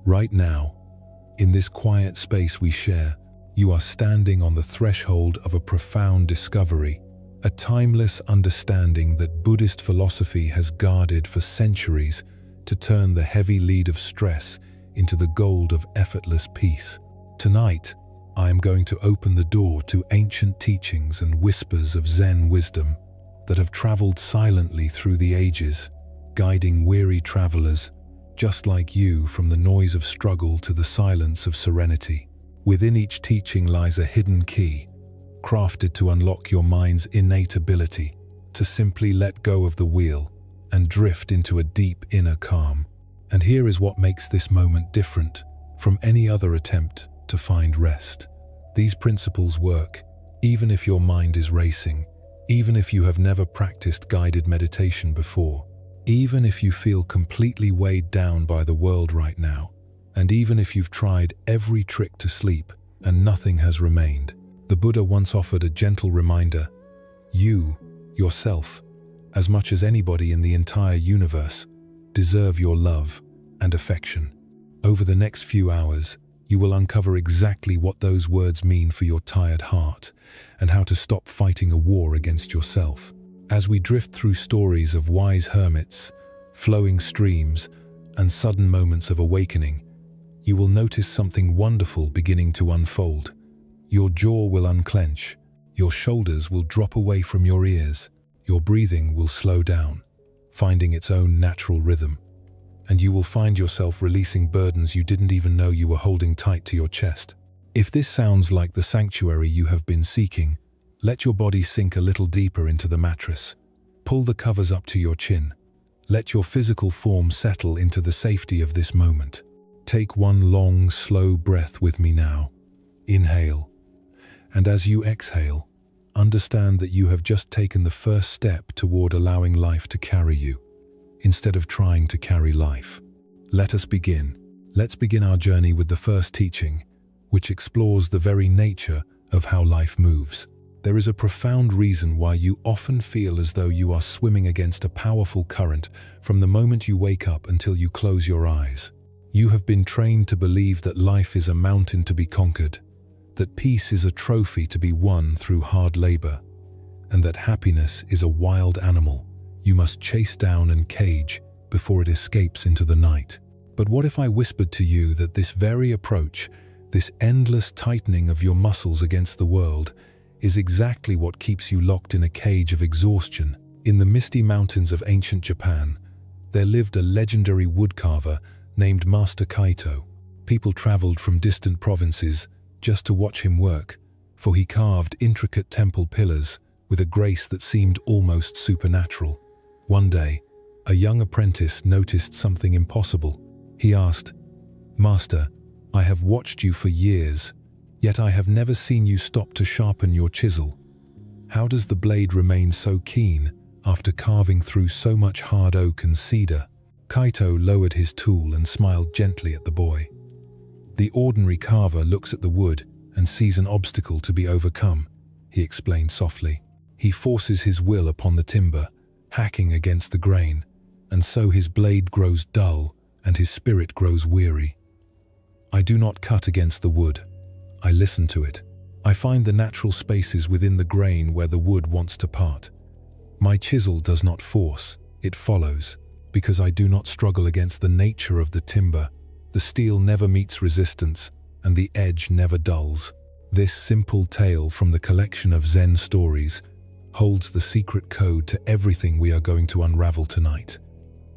Right now, in this quiet space we share, you are standing on the threshold of a profound discovery, a timeless understanding that Buddhist philosophy has guarded for centuries to turn the heavy lead of stress into the gold of effortless peace. Tonight, I am going to open the door to ancient teachings and whispers of Zen wisdom that have traveled silently through the ages, guiding weary travelers just like you from the noise of struggle to the silence of serenity. Within each teaching lies a hidden key, crafted to unlock your mind's innate ability to simply let go of the wheel and drift into a deep inner calm. And here is what makes this moment different from any other attempt to find rest. These principles work even if your mind is racing, even if you have never practiced guided meditation before, even if you feel completely weighed down by the world right now, and even if you've tried every trick to sleep and nothing has remained. The Buddha once offered a gentle reminder: you, yourself, as much as anybody in the entire universe, deserve your love and affection. Over the next few hours, you will uncover exactly what those words mean for your tired heart and how to stop fighting a war against yourself. As we drift through stories of wise hermits, flowing streams, and sudden moments of awakening, you will notice something wonderful beginning to unfold. Your jaw will unclench, your shoulders will drop away from your ears, your breathing will slow down, finding its own natural rhythm, and you will find yourself releasing burdens you didn't even know you were holding tight to your chest. If this sounds like the sanctuary you have been seeking, let your body sink a little deeper into the mattress. Pull the covers up to your chin. Let your physical form settle into the safety of this moment. Take one long, slow breath with me now. Inhale. And as you exhale, understand that you have just taken the first step toward allowing life to carry you, instead of trying to carry life. Let us begin. Let's begin our journey with the first teaching, which explores the very nature of how life moves. There is a profound reason why you often feel as though you are swimming against a powerful current from the moment you wake up until you close your eyes. You have been trained to believe that life is a mountain to be conquered, that peace is a trophy to be won through hard labor, and that happiness is a wild animal you must chase down and cage before it escapes into the night. But what if I whispered to you that this very approach, this endless tightening of your muscles against the world, is exactly what keeps you locked in a cage of exhaustion? In the misty mountains of ancient Japan, there lived a legendary woodcarver named Master Kaito. People traveled from distant provinces just to watch him work, for he carved intricate temple pillars with a grace that seemed almost supernatural. One day, a young apprentice noticed something impossible. He asked, "Master, I have watched you for years, yet I have never seen you stop to sharpen your chisel. How does the blade remain so keen after carving through so much hard oak and cedar?" Kaito lowered his tool and smiled gently at the boy. "The ordinary carver looks at the wood and sees an obstacle to be overcome," he explained softly. "He forces his will upon the timber, hacking against the grain, and so his blade grows dull and his spirit grows weary. I do not cut against the wood. I listen to it. I find the natural spaces within the grain where the wood wants to part. My chisel does not force, it follows, because I do not struggle against the nature of the timber. The steel never meets resistance, and the edge never dulls." This simple tale from the collection of Zen stories holds the secret code to everything we are going to unravel tonight.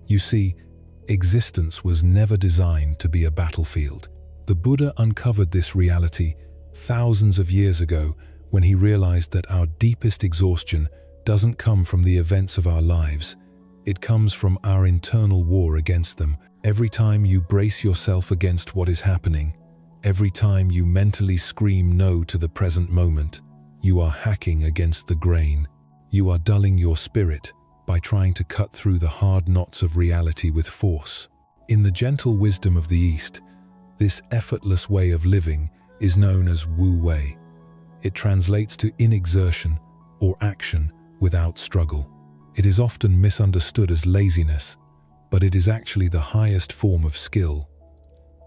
You see, existence was never designed to be a battlefield. The Buddha uncovered this reality thousands of years ago when he realized that our deepest exhaustion doesn't come from the events of our lives. It comes from our internal war against them. Every time you brace yourself against what is happening, every time you mentally scream no to the present moment, you are hacking against the grain. You are dulling your spirit by trying to cut through the hard knots of reality with force. In the gentle wisdom of the East, this effortless way of living is known as Wu Wei. It translates to inexertion or action without struggle. It is often misunderstood as laziness, but it is actually the highest form of skill.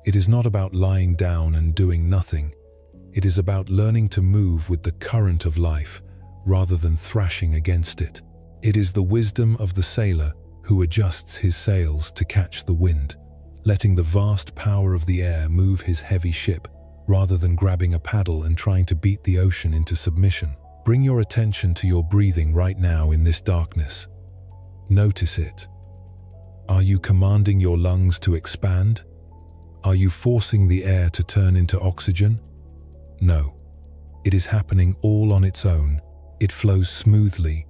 It is not about lying down and doing nothing. It is about learning to move with the current of life rather than thrashing against it. It is the wisdom of the sailor who adjusts his sails to catch the wind, letting the vast power of the air move his heavy ship rather than grabbing a paddle and trying to beat the ocean into submission. Bring your attention to your breathing right now in this darkness. Notice it. Are you commanding your lungs to expand? Are you forcing the air to turn into oxygen? No. It is happening all on its own. It flows smoothly,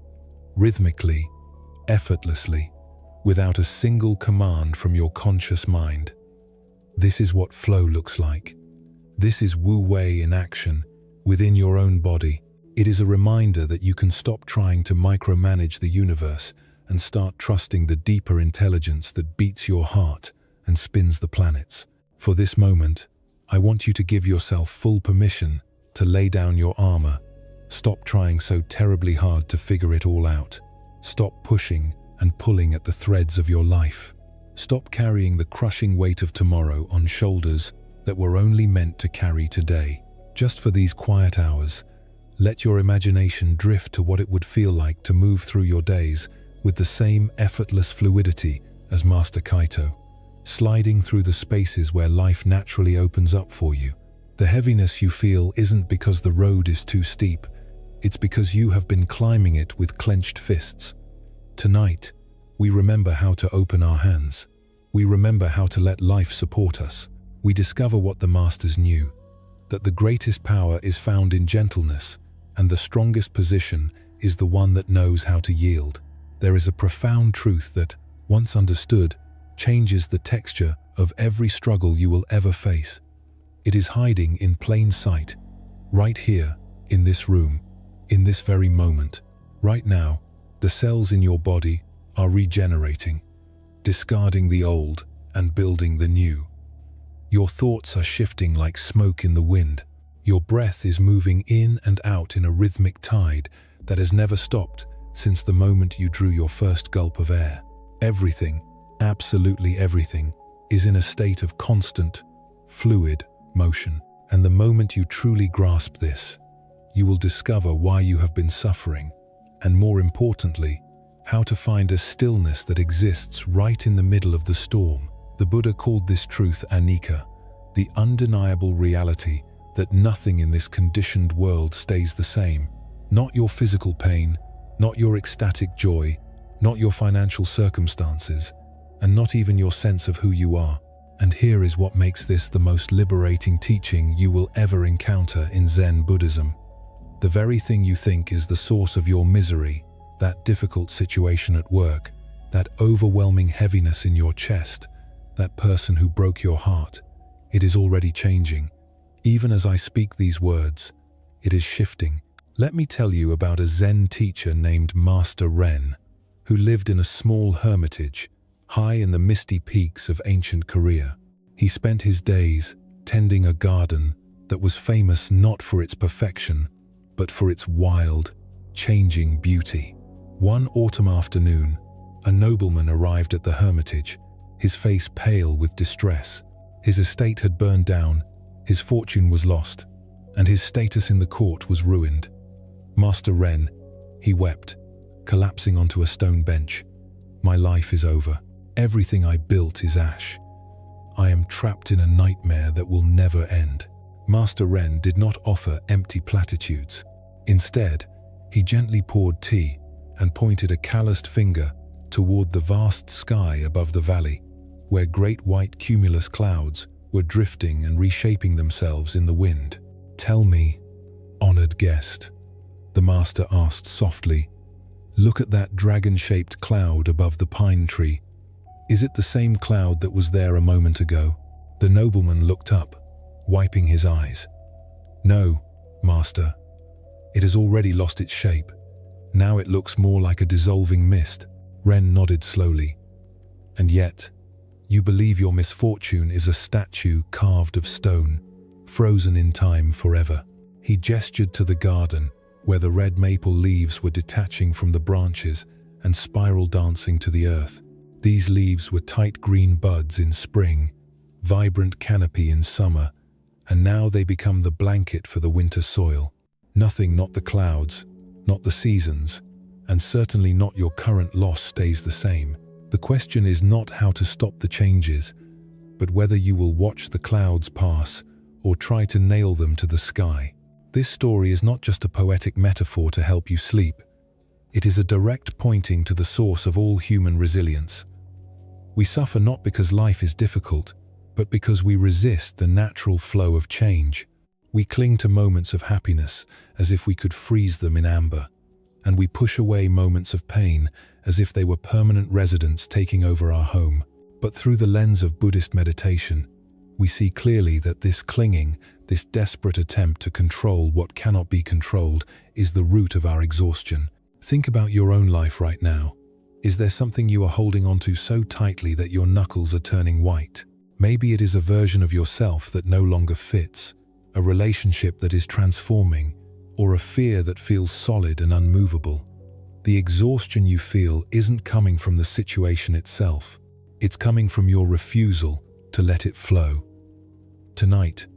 rhythmically, effortlessly, without a single command from your conscious mind. This is what flow looks like. This is Wu Wei in action, within your own body. It is a reminder that you can stop trying to micromanage the universe and start trusting the deeper intelligence that beats your heart and spins the planets. For this moment, I want you to give yourself full permission to lay down your armor. Stop trying so terribly hard to figure it all out. Stop pushing and pulling at the threads of your life. Stop carrying the crushing weight of tomorrow on shoulders that were only meant to carry today. Just for these quiet hours, let your imagination drift to what it would feel like to move through your days with the same effortless fluidity as Master Kaito, sliding through the spaces where life naturally opens up for you. The heaviness you feel isn't because the road is too steep, it's because you have been climbing it with clenched fists. Tonight, we remember how to open our hands. We remember how to let life support us. We discover what the masters knew, that the greatest power is found in gentleness, and the strongest position is the one that knows how to yield. There is a profound truth that, once understood, changes the texture of every struggle you will ever face. It is hiding in plain sight, right here, in this room, in this very moment. Right now, the cells in your body are regenerating, discarding the old and building the new. Your thoughts are shifting like smoke in the wind. Your breath is moving in and out in a rhythmic tide that has never stopped since the moment you drew your first gulp of air. Everything, absolutely everything, is in a state of constant, fluid motion. And the moment you truly grasp this, you will discover why you have been suffering, and more importantly, how to find a stillness that exists right in the middle of the storm. The Buddha called this truth Anicca, the undeniable reality that nothing in this conditioned world stays the same. Not your physical pain, not your ecstatic joy, not your financial circumstances, and not even your sense of who you are. And here is what makes this the most liberating teaching you will ever encounter in Zen Buddhism. The very thing you think is the source of your misery, that difficult situation at work, that overwhelming heaviness in your chest, that person who broke your heart, it is already changing. Even as I speak these words, it is shifting. Let me tell you about a Zen teacher named Master Ren, who lived in a small hermitage, high in the misty peaks of ancient Korea. He spent his days tending a garden that was famous not for its perfection, but for its wild, changing beauty. One autumn afternoon, a nobleman arrived at the hermitage, his face pale with distress. His estate had burned down, his fortune was lost, and his status in the court was ruined. Master Ren, he wept, collapsing onto a stone bench. My life is over. Everything I built is ash. I am trapped in a nightmare that will never end. Master Ren did not offer empty platitudes. Instead, he gently poured tea and pointed a calloused finger toward the vast sky above the valley, where great white cumulus clouds were drifting and reshaping themselves in the wind. "Tell me, honored guest," the master asked softly, "look at that dragon-shaped cloud above the pine tree. Is it the same cloud that was there a moment ago?" The nobleman looked up, wiping his eyes. "No, master. It has already lost its shape. Now it looks more like a dissolving mist." Ren nodded slowly. "And yet, you believe your misfortune is a statue carved of stone, frozen in time forever." He gestured to the garden, where the red maple leaves were detaching from the branches and spiral dancing to the earth. These leaves were tight green buds in spring, vibrant canopy in summer, and now they become the blanket for the winter soil. Nothing, not the clouds, not the seasons, and certainly not your current loss stays the same. The question is not how to stop the changes, but whether you will watch the clouds pass or try to nail them to the sky. This story is not just a poetic metaphor to help you sleep. It is a direct pointing to the source of all human resilience. We suffer not because life is difficult, but because we resist the natural flow of change. We cling to moments of happiness as if we could freeze them in amber, and we push away moments of pain as if they were permanent residents taking over our home. But through the lens of Buddhist meditation, we see clearly that this clinging, this desperate attempt to control what cannot be controlled, is the root of our exhaustion. Think about your own life right now. Is there something you are holding onto so tightly that your knuckles are turning white? Maybe it is a version of yourself that no longer fits, a relationship that is transforming, or a fear that feels solid and unmovable. The exhaustion you feel isn't coming from the situation itself. It's coming from your refusal to let it flow. Tonight,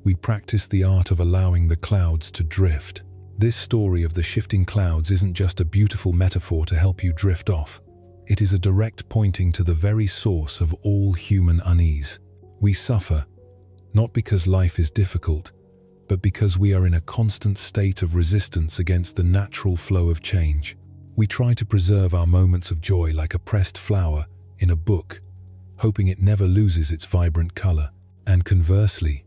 we practice the art of allowing the clouds to drift. This story of the shifting clouds isn't just a beautiful metaphor to help you drift off. It is a direct pointing to the very source of all human unease. We suffer, not because life is difficult, but because we are in a constant state of resistance against the natural flow of change. We try to preserve our moments of joy like a pressed flower in a book, hoping it never loses its vibrant color. And conversely,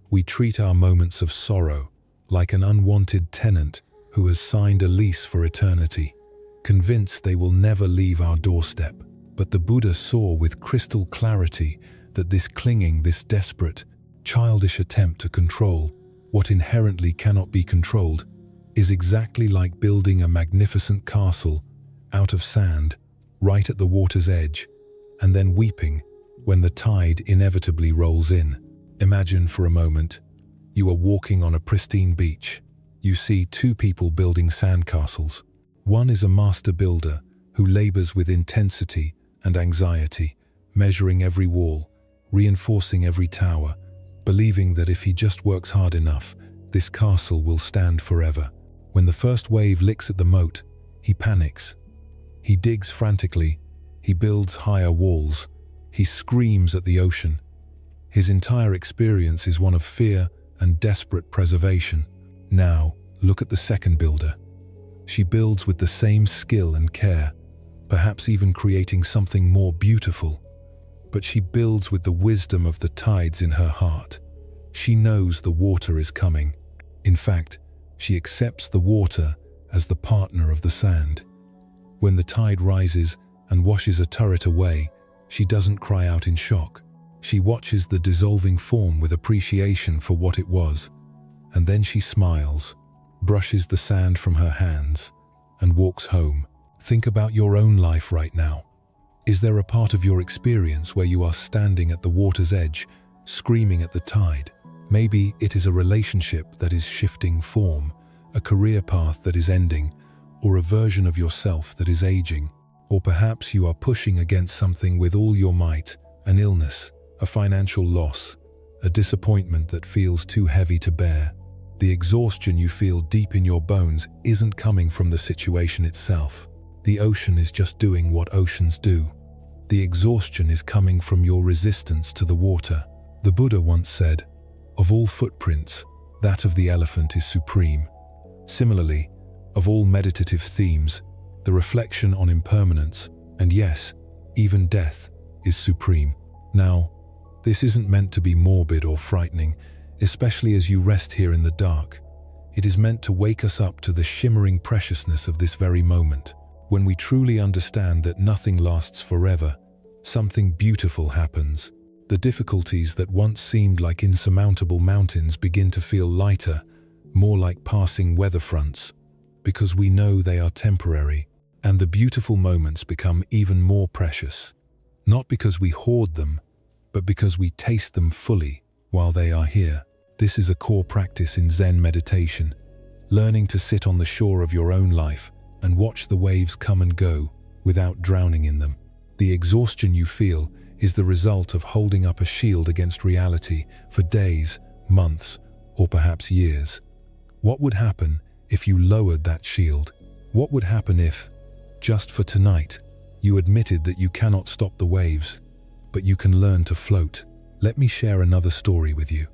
we treat our moments of sorrow like an unwanted tenant who has signed a lease for eternity, convinced they will never leave our doorstep. But the Buddha saw with crystal clarity that this clinging, this desperate, childish attempt to control what inherently cannot be controlled is exactly like building a magnificent castle out of sand right at the water's edge, and then weeping when the tide inevitably rolls in. Imagine for a moment, you are walking on a pristine beach. You see two people building sandcastles. One is a master builder who labors with intensity and anxiety, measuring every wall, reinforcing every tower, believing that if he just works hard enough, this castle will stand forever. When the first wave licks at the moat, he panics. He digs frantically. He builds higher walls. He screams at the ocean. His entire experience is one of fear and desperate preservation. Now, look at the second builder. She builds with the same skill and care, perhaps even creating something more beautiful. But she builds with the wisdom of the tides in her heart. She knows the water is coming. In fact, she accepts the water as the partner of the sand. When the tide rises and washes a turret away, she doesn't cry out in shock. She watches the dissolving form with appreciation for what it was, and then she smiles, brushes the sand from her hands, and walks home. Think about your own life right now. Is there a part of your experience where you are standing at the water's edge, screaming at the tide? Maybe it is a relationship that is shifting form, a career path that is ending, or a version of yourself that is aging. Or perhaps you are pushing against something with all your might, an illness, a financial loss, a disappointment that feels too heavy to bear. The exhaustion you feel deep in your bones isn't coming from the situation itself. The ocean is just doing what oceans do. The exhaustion is coming from your resistance to the water. The Buddha once said, "Of all footprints, that of the elephant is supreme." Similarly, of all meditative themes, the reflection on impermanence, and yes, even death, is supreme. Now, this isn't meant to be morbid or frightening, especially as you rest here in the dark. It is meant to wake us up to the shimmering preciousness of this very moment. When we truly understand that nothing lasts forever, something beautiful happens. The difficulties that once seemed like insurmountable mountains begin to feel lighter, more like passing weather fronts, because we know they are temporary, and the beautiful moments become even more precious. Not because we hoard them, but because we taste them fully while they are here. This is a core practice in Zen meditation, learning to sit on the shore of your own life and watch the waves come and go without drowning in them. The exhaustion you feel is the result of holding up a shield against reality for days, months, or perhaps years. What would happen if you lowered that shield? What would happen if, just for tonight, you admitted that you cannot stop the waves, but you can learn to float? Let me share another story with you,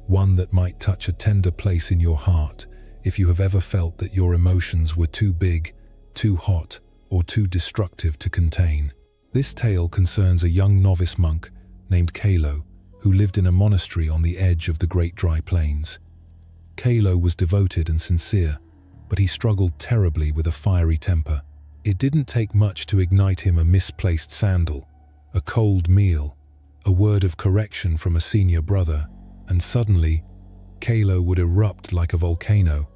one that might touch a tender place in your heart if you have ever felt that your emotions were too big, too hot, or too destructive to contain. This tale concerns a young novice monk named Kalo, who lived in a monastery on the edge of the Great Dry Plains. Kalo was devoted and sincere, but he struggled terribly with a fiery temper. It didn't take much to ignite him: a misplaced sandal, a cold meal, a word of correction from a senior brother, and suddenly, Kalo would erupt like a volcano,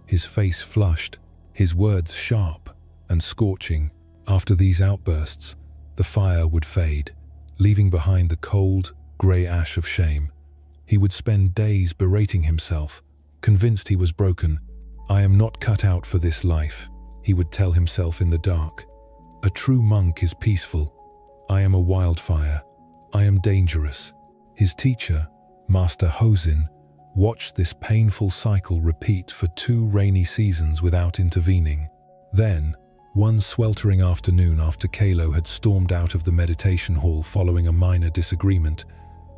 his face flushed, his words sharp and scorching. After these outbursts, the fire would fade, leaving behind the cold, grey ash of shame. He would spend days berating himself, convinced he was broken. "I am not cut out for this life," he would tell himself in the dark. "A true monk is peaceful. I am a wildfire. I am dangerous." His teacher, Master Hosin, watched this painful cycle repeat for 2 rainy seasons without intervening. Then, one sweltering afternoon after Kalo had stormed out of the meditation hall following a minor disagreement,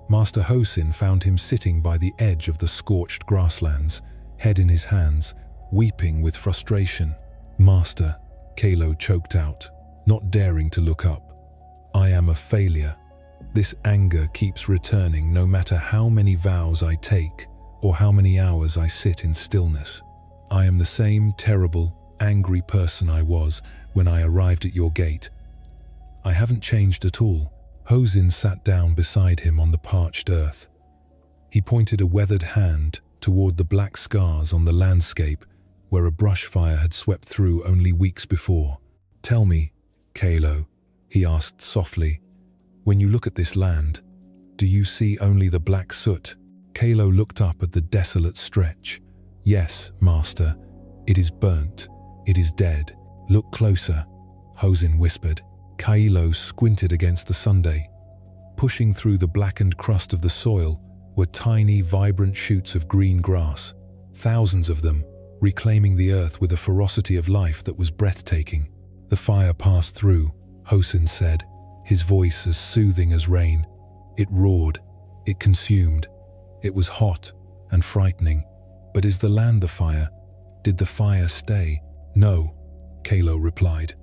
Master Hosin found him sitting by the edge of the scorched grasslands, head in his hands, weeping with frustration. "Master," Kalo choked out, not daring to look up, "I am a failure. This anger keeps returning no matter how many vows I take or how many hours I sit in stillness. I am the same terrible, angry person I was when I arrived at your gate. I haven't changed at all." Hosin sat down beside him on the parched earth. He pointed a weathered hand toward the black scars on the landscape where a brush fire had swept through only weeks before. "Tell me, Kalo," he asked softly, "when you look at this land, do you see only the black soot?" Kalo looked up at the desolate stretch. "Yes, Master, it is burnt. It is dead. Look closer," Hosin whispered. Kalo squinted against the sunday. Pushing through the blackened crust of the soil were tiny, vibrant shoots of green grass, thousands of them, reclaiming the earth with a ferocity of life that was breathtaking. "The fire passed through," Hosin said, his voice as soothing as rain. "It roared. It consumed. It was hot and frightening. But is the land the fire? Did the fire stay?" "No," Kalo replied.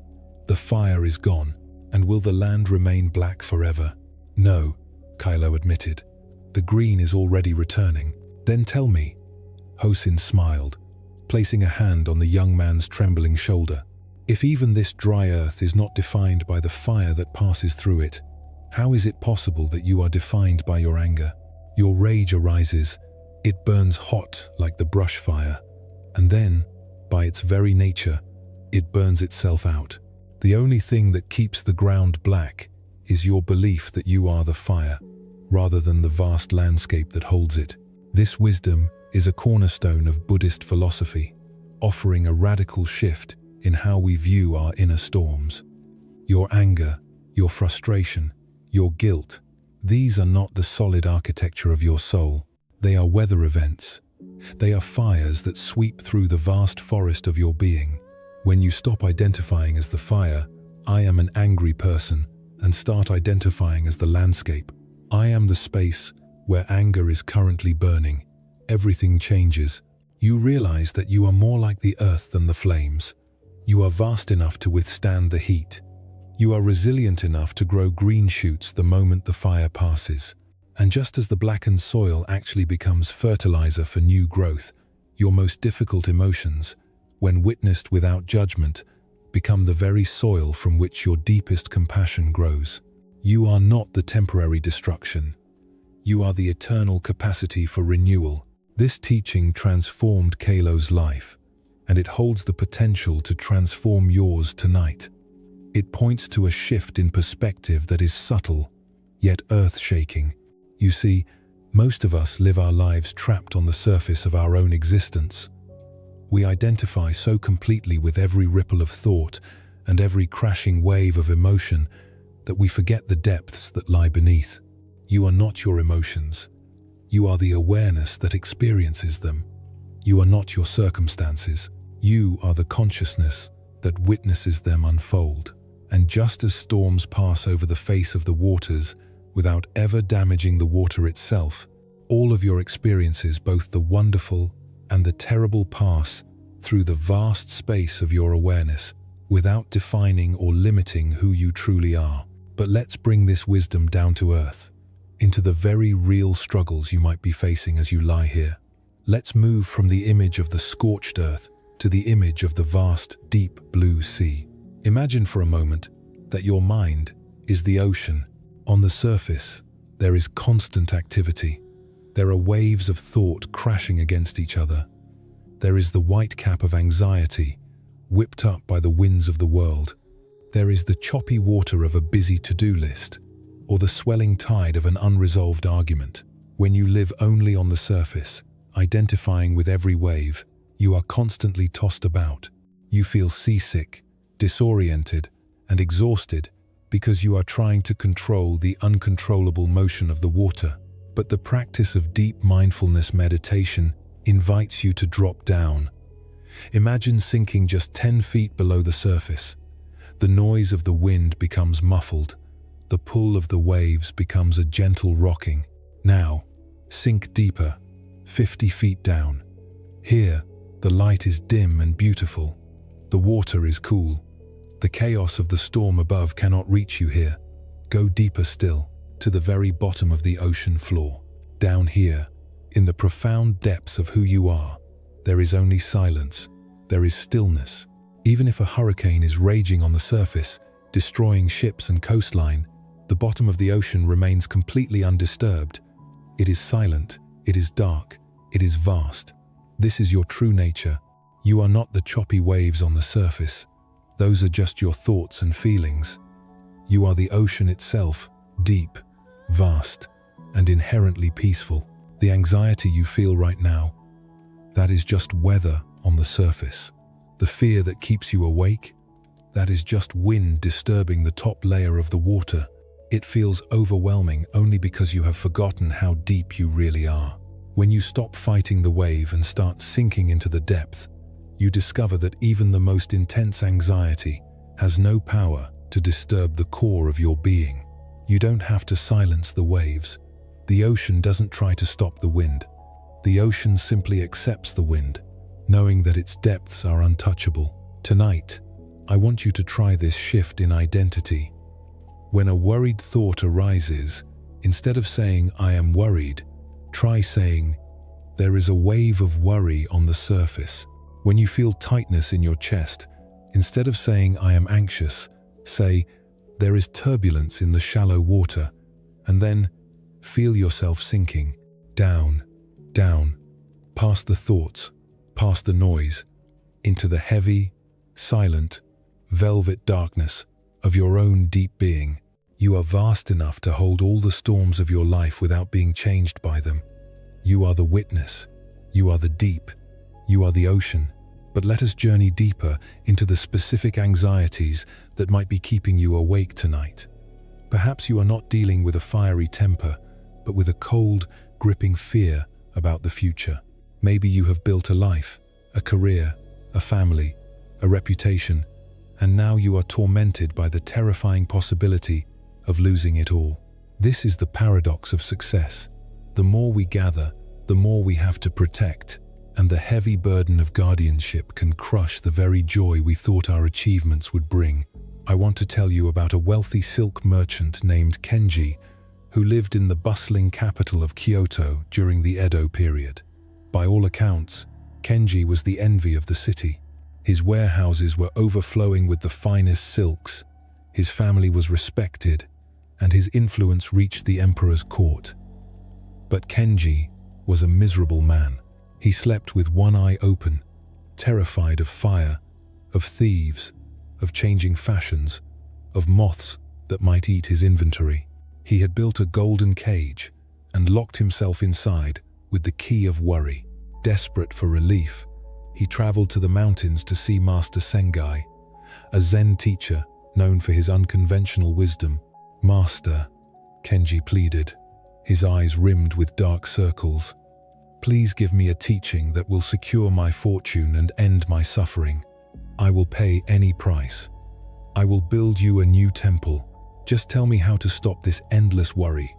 "The fire is gone. And will the land remain black forever?" "No," Kalo admitted. "The green is already returning." "Then tell me." Hosin smiled, placing a hand on the young man's trembling shoulder. "If even this dry earth is not defined by the fire that passes through it, how is it possible that you are defined by your anger? Your rage arises, it burns hot like the brush fire, and then, by its very nature, it burns itself out. The only thing that keeps the ground black is your belief that you are the fire, rather than the vast landscape that holds it. This wisdom is a cornerstone of Buddhist philosophy, offering a radical shift in how we view our inner storms. Your anger, your frustration, your guilt, these are not the solid architecture of your soul. They are weather events. They are fires that sweep through the vast forest of your being. When you stop identifying as the fire, "I am an angry person," and start identifying as the landscape, "I am the space where anger is currently burning," everything changes. You realize that you are more like the earth than the flames. You are vast enough to withstand the heat. You are resilient enough to grow green shoots the moment the fire passes. And just as the blackened soil actually becomes fertilizer for new growth, your most difficult emotions, when witnessed without judgment, become the very soil from which your deepest compassion grows. You are not the temporary destruction. You are the eternal capacity for renewal. This teaching transformed Kalo's life, and it holds the potential to transform yours tonight. It points to a shift in perspective that is subtle, yet earth-shaking. You see, most of us live our lives trapped on the surface of our own existence. We identify so completely with every ripple of thought and every crashing wave of emotion that we forget the depths that lie beneath. You are not your emotions. You are the awareness that experiences them. You are not your circumstances. You are the consciousness that witnesses them unfold. And just as storms pass over the face of the waters without ever damaging the water itself, all of your experiences, both the wonderful and the terrible, pass through the vast space of your awareness without defining or limiting who you truly are. But let's bring this wisdom down to earth, into the very real struggles you might be facing as you lie here. Let's move from the image of the scorched earth to the image of the vast, deep blue sea. Imagine for a moment that your mind is the ocean. On the surface, there is constant activity. There are waves of thought crashing against each other. There is the white cap of anxiety, whipped up by the winds of the world. There is the choppy water of a busy to-do list, or the swelling tide of an unresolved argument. When you live only on the surface, identifying with every wave, you are constantly tossed about. You feel seasick, disoriented, and exhausted because you are trying to control the uncontrollable motion of the water. But the practice of deep mindfulness meditation invites you to drop down. Imagine sinking just 10 feet below the surface. The noise of the wind becomes muffled. The pull of the waves becomes a gentle rocking. Now, sink deeper, 50 feet down. Here, the light is dim and beautiful. The water is cool. The chaos of the storm above cannot reach you here. Go deeper still, to the very bottom of the ocean floor. Down here, in the profound depths of who you are, there is only silence. There is stillness. Even if a hurricane is raging on the surface, destroying ships and coastline, the bottom of the ocean remains completely undisturbed. It is silent, it is dark, it is vast. This is your true nature. You are not the choppy waves on the surface. Those are just your thoughts and feelings. You are the ocean itself, deep, vast, and inherently peaceful. The anxiety you feel right now, that is just weather on the surface. The fear that keeps you awake, that is just wind disturbing the top layer of the water. It feels overwhelming only because you have forgotten how deep you really are. When you stop fighting the wave and start sinking into the depth, you discover that even the most intense anxiety has no power to disturb the core of your being. You don't have to silence the waves. The ocean doesn't try to stop the wind. The ocean simply accepts the wind, knowing that its depths are untouchable. Tonight, I want you to try this shift in identity. When a worried thought arises, instead of saying, "I am worried," try saying, "There is a wave of worry on the surface." When you feel tightness in your chest, instead of saying, "I am anxious," say, "There is turbulence in the shallow water," and then feel yourself sinking, down, down, past the thoughts, past the noise, into the heavy, silent, velvet darkness of your own deep being. You are vast enough to hold all the storms of your life without being changed by them. You are the witness. You are the deep. You are the ocean. But let us journey deeper into the specific anxieties that might be keeping you awake tonight. Perhaps you are not dealing with a fiery temper, but with a cold, gripping fear about the future. Maybe you have built a life, a career, a family, a reputation, and now you are tormented by the terrifying possibility of losing it all. This is the paradox of success. The more we gather, the more we have to protect, and the heavy burden of guardianship can crush the very joy we thought our achievements would bring. I want to tell you about a wealthy silk merchant named Kenji, who lived in the bustling capital of Kyoto during the Edo period. By all accounts, Kenji was the envy of the city. His warehouses were overflowing with the finest silks, his family was respected, and his influence reached the emperor's court. But Kenji was a miserable man. He slept with one eye open, terrified of fire, of thieves, of changing fashions, of moths that might eat his inventory. He had built a golden cage and locked himself inside with the key of worry. Desperate for relief, he traveled to the mountains to see Master Sengai, a Zen teacher known for his unconventional wisdom. "Master," Kenji pleaded, his eyes rimmed with dark circles, "please give me a teaching that will secure my fortune and end my suffering. I will pay any price. I will build you a new temple. Just tell me how to stop this endless worry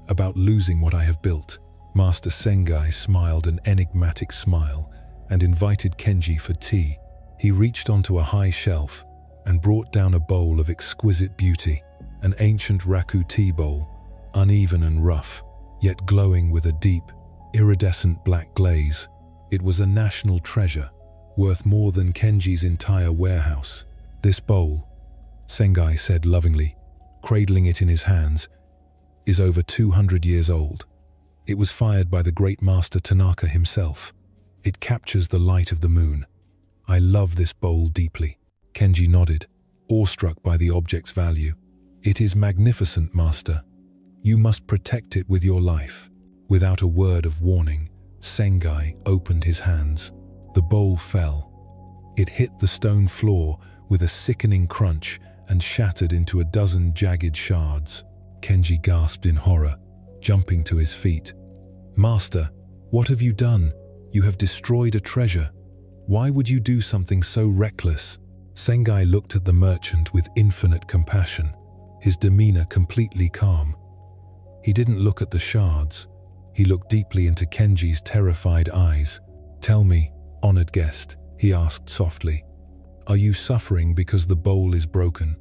about losing what I have built." Master Sengai smiled an enigmatic smile and invited Kenji for tea. He reached onto a high shelf and brought down a bowl of exquisite beauty, an ancient raku tea bowl, uneven and rough, yet glowing with a deep, iridescent black glaze. It was a national treasure, worth more than Kenji's entire warehouse. "This bowl," Sengai said lovingly, cradling it in his hands, "is over 200 years old. It was fired by the great master Tanaka himself. It captures the light of the moon. I love this bowl deeply." Kenji nodded, awestruck by the object's value. "It is magnificent, master. You must protect it with your life." Without a word of warning, Sengai opened his hands. The bowl fell. It hit the stone floor with a sickening crunch and shattered into a dozen jagged shards. Kenji gasped in horror, jumping to his feet. "Master, what have you done? You have destroyed a treasure. Why would you do something so reckless?" Sengai looked at the merchant with infinite compassion, his demeanor completely calm. He didn't look at the shards. He looked deeply into Kenji's terrified eyes. "Tell me, honored guest," he asked softly, "are you suffering because the bowl is broken?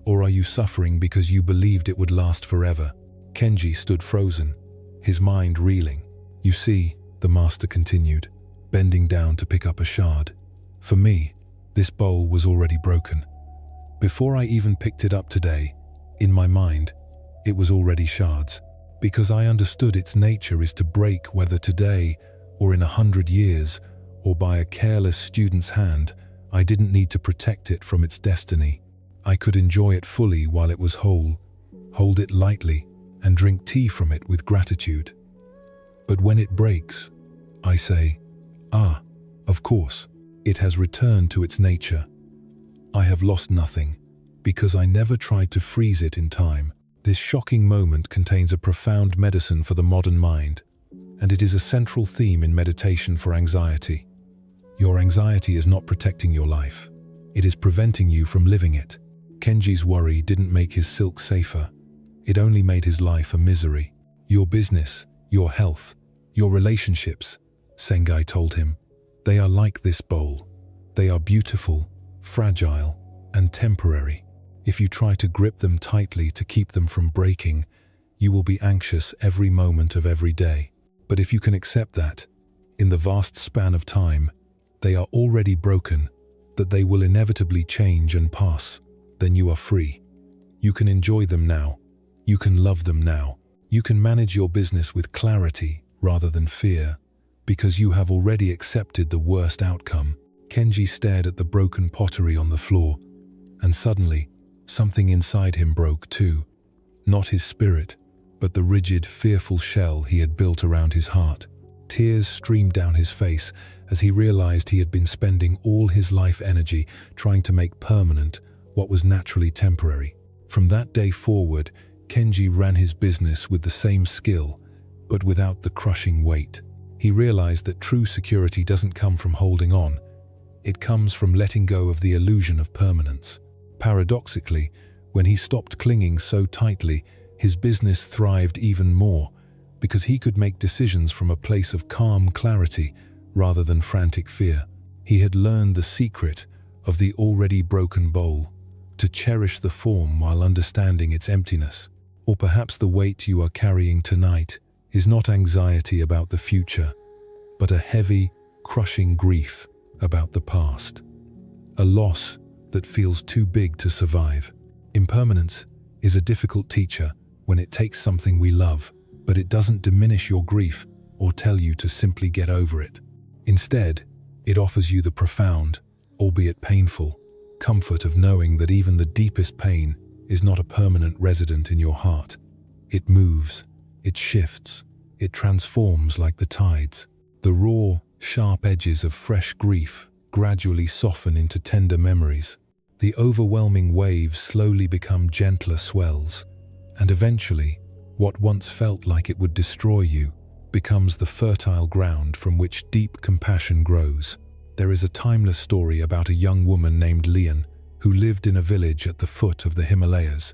Or are you suffering because you believed it would last forever?" Kenji stood frozen, his mind reeling. "You see," the master continued, bending down to pick up a shard, "for me, this bowl was already broken. Before I even picked it up today, in my mind, it was already shards, because I understood its nature is to break whether today or in 100 years or by a careless student's hand. I didn't need to protect it from its destiny. I could enjoy it fully while it was whole, hold it lightly, and drink tea from it with gratitude. But when it breaks, I say, ah, of course, it has returned to its nature. I have lost nothing, because I never tried to freeze it in time." This shocking moment contains a profound medicine for the modern mind, and it is a central theme in meditation for anxiety. Your anxiety is not protecting your life. It is preventing you from living it. Kenji's worry didn't make his silk safer. It only made his life a misery. "Your business, your health, your relationships," Sengai told him, "they are like this bowl. They are beautiful, fragile, and temporary. If you try to grip them tightly to keep them from breaking, you will be anxious every moment of every day. But if you can accept that, in the vast span of time, they are already broken, that they will inevitably change and pass, then you are free. You can enjoy them now. You can love them now. You can manage your business with clarity rather than fear, because you have already accepted the worst outcome." Kenji stared at the broken pottery on the floor, and suddenly, something inside him broke too. Not his spirit, but the rigid, fearful shell he had built around his heart. Tears streamed down his face as he realized he had been spending all his life energy trying to make permanent what was naturally temporary. From that day forward, Kenji ran his business with the same skill, but without the crushing weight. He realized that true security doesn't come from holding on. It comes from letting go of the illusion of permanence. Paradoxically, when he stopped clinging so tightly, his business thrived even more, because he could make decisions from a place of calm clarity rather than frantic fear. He had learned the secret of the already broken bowl, to cherish the form while understanding its emptiness. Or perhaps the weight you are carrying tonight is not anxiety about the future, but a heavy, crushing grief about the past. A loss that feels too big to survive. Impermanence is a difficult teacher when it takes something we love, but it doesn't diminish your grief or tell you to simply get over it. Instead, it offers you the profound, albeit painful, comfort of knowing that even the deepest pain is not a permanent resident in your heart. It moves, it shifts, it transforms like the tides. The raw, sharp edges of fresh grief gradually soften into tender memories. The overwhelming waves slowly become gentler swells, And eventually, what once felt like it would destroy you becomes the fertile ground from which deep compassion grows. There is a timeless story about a young woman named Lian who lived in a village at the foot of the Himalayas.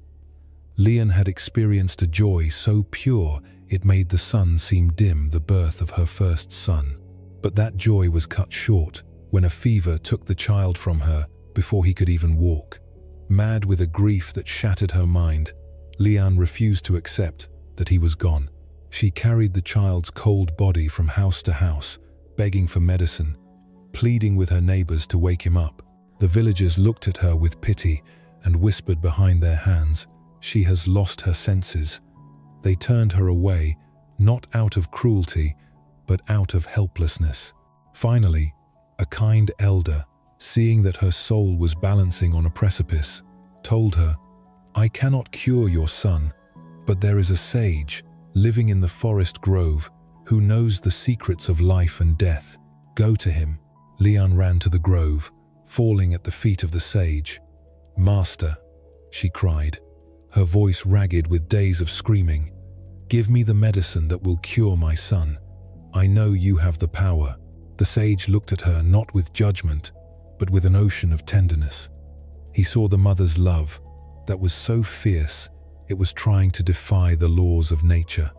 Lian had experienced a joy so pure it made the sun seem dim, the birth of her first son. But that joy was cut short when a fever took the child from her before he could even walk. Mad with a grief that shattered her mind, Lian refused to accept that he was gone. She carried the child's cold body from house to house, begging for medicine, pleading with her neighbors to wake him up. The villagers looked at her with pity and whispered behind their hands, "She has lost her senses." They turned her away, not out of cruelty, but out of helplessness. Finally, a kind elder, seeing that her soul was balancing on a precipice, told her, "I cannot cure your son, but there is a sage living in the forest grove who knows the secrets of life and death. Go to him." Lian ran to the grove, falling at the feet of the sage. "Master," she cried, her voice ragged with days of screaming, "give me the medicine that will cure my son. I know you have the power." The sage looked at her not with judgment, but with an ocean of tenderness. He saw the mother's love that was so fierce it was trying to defy the laws of nature.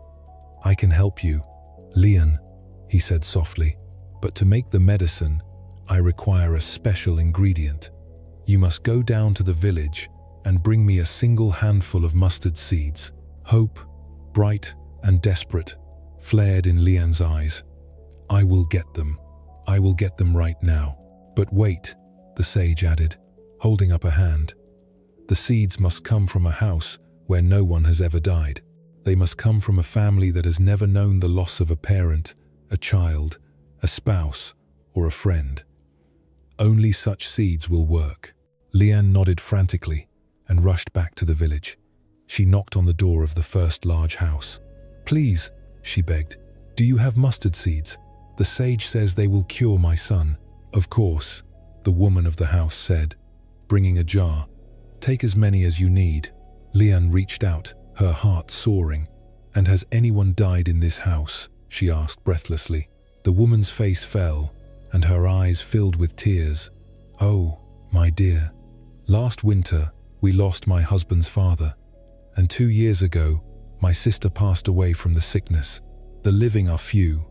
"I can help you, Lian," he said softly, "but to make the medicine, I require a special ingredient. You must go down to the village and bring me a single handful of mustard seeds." Hope, bright and desperate, flared in Lian's eyes. "I will get them. I will get them right now." "But wait," the sage added, holding up a hand. "The seeds must come from a house where no one has ever died. They must come from a family that has never known the loss of a parent, a child, a spouse, or a friend. Only such seeds will work." Lian nodded frantically and rushed back to the village. She knocked on the door of the first large house. "Please," she begged, "do you have mustard seeds? The sage says they will cure my son." "Of course," the woman of the house said, bringing a jar. "Take as many as you need." Lian reached out, her heart soaring. "And has anyone died in this house?" she asked breathlessly. The woman's face fell, and her eyes filled with tears. "Oh, my dear, last winter we lost my husband's father, and 2 years ago my sister passed away from the sickness. The living are few,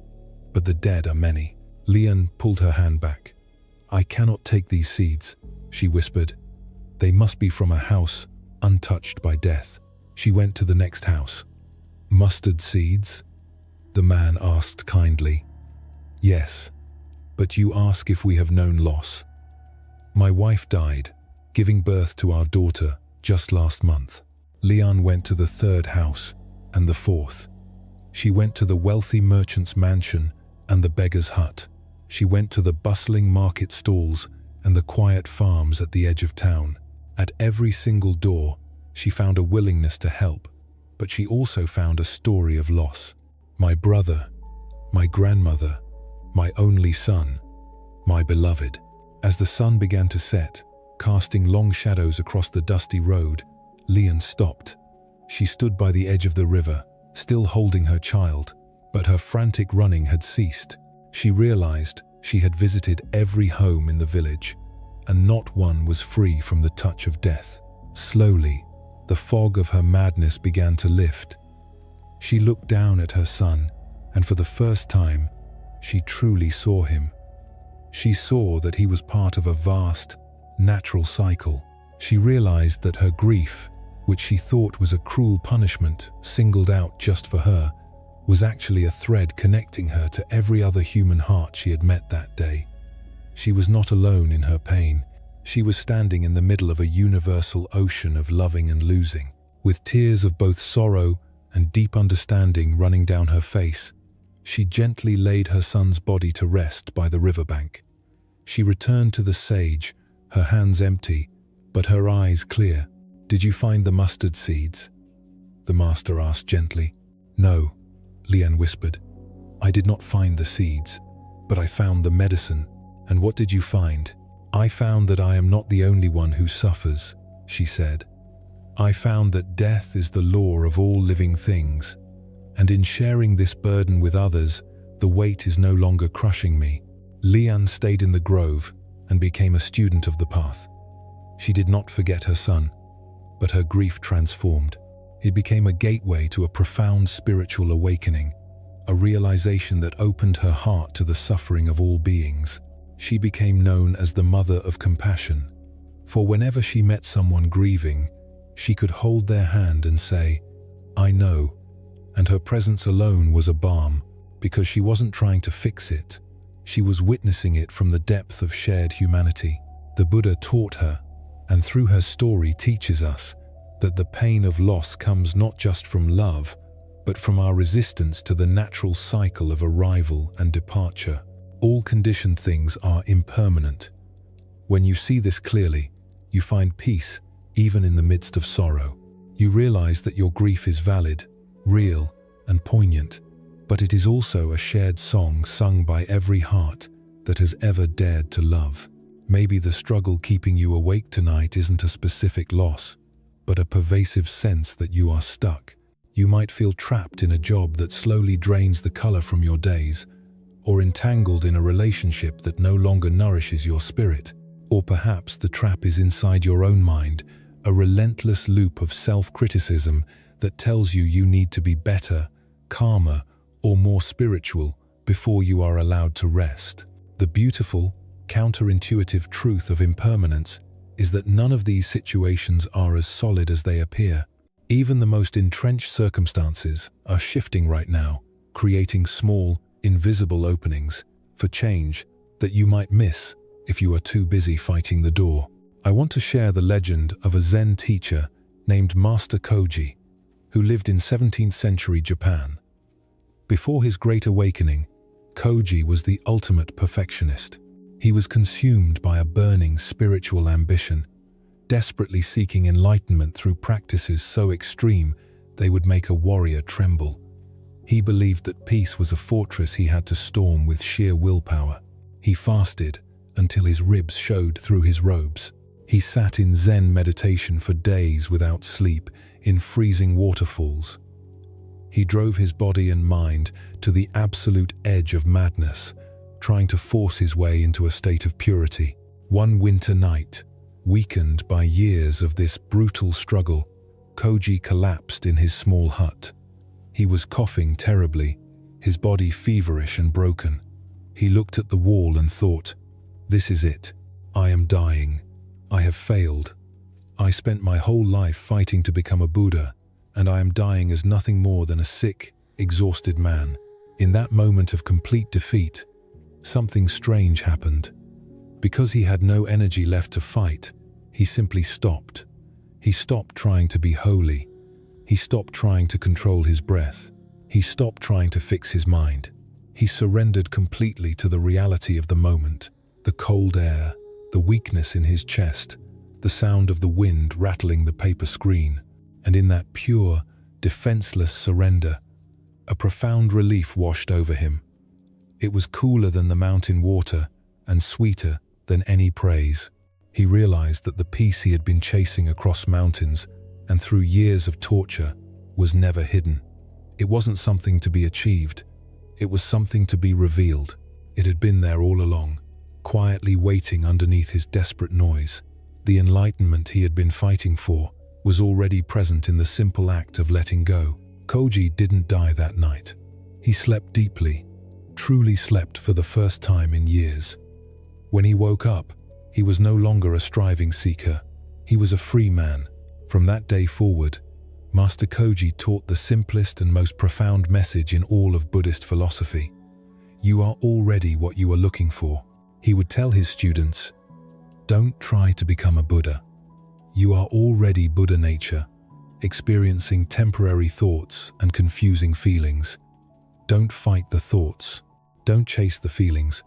but the dead are many." Lian pulled her hand back. "I cannot take these seeds," she whispered. "They must be from a house untouched by death." She went to the next house. "Mustard seeds?" the man asked kindly. "Yes, but you ask if we have known loss. My wife died, giving birth to our daughter just last month." Lian went to the third house and the fourth. She went to the wealthy merchant's mansion and the beggar's hut. She went to the bustling market stalls and the quiet farms at the edge of town. At every single door, she found a willingness to help, but she also found a story of loss. "My brother, my grandmother, my only son, my beloved." As the sun began to set, casting long shadows across the dusty road, Lian stopped. She stood by the edge of the river, still holding her child, but her frantic running had ceased. She realized she had visited every home in the village, and not one was free from the touch of death. Slowly, the fog of her madness began to lift. She looked down at her son, and for the first time, she truly saw him. She saw that he was part of a vast, natural cycle. She realized that her grief, which she thought was a cruel punishment singled out just for her, was actually a thread connecting her to every other human heart she had met that day. She was not alone in her pain. She was standing in the middle of a universal ocean of loving and losing. With tears of both sorrow and deep understanding running down her face, she gently laid her son's body to rest by the riverbank. She returned to the sage, her hands empty, but her eyes clear. "Did you find the mustard seeds?" the master asked gently. "No," Lian whispered. "I did not find the seeds, but I found the medicine." "And what did you find?" "I found that I am not the only one who suffers," she said. I found that death is the law of all living things, and in sharing this burden with others, the weight is no longer crushing me. Lian stayed in the grove and became a student of the path. She did not forget her son, but her grief transformed. It became a gateway to a profound spiritual awakening, a realization that opened her heart to the suffering of all beings. She became known as the Mother of Compassion, for whenever she met someone grieving, she could hold their hand and say, "I know," and her presence alone was a balm, because she wasn't trying to fix it. She was witnessing it from the depth of shared humanity. The Buddha taught her, and through her story teaches us, that the pain of loss comes not just from love, but from our resistance to the natural cycle of arrival and departure. All conditioned things are impermanent. When you see this clearly, you find peace even in the midst of sorrow. You realize that your grief is valid, real, and poignant, but it is also a shared song sung by every heart that has ever dared to love. Maybe the struggle keeping you awake tonight isn't a specific loss, but a pervasive sense that you are stuck. You might feel trapped in a job that slowly drains the color from your days, or entangled in a relationship that no longer nourishes your spirit. Or perhaps the trap is inside your own mind, a relentless loop of self-criticism that tells you you need to be better, calmer, or more spiritual before you are allowed to rest. The beautiful, counterintuitive truth of impermanence is that none of these situations are as solid as they appear. Even the most entrenched circumstances are shifting right now, creating small, invisible openings for change that you might miss if you are too busy fighting the door. I want to share the legend of a Zen teacher named Master Koji, who lived in 17th century Japan. Before his great awakening, Koji was the ultimate perfectionist. He was consumed by a burning spiritual ambition, desperately seeking enlightenment through practices so extreme they would make a warrior tremble. He believed that peace was a fortress he had to storm with sheer willpower. He fasted until his ribs showed through his robes. He sat in Zen meditation for days without sleep, in freezing waterfalls. He drove his body and mind to the absolute edge of madness, trying to force his way into a state of purity. One winter night, weakened by years of this brutal struggle, Koji collapsed in his small hut. He was coughing terribly, his body feverish and broken. He looked at the wall and thought, "This is it. I am dying. I have failed. I spent my whole life fighting to become a Buddha, and I am dying as nothing more than a sick, exhausted man." In that moment of complete defeat, something strange happened. Because he had no energy left to fight, he simply stopped. He stopped trying to be holy. He stopped trying to control his breath. He stopped trying to fix his mind. He surrendered completely to the reality of the moment, the cold air, the weakness in his chest, the sound of the wind rattling the paper screen. And in that pure, defenseless surrender, a profound relief washed over him. It was cooler than the mountain water and sweeter than any praise. He realized that the peace he had been chasing across mountains and through years of torture was never hidden. It wasn't something to be achieved. It was something to be revealed. It had been there all along, quietly waiting underneath his desperate noise. The enlightenment he had been fighting for was already present in the simple act of letting go. Koji didn't die that night. He slept deeply, truly slept for the first time in years. When he woke up, he was no longer a striving seeker. He was a free man. From that day forward, Master Koji taught the simplest and most profound message in all of Buddhist philosophy. You are already what you are looking for. He would tell his students, don't try to become a Buddha. You are already Buddha nature, experiencing temporary thoughts and confusing feelings. Don't fight the thoughts. Don't chase the feelings.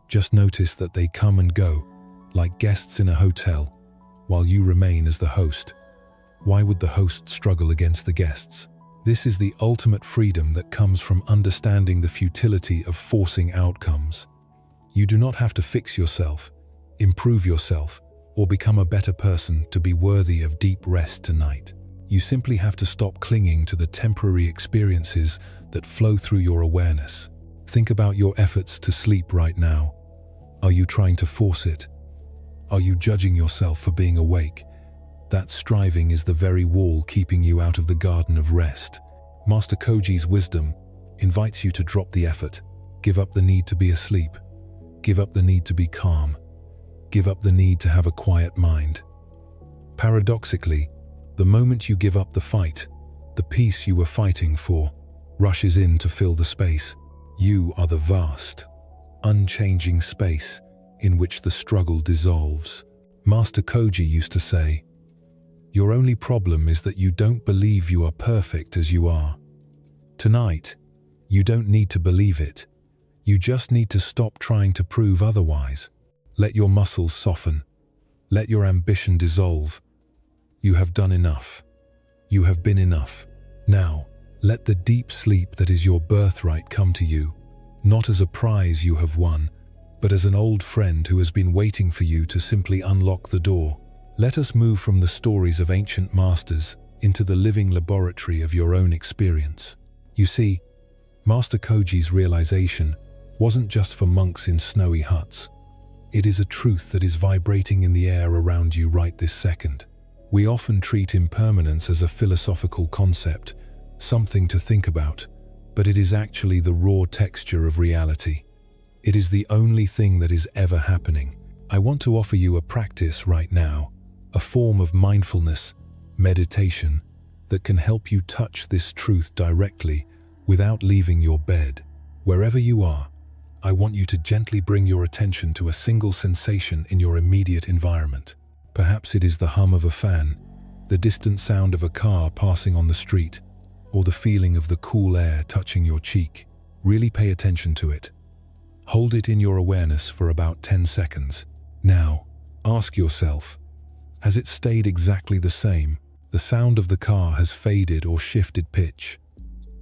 Just notice that they come and go, like guests in a hotel, while you remain as the host. Why would the host struggle against the guests? This is the ultimate freedom that comes from understanding the futility of forcing outcomes. You do not have to fix yourself, improve yourself, or become a better person to be worthy of deep rest tonight. You simply have to stop clinging to the temporary experiences that flow through your awareness. Think about your efforts to sleep right now. Are you trying to force it? Are you judging yourself for being awake? That striving is the very wall keeping you out of the garden of rest. Master Koji's wisdom invites you to drop the effort. Give up the need to be asleep. Give up the need to be calm. Give up the need to have a quiet mind. Paradoxically, the moment you give up the fight, the peace you were fighting for rushes in to fill the space. You are the vast, unchanging space in which the struggle dissolves. Master Koji used to say, "Your only problem is that you don't believe you are perfect as you are." Tonight, you don't need to believe it. You just need to stop trying to prove otherwise. Let your muscles soften. Let your ambition dissolve. You have done enough. You have been enough. Now, let the deep sleep that is your birthright come to you, not as a prize you have won, but as an old friend who has been waiting for you to simply unlock the door. Let us move from the stories of ancient masters into the living laboratory of your own experience. You see, Master Koji's realization wasn't just for monks in snowy huts. It is a truth that is vibrating in the air around you right this second. We often treat impermanence as a philosophical concept, something to think about, but it is actually the raw texture of reality. It is the only thing that is ever happening. I want to offer you a practice right now, a form of mindfulness, meditation, that can help you touch this truth directly without leaving your bed. Wherever you are, I want you to gently bring your attention to a single sensation in your immediate environment. Perhaps it is the hum of a fan, the distant sound of a car passing on the street, or the feeling of the cool air touching your cheek. Really pay attention to it. Hold it in your awareness for about 10 seconds. Now, ask yourself, has it stayed exactly the same? The sound of the car has faded or shifted pitch.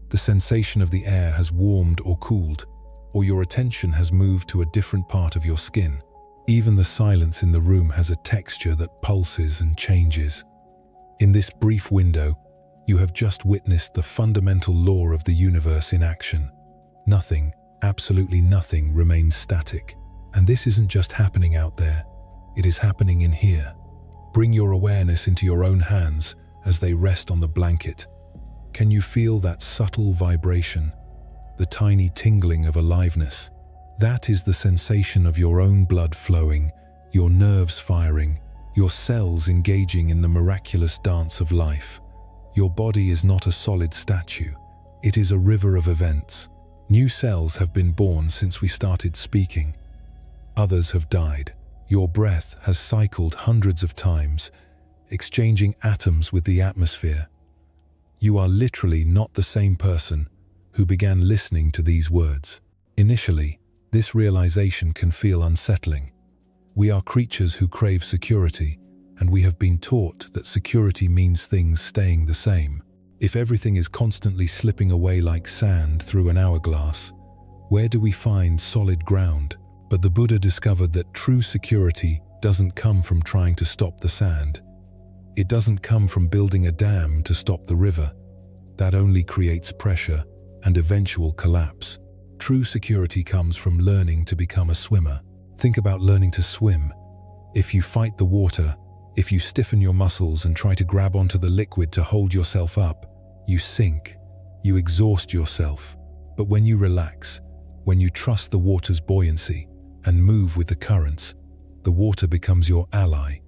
The sensation of the air has warmed or cooled, or your attention has moved to a different part of your skin. Even the silence in the room has a texture that pulses and changes. In this brief window, you have just witnessed the fundamental law of the universe in action. Nothing, absolutely nothing, remains static. And this isn't just happening out there, it is happening in here. Bring your awareness into your own hands as they rest on the blanket. Can you feel that subtle vibration, the tiny tingling of aliveness? That is the sensation of your own blood flowing, your nerves firing, your cells engaging in the miraculous dance of life. Your body is not a solid statue. It is a river of events. New cells have been born since we started speaking. Others have died. Your breath has cycled hundreds of times, exchanging atoms with the atmosphere. You are literally not the same person who began listening to these words. Initially, this realization can feel unsettling. We are creatures who crave security, and we have been taught that security means things staying the same. If everything is constantly slipping away like sand through an hourglass, where do we find solid ground? But the Buddha discovered that true security doesn't come from trying to stop the sand. It doesn't come from building a dam to stop the river. That only creates pressure and eventual collapse. True security comes from learning to become a swimmer. Think about learning to swim. If you fight the water, if you stiffen your muscles and try to grab onto the liquid to hold yourself up, you sink, you exhaust yourself. But when you relax, when you trust the water's buoyancy and move with the currents, the water becomes your ally.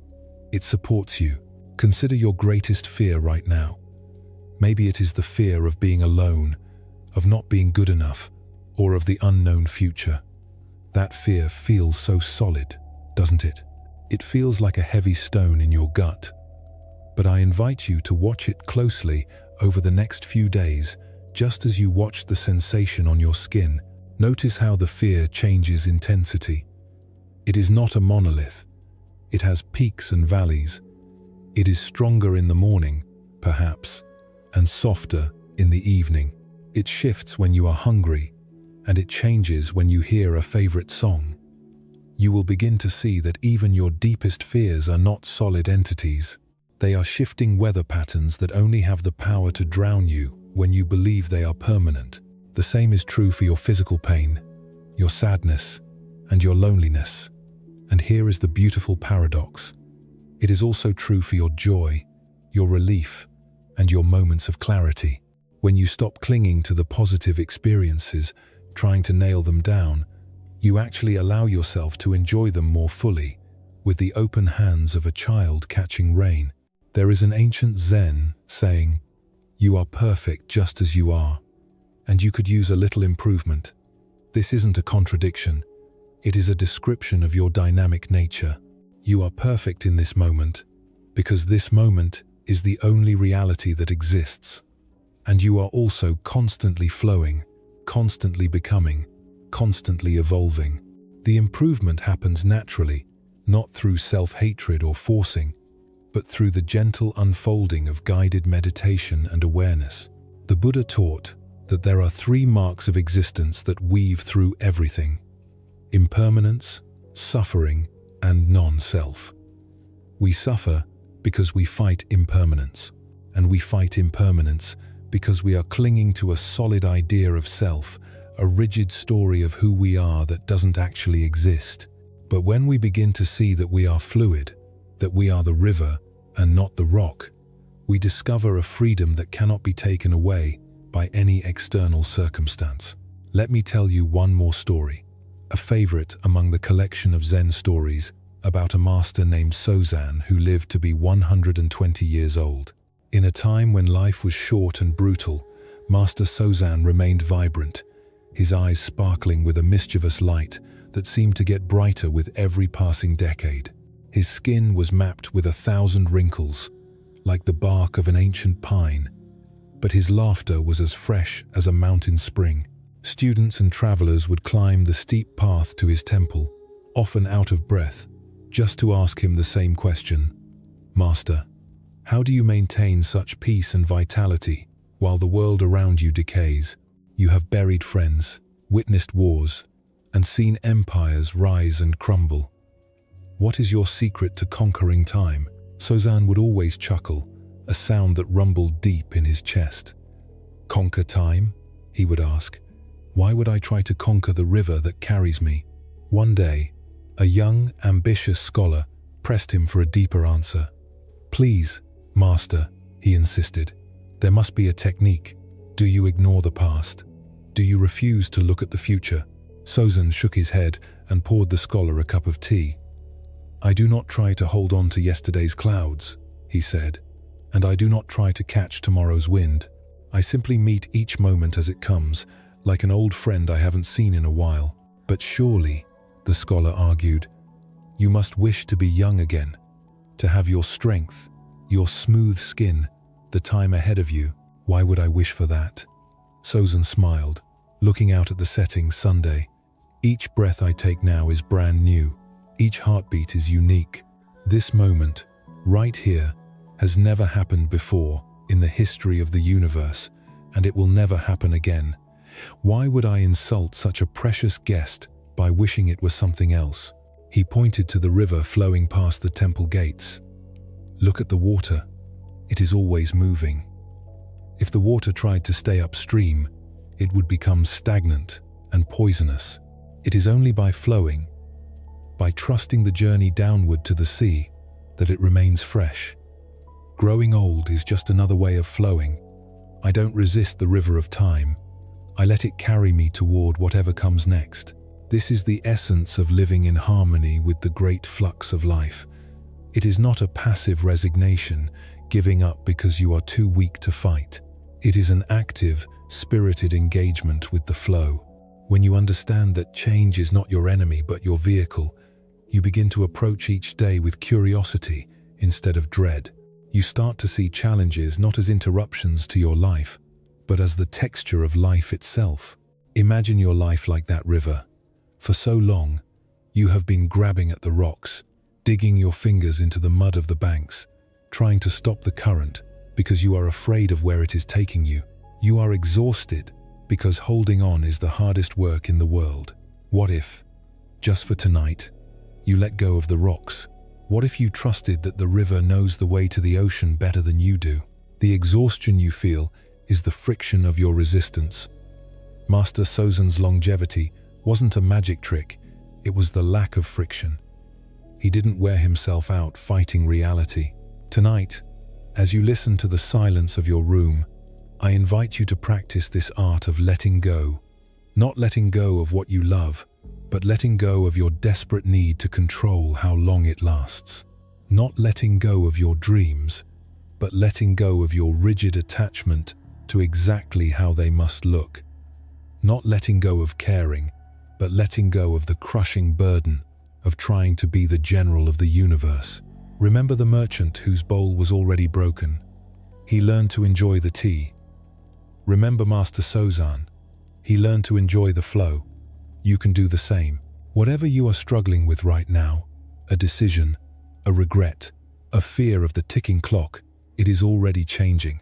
It supports you. Consider your greatest fear right now. Maybe it is the fear of being alone, of not being good enough, or of the unknown future. That fear feels so solid, doesn't it? It feels like a heavy stone in your gut. But I invite you to watch it closely over the next few days, just as you watch the sensation on your skin. Notice how the fear changes intensity. It is not a monolith. It has peaks and valleys. It is stronger in the morning, perhaps, and softer in the evening. It shifts when you are hungry, and it changes when you hear a favorite song. You will begin to see that even your deepest fears are not solid entities. They are shifting weather patterns that only have the power to drown you when you believe they are permanent. The same is true for your physical pain, your sadness, and your loneliness. And here is the beautiful paradox. It is also true for your joy, your relief, and your moments of clarity. When you stop clinging to the positive experiences, trying to nail them down, you actually allow yourself to enjoy them more fully, with the open hands of a child catching rain. There is an ancient Zen saying, "You are perfect just as you are, and you could use a little improvement." This isn't a contradiction. It is a description of your dynamic nature. You are perfect in this moment, because this moment is the only reality that exists. And you are also constantly flowing, constantly becoming, constantly evolving. The improvement happens naturally, not through self-hatred or forcing, but through the gentle unfolding of guided meditation and awareness. The Buddha taught that there are 3 marks of existence that weave through everything: impermanence, suffering, and non-self. We suffer because we fight impermanence, and we fight impermanence because we are clinging to a solid idea of self, a rigid story of who we are that doesn't actually exist. But when we begin to see that we are fluid, that we are the river and not the rock, we discover a freedom that cannot be taken away by any external circumstance. Let me tell you one more story, a favorite among the collection of Zen stories about a master named Sozan who lived to be 120 years old. In a time when life was short and brutal, Master Sozan remained vibrant, his eyes sparkling with a mischievous light that seemed to get brighter with every passing decade. His skin was mapped with 1,000 wrinkles, like the bark of an ancient pine, but his laughter was as fresh as a mountain spring. Students and travelers would climb the steep path to his temple, often out of breath, just to ask him the same question: "Master, how do you maintain such peace and vitality while the world around you decays? You have buried friends, witnessed wars, and seen empires rise and crumble. What is your secret to conquering time?" Sozan would always chuckle, a sound that rumbled deep in his chest. "Conquer time?" he would ask. "Why would I try to conquer the river that carries me?" One day, a young, ambitious scholar pressed him for a deeper answer. "Please, Master," he insisted, "there must be a technique. Do you ignore the past? Do you refuse to look at the future?" Sozan shook his head and poured the scholar a cup of tea. "I do not try to hold on to yesterday's clouds," he said, "and I do not try to catch tomorrow's wind. I simply meet each moment as it comes, like an old friend I haven't seen in a while." "But surely," the scholar argued, "you must wish to be young again, to have your strength, your smooth skin, the time ahead of you." "Why would I wish for that?" Sozan smiled, looking out at the setting Sunday. "Each breath I take now is brand new. Each heartbeat is unique. This moment, right here, has never happened before in the history of the universe, and it will never happen again. Why would I insult such a precious guest by wishing it was something else?" He pointed to the river flowing past the temple gates. "Look at the water. It is always moving. If the water tried to stay upstream, it would become stagnant and poisonous. It is only by flowing, by trusting the journey downward to the sea, that it remains fresh. Growing old is just another way of flowing. I don't resist the river of time. I let it carry me toward whatever comes next. This is the essence of living in harmony with the great flux of life. It is not a passive resignation, giving up because you are too weak to fight. It is an active, spirited engagement with the flow. When you understand that change is not your enemy but your vehicle, you begin to approach each day with curiosity instead of dread. You start to see challenges not as interruptions to your life, but as the texture of life itself. Imagine your life like that river. For so long, you have been grabbing at the rocks, digging your fingers into the mud of the banks, trying to stop the current because you are afraid of where it is taking you. You are exhausted because holding on is the hardest work in the world. What if, just for tonight, you let go of the rocks? What if you trusted that the river knows the way to the ocean better than you do? The exhaustion you feel is the friction of your resistance. Master Sozen's longevity wasn't a magic trick, it was the lack of friction. He didn't wear himself out fighting reality. Tonight, as you listen to the silence of your room, I invite you to practice this art of letting go. Not letting go of what you love, but letting go of your desperate need to control how long it lasts. Not letting go of your dreams, but letting go of your rigid attachment to exactly how they must look. Not letting go of caring, but letting go of the crushing burden of trying to be the general of the universe. Remember the merchant whose bowl was already broken. He learned to enjoy the tea. Remember Master Sozen. He learned to enjoy the flow. You can do the same. Whatever you are struggling with right now, a decision, a regret, a fear of the ticking clock, it is already changing.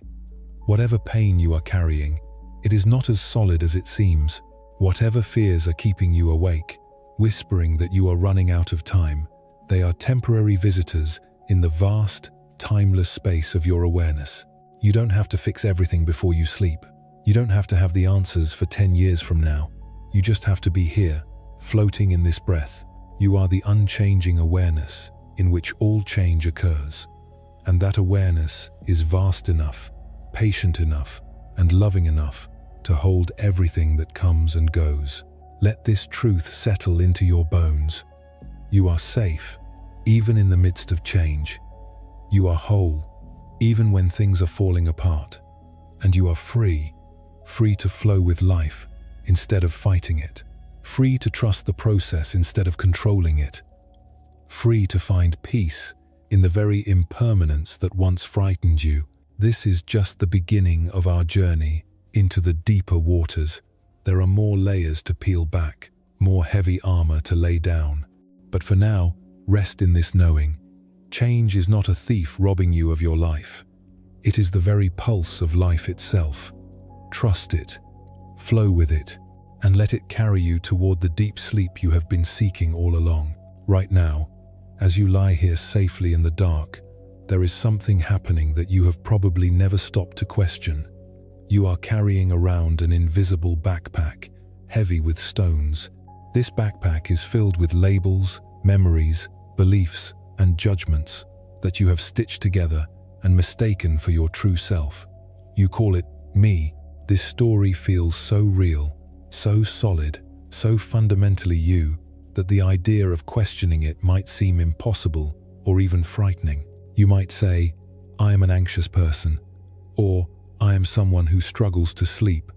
Whatever pain you are carrying, it is not as solid as it seems. Whatever fears are keeping you awake, whispering that you are running out of time, they are temporary visitors in the vast, timeless space of your awareness. You don't have to fix everything before you sleep. You don't have to have the answers for 10 years from now. You just have to be here, floating in this breath. You are the unchanging awareness in which all change occurs. And that awareness is vast enough, patient enough, and loving enough to hold everything that comes and goes. Let this truth settle into your bones. You are safe, even in the midst of change. You are whole, even when things are falling apart. And you are free to flow with life instead of fighting it. Free to trust the process instead of controlling it. Free to find peace in the very impermanence that once frightened you. This is just the beginning of our journey into the deeper waters. There are more layers to peel back, more heavy armor to lay down. But for now, rest in this knowing. Change is not a thief robbing you of your life. It is the very pulse of life itself. Trust it, flow with it, and let it carry you toward the deep sleep you have been seeking all along. Right now, as you lie here safely in the dark, there is something happening that you have probably never stopped to question. You are carrying around an invisible backpack, heavy with stones. This backpack is filled with labels, memories, beliefs, and judgments that you have stitched together and mistaken for your true self. You call it me. This story feels so real, so solid, so fundamentally you, that the idea of questioning it might seem impossible or even frightening. You might say, I am an anxious person, or I am someone who struggles to sleep,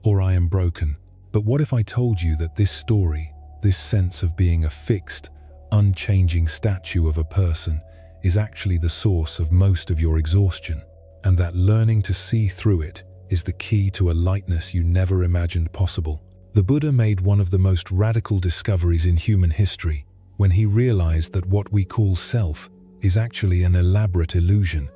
or I am broken. But what if I told you that this story, this sense of being a fixed, unchanging statue of a person, is actually the source of most of your exhaustion, and that learning to see through it is the key to a lightness you never imagined possible? The Buddha made one of the most radical discoveries in human history when he realized that what we call self is actually an elaborate illusion.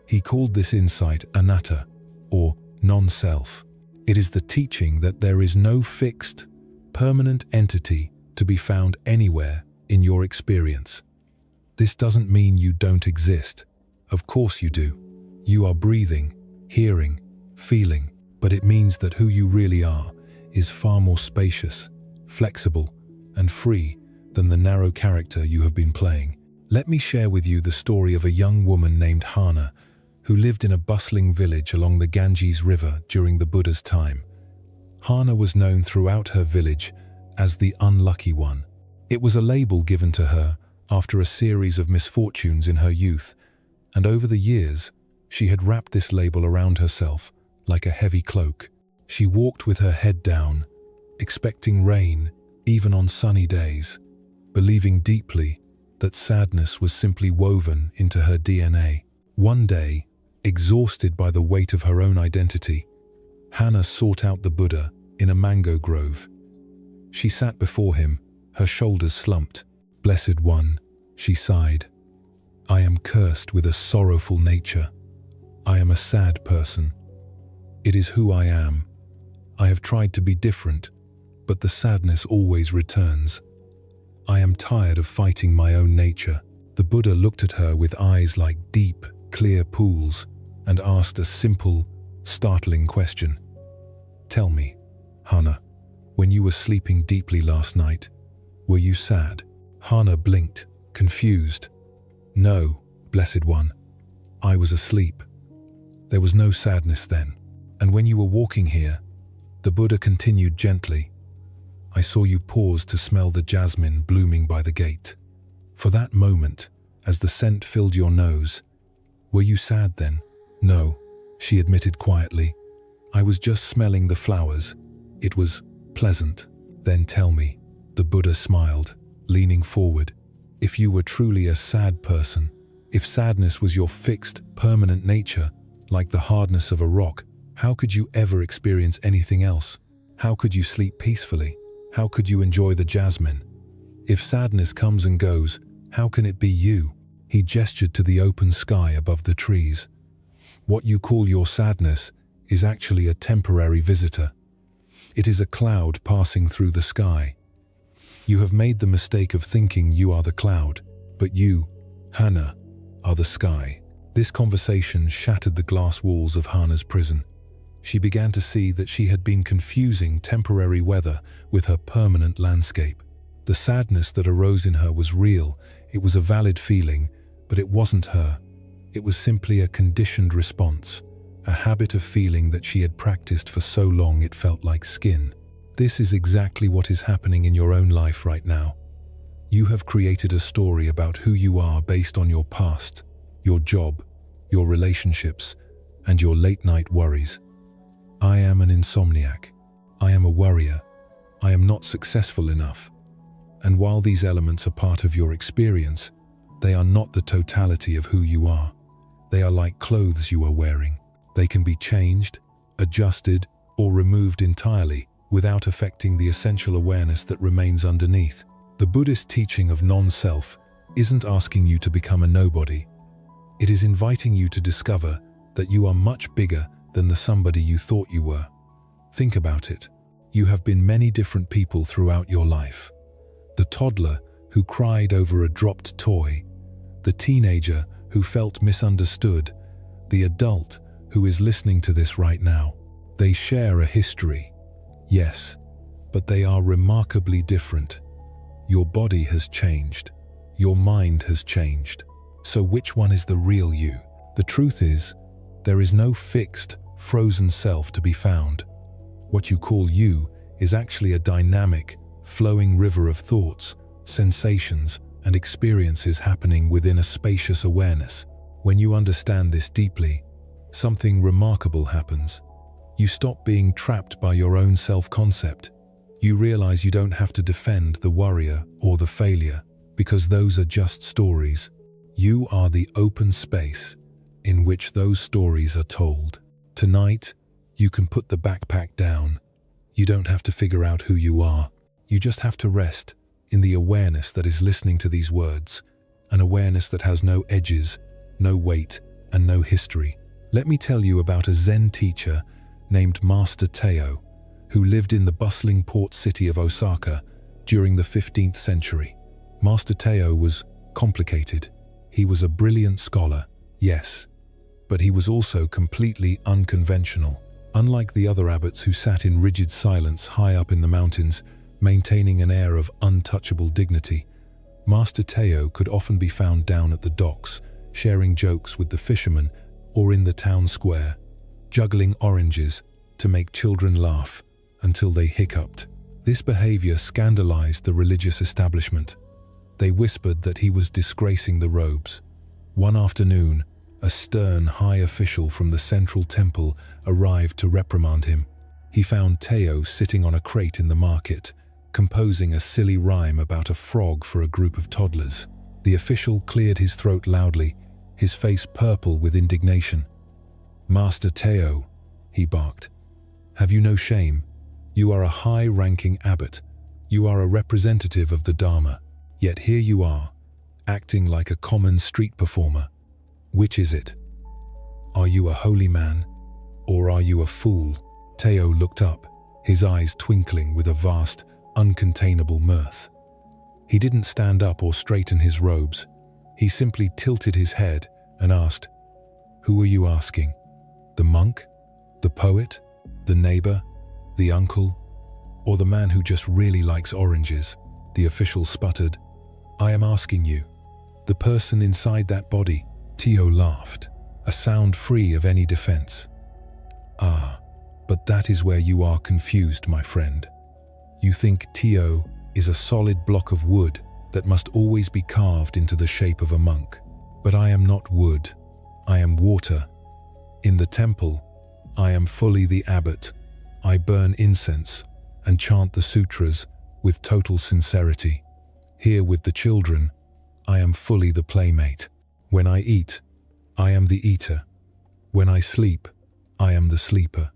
He called this insight Anatta, or non-self. It is the teaching that there is no fixed, permanent entity to be found anywhere in your experience. This doesn't mean you don't exist. Of course you do. You are breathing, hearing, feeling, but it means that who you really are is far more spacious, flexible, and free than the narrow character you have been playing. Let me share with you the story of a young woman named Hana, who lived in a bustling village along the Ganges River during the Buddha's time. Hana was known throughout her village as the unlucky one. It was a label given to her after a series of misfortunes in her youth, and over the years, she had wrapped this label around herself like a heavy cloak. She walked with her head down, expecting rain even on sunny days, believing deeply that sadness was simply woven into her DNA. One day, exhausted by the weight of her own identity, Hana sought out the Buddha in a mango grove. She sat before him, her shoulders slumped. "Blessed One," she sighed, "I am cursed with a sorrowful nature. I am a sad person. It is who I am. I have tried to be different, but the sadness always returns. I am tired of fighting my own nature." The Buddha looked at her with eyes like deep, clear pools and asked a simple, startling question. Tell me, Hana, when you were sleeping deeply last night, were you sad? Hana blinked, confused. No, Blessed One, I was asleep. There was no sadness then. And when you were walking here, the Buddha continued gently, I saw you pause to smell the jasmine blooming by the gate. For that moment, as the scent filled your nose, were you sad then? No, she admitted quietly. I was just smelling the flowers. It was pleasant. Then tell me, the Buddha smiled, leaning forward, if you were truly a sad person, if sadness was your fixed, permanent nature, like the hardness of a rock, how could you ever experience anything else? How could you sleep peacefully? How could you enjoy the jasmine? If sadness comes and goes, how can it be you? He gestured to the open sky above the trees. What you call your sadness is actually a temporary visitor. It is a cloud passing through the sky. You have made the mistake of thinking you are the cloud, but you, Hana, are the sky. This conversation shattered the glass walls of Hana's prison. She began to see that she had been confusing temporary weather with her permanent landscape. The sadness that arose in her was real, it was a valid feeling, but it wasn't her. It was simply a conditioned response, a habit of feeling that she had practiced for so long it felt like skin. This is exactly what is happening in your own life right now. You have created a story about who you are based on your past, your job, your relationships, and your late-night worries. I am an insomniac. I am a worrier. I am not successful enough. And while these elements are part of your experience, they are not the totality of who you are. They are like clothes you are wearing. They can be changed, adjusted, or removed entirely without affecting the essential awareness that remains underneath. The Buddhist teaching of non-self isn't asking you to become a nobody. It is inviting you to discover that you are much bigger than the somebody you thought you were. Think about it. You have been many different people throughout your life. The toddler who cried over a dropped toy, the teenager who felt misunderstood, the adult who is listening to this right now. They share a history, yes, but they are remarkably different. Your body has changed. Your mind has changed. So which one is the real you? The truth is, there is no fixed, frozen self to be found. What you call you is actually a dynamic, flowing river of thoughts, sensations, and experiences happening within a spacious awareness. When you understand this deeply, something remarkable happens. You stop being trapped by your own self-concept. You realize you don't have to defend the warrior or the failure, because those are just stories. You are the open space in which those stories are told. Tonight, you can put the backpack down. You don't have to figure out who you are. You just have to rest in the awareness that is listening to these words, an awareness that has no edges, no weight, and no history. Let me tell you about a Zen teacher named Master Teo, who lived in the bustling port city of Osaka during the 15th century. Master Teo was complicated. He was a brilliant scholar, yes, but he was also completely unconventional. Unlike the other abbots who sat in rigid silence high up in the mountains, maintaining an air of untouchable dignity, Master Teo could often be found down at the docks, sharing jokes with the fishermen, or in the town square, juggling oranges to make children laugh until they hiccuped. This behavior scandalized the religious establishment. They whispered that he was disgracing the robes. One afternoon, a stern high official from the central temple arrived to reprimand him. He found Teo sitting on a crate in the market, composing a silly rhyme about a frog for a group of toddlers. The official cleared his throat loudly, his face purple with indignation. "Master Teo," he barked, "have you no shame? You are a high-ranking abbot. You are a representative of the Dharma. Yet here you are, acting like a common street performer. Which is it? Are you a holy man, or are you a fool?" Teo looked up, his eyes twinkling with a vast, uncontainable mirth. He didn't stand up or straighten his robes. He simply tilted his head and asked, "Who are you asking? The monk? The poet? The neighbor? The uncle? Or the man who just really likes oranges?" The official sputtered, "I am asking you. The person inside that body." Tio laughed, a sound free of any defense. "Ah, but that is where you are confused, my friend. You think Tio is a solid block of wood that must always be carved into the shape of a monk. But I am not wood. I am water. In the temple, I am fully the abbot. I burn incense and chant the sutras with total sincerity. Here with the children, I am fully the playmate. When I eat, I am the eater. When I sleep, I am the sleeper.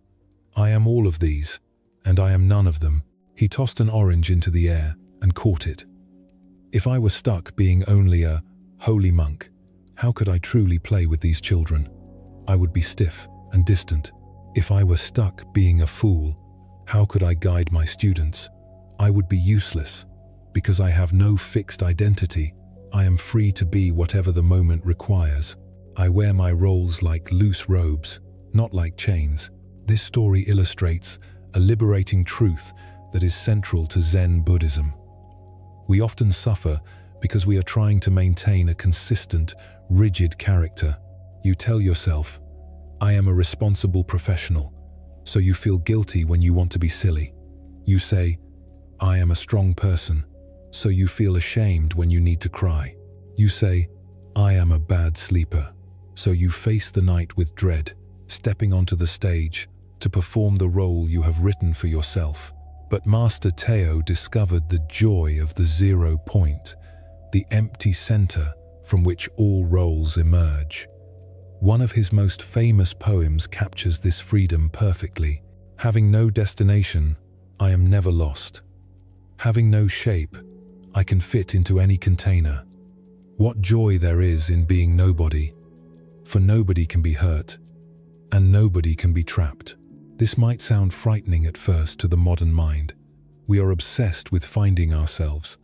I am all of these, and I am none of them." He tossed an orange into the air and caught it. "If I were stuck being only a holy monk, how could I truly play with these children? I would be stiff and distant. If I were stuck being a fool, how could I guide my students? I would be useless. Because I have no fixed identity, I am free to be whatever the moment requires. I wear my roles like loose robes, not like chains." This story illustrates a liberating truth that is central to Zen Buddhism. We often suffer because we are trying to maintain a consistent, rigid character. You tell yourself, "I am a responsible professional," so you feel guilty when you want to be silly. You say, "I am a strong person," so you feel ashamed when you need to cry. You say, "I am a bad sleeper," so you face the night with dread, stepping onto the stage to perform the role you have written for yourself. But Master Teo discovered the joy of the 0 point, the empty center from which all roles emerge. One of his most famous poems captures this freedom perfectly. "Having no destination, I am never lost. Having no shape, I can fit into any container. What joy there is in being nobody, for nobody can be hurt, and nobody can be trapped." This might sound frightening at first to the modern mind. We are obsessed with finding ourselves,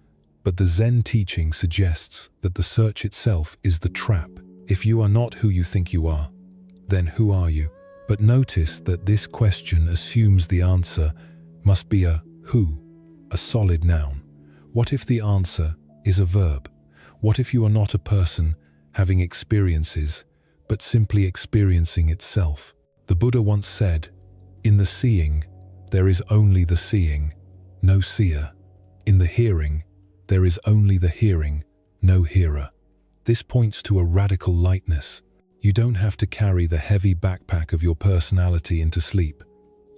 but the Zen teaching suggests that the search itself is the trap. If you are not who you think you are, then who are you? But notice that this question assumes the answer must be a who, a solid noun. What if the answer is a verb? What if you are not a person having experiences, but simply experiencing itself? The Buddha once said, "In the seeing, there is only the seeing, no seer. In the hearing, there is only the hearing, no hearer." This points to a radical lightness. You don't have to carry the heavy backpack of your personality into sleep.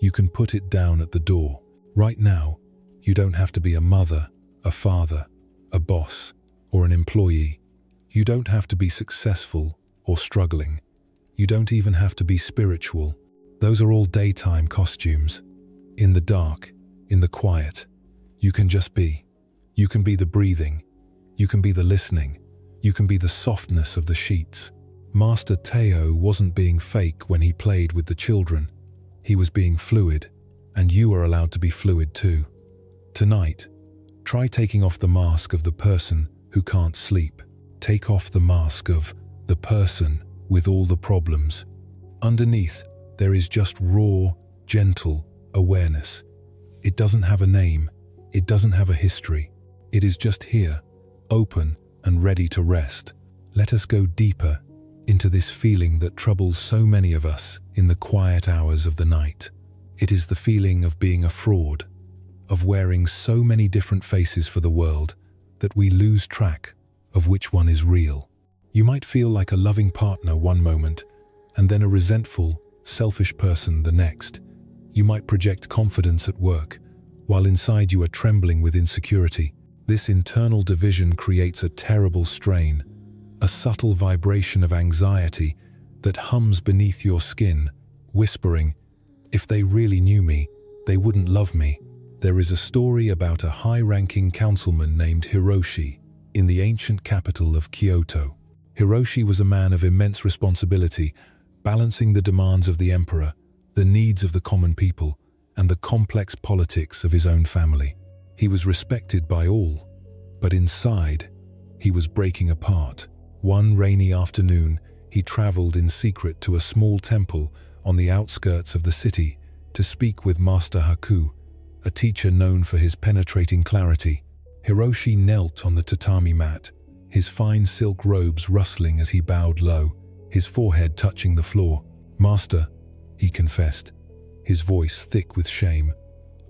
You can put it down at the door. Right now, you don't have to be a mother, a father, a boss, or an employee. You don't have to be successful or struggling. You don't even have to be spiritual. Those are all daytime costumes. In the dark, in the quiet, you can just be. You can be the breathing. You can be the listening. You can be the softness of the sheets. Master Teo wasn't being fake when he played with the children. He was being fluid, and you are allowed to be fluid too. Tonight, try taking off the mask of the person who can't sleep. Take off the mask of the person with all the problems. Underneath, there is just raw, gentle awareness. It doesn't have a name. It doesn't have a history. It is just here, open and ready to rest. Let us go deeper into this feeling that troubles so many of us in the quiet hours of the night. It is the feeling of being a fraud, of wearing so many different faces for the world that we lose track of which one is real. You might feel like a loving partner one moment, and then a resentful, selfish person the next. You might project confidence at work, while inside you are trembling with insecurity. This internal division creates a terrible strain, a subtle vibration of anxiety that hums beneath your skin, whispering, "If they really knew me, they wouldn't love me." There is a story about a high-ranking councilman named Hiroshi in the ancient capital of Kyoto. Hiroshi was a man of immense responsibility, balancing the demands of the emperor, the needs of the common people, and the complex politics of his own family. He was respected by all, but inside, he was breaking apart. One rainy afternoon, he traveled in secret to a small temple on the outskirts of the city to speak with Master Haku, a teacher known for his penetrating clarity. Hiroshi knelt on the tatami mat, his fine silk robes rustling as he bowed low, his forehead touching the floor. "Master," he confessed, his voice thick with shame,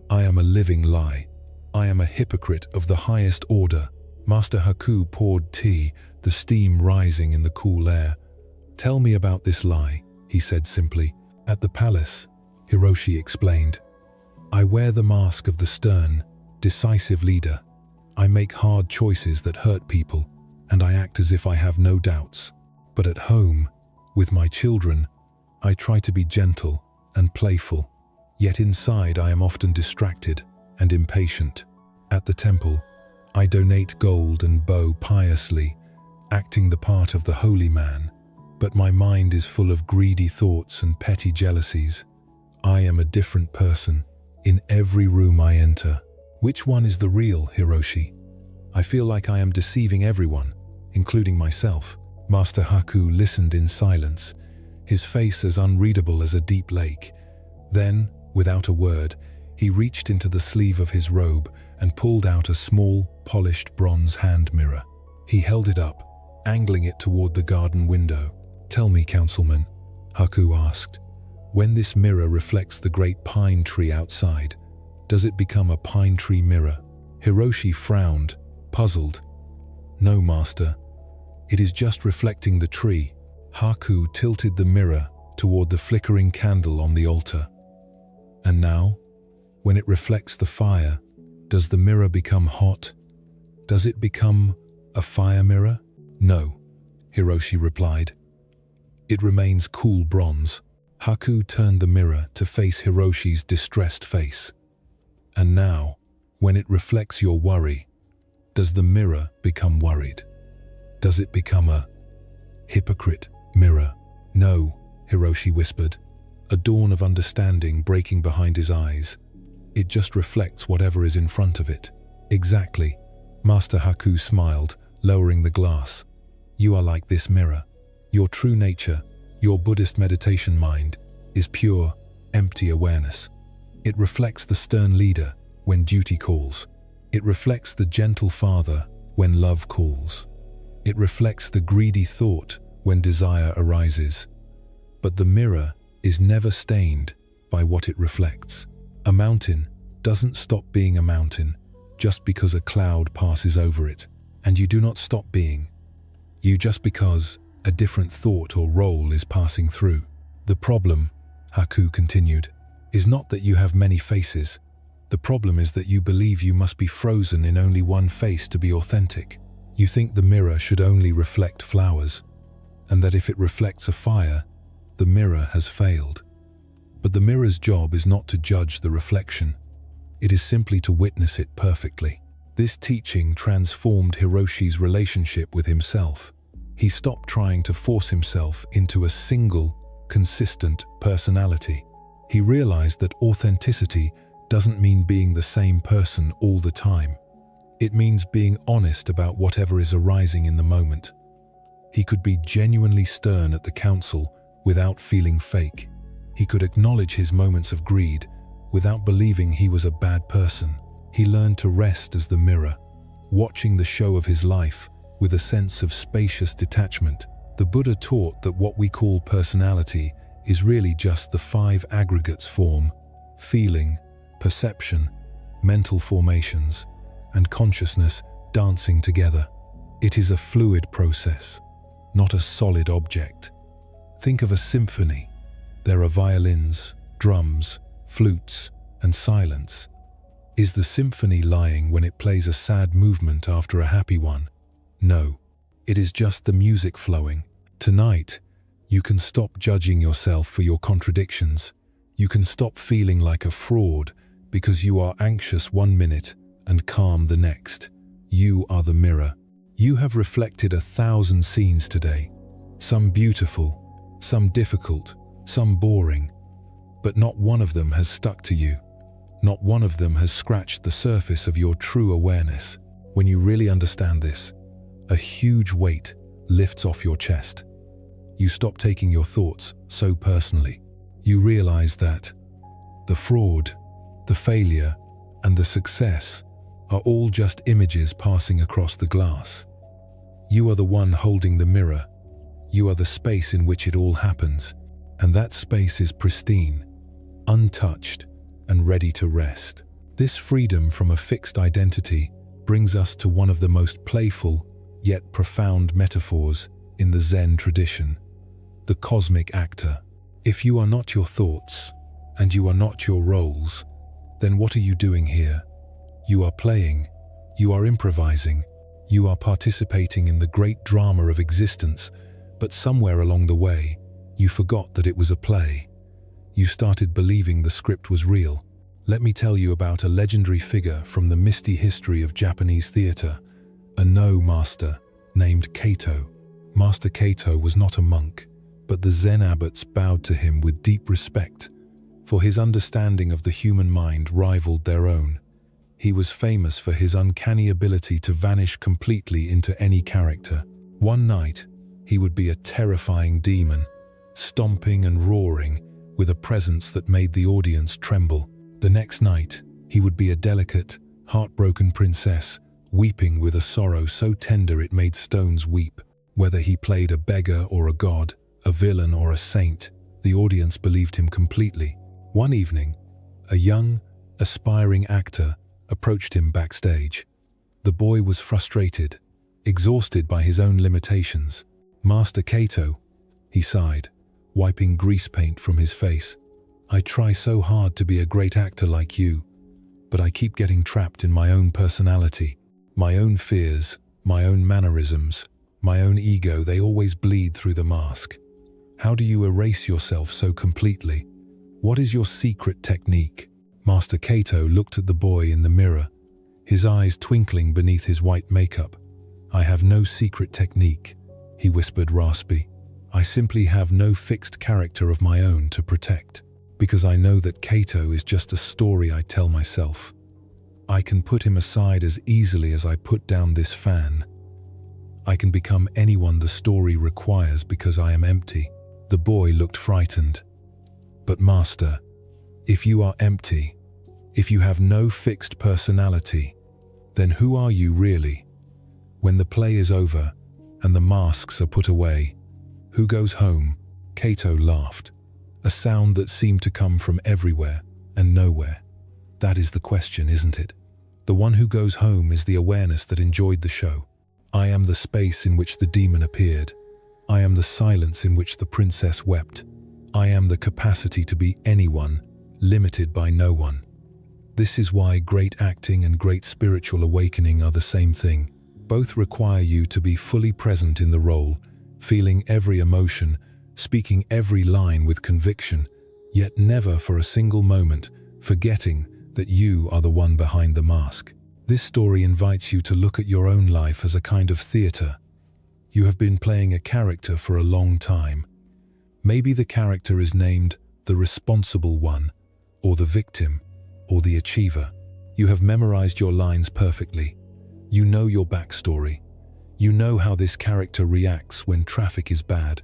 "I am a living lie. I am a hypocrite of the highest order." Master Haku poured tea, the steam rising in the cool air. "Tell me about this lie," he said simply. "At the palace," Hiroshi explained, "I wear the mask of the stern, decisive leader. I make hard choices that hurt people, and I act as if I have no doubts. But at home, with my children, I try to be gentle and playful. Yet inside I am often distracted and impatient. At the temple, I donate gold and bow piously, acting the part of the holy man. But my mind is full of greedy thoughts and petty jealousies. I am a different person in every room I enter." "Which one is the real, Hiroshi? I feel like I am deceiving everyone, including myself." Master Haku listened in silence, his face as unreadable as a deep lake. Then, without a word, he reached into the sleeve of his robe and pulled out a small, polished bronze hand mirror. He held it up, angling it toward the garden window. "Tell me, councilman," Haku asked, "when this mirror reflects the great pine tree outside, does it become a pine tree mirror?" Hiroshi frowned, puzzled. "No, master. It is just reflecting the tree." Haku tilted the mirror toward the flickering candle on the altar. "And now, when it reflects the fire, does the mirror become hot? Does it become a fire mirror?" "No," Hiroshi replied. "It remains cool bronze." Haku turned the mirror to face Hiroshi's distressed face. "And now, when it reflects your worry, does the mirror become worried? Does it become a hypocrite mirror?" "No," Hiroshi whispered, a dawn of understanding breaking behind his eyes. "It just reflects whatever is in front of it." "Exactly." Master Haku smiled, lowering the glass. "You are like this mirror. Your true nature, your Buddhist meditation mind, is pure, empty awareness. It reflects the stern leader when duty calls. It reflects the gentle father when love calls. It reflects the greedy thought when desire arises. But the mirror is never stained by what it reflects. A mountain doesn't stop being a mountain just because a cloud passes over it, and you do not stop being you just because a different thought or role is passing through. The problem," Haku continued, "is not that you have many faces. The problem is that you believe you must be frozen in only one face to be authentic. You think the mirror should only reflect flowers, and that if it reflects a fire, the mirror has failed. But the mirror's job is not to judge the reflection. It is simply to witness it perfectly." This teaching transformed Hiroshi's relationship with himself. He stopped trying to force himself into a single, consistent personality. He realized that authenticity doesn't mean being the same person all the time. It means being honest about whatever is arising in the moment. He could be genuinely stern at the council without feeling fake. He could acknowledge his moments of greed without believing he was a bad person. He learned to rest as the mirror, watching the show of his life with a sense of spacious detachment. The Buddha taught that what we call personality is really just the 5 aggregates: form, feeling, perception, mental formations, and consciousness dancing together. It is a fluid process, not a solid object. Think of a symphony. There are violins, drums, flutes, and silence. Is the symphony lying when it plays a sad movement after a happy one? No, it is just the music flowing. Tonight, you can stop judging yourself for your contradictions. You can stop feeling like a fraud because you are anxious one minute and calm the next. You are the mirror. You have reflected 1,000 scenes today, some beautiful, some difficult, some boring, but not one of them has stuck to you. Not one of them has scratched the surface of your true awareness. When you really understand this, a huge weight lifts off your chest. You stop taking your thoughts so personally. You realize that the fraud, the failure, and the success are all just images passing across the glass. You are the one holding the mirror. You are the space in which it all happens, and that space is pristine, untouched, and ready to rest. This freedom from a fixed identity brings us to one of the most playful yet profound metaphors in the Zen tradition: the cosmic actor. If you are not your thoughts, and you are not your roles, then what are you doing here? You are playing, you are improvising, you are participating in the great drama of existence, but somewhere along the way, you forgot that it was a play. You started believing the script was real. Let me tell you about a legendary figure from the misty history of Japanese theater, a No master named Kato. Master Kato was not a monk, but the Zen abbots bowed to him with deep respect, for his understanding of the human mind rivaled their own. He was famous for his uncanny ability to vanish completely into any character. One night, he would be a terrifying demon, stomping and roaring with a presence that made the audience tremble. The next night, he would be a delicate, heartbroken princess, weeping with a sorrow so tender it made stones weep. Whether he played a beggar or a god, a villain or a saint, the audience believed him completely. One evening, a young, aspiring actor approached him backstage. The boy was frustrated, exhausted by his own limitations. "Master Kato," he sighed, wiping grease paint from his face, "I try so hard to be a great actor like you, but I keep getting trapped in my own personality. My own fears, my own mannerisms, my own ego, they always bleed through the mask. How do you erase yourself so completely? What is your secret technique?" Master Kato looked at the boy in the mirror, his eyes twinkling beneath his white makeup. "I have no secret technique," he whispered raspy. "I simply have no fixed character of my own to protect, because I know that Kato is just a story I tell myself. I can put him aside as easily as I put down this fan. I can become anyone the story requires because I am empty." The boy looked frightened. "But Master, if you are empty, if you have no fixed personality, then who are you really? When the play is over and the masks are put away, who goes home?" Kato laughed, a sound that seemed to come from everywhere and nowhere. "That is the question, isn't it? The one who goes home is the awareness that enjoyed the show. I am the space in which the demon appeared. I am the silence in which the princess wept. I am the capacity to be anyone, limited by no one." This is why great acting and great spiritual awakening are the same thing. Both require you to be fully present in the role, feeling every emotion, speaking every line with conviction, yet never for a single moment forgetting that you are the one behind the mask. This story invites you to look at your own life as a kind of theater. You have been playing a character for a long time. Maybe the character is named the responsible one, or the victim, or the achiever. You have memorized your lines perfectly. You know your backstory. You know how this character reacts when traffic is bad,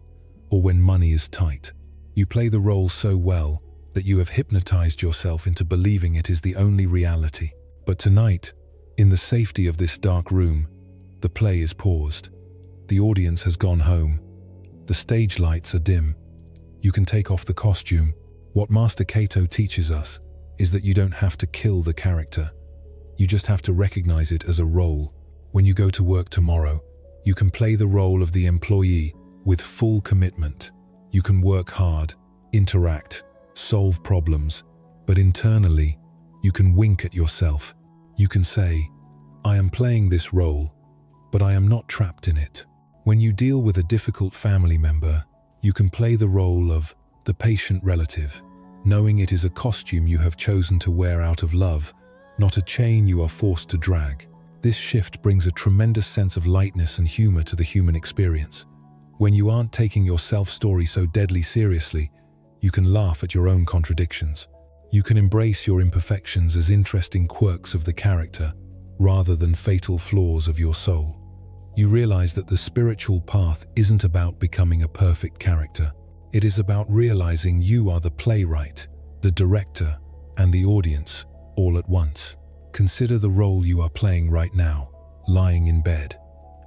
or when money is tight. You play the role so well that you have hypnotized yourself into believing it is the only reality. But tonight, in the safety of this dark room, the play is paused. The audience has gone home. The stage lights are dim. You can take off the costume. What Master Kato teaches us is that you don't have to kill the character. You just have to recognize it as a role. When you go to work tomorrow, you can play the role of the employee with full commitment. You can work hard, interact, solve problems, but internally, you can wink at yourself. You can say, "I am playing this role, but I am not trapped in it." When you deal with a difficult family member, you can play the role of the patient relative, knowing it is a costume you have chosen to wear out of love, not a chain you are forced to drag. This shift brings a tremendous sense of lightness and humor to the human experience. When you aren't taking your self-story so deadly seriously, you can laugh at your own contradictions. You can embrace your imperfections as interesting quirks of the character, rather than fatal flaws of your soul. You realize that the spiritual path isn't about becoming a perfect character. It is about realizing you are the playwright, the director, and the audience all at once. Consider the role you are playing right now, lying in bed.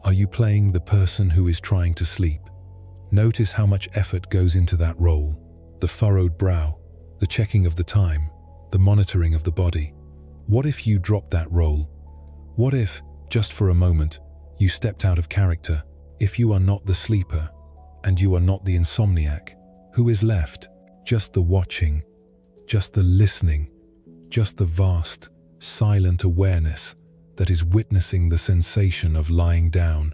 Are you playing the person who is trying to sleep? Notice how much effort goes into that role. The furrowed brow, the checking of the time, the monitoring of the body. What if you dropped that role? What if, just for a moment, you stepped out of character? If you are not the sleeper, and you are not the insomniac, who is left? Just the watching, just the listening, just the vast, silent awareness that is witnessing the sensation of lying down.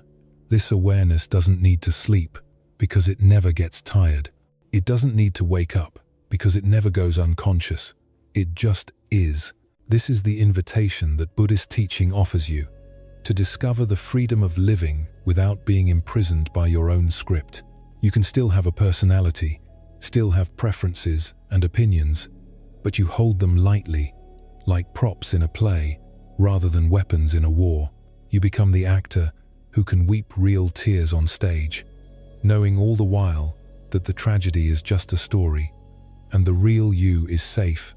This awareness doesn't need to sleep because it never gets tired. It doesn't need to wake up because it never goes unconscious. It just is. This is the invitation that Buddhist teaching offers you, to discover the freedom of living without being imprisoned by your own script. You can still have a personality, still have preferences and opinions, but you hold them lightly, like props in a play, rather than weapons in a war. You become the actor who can weep real tears on stage, knowing all the while that the tragedy is just a story, and the real you is safe,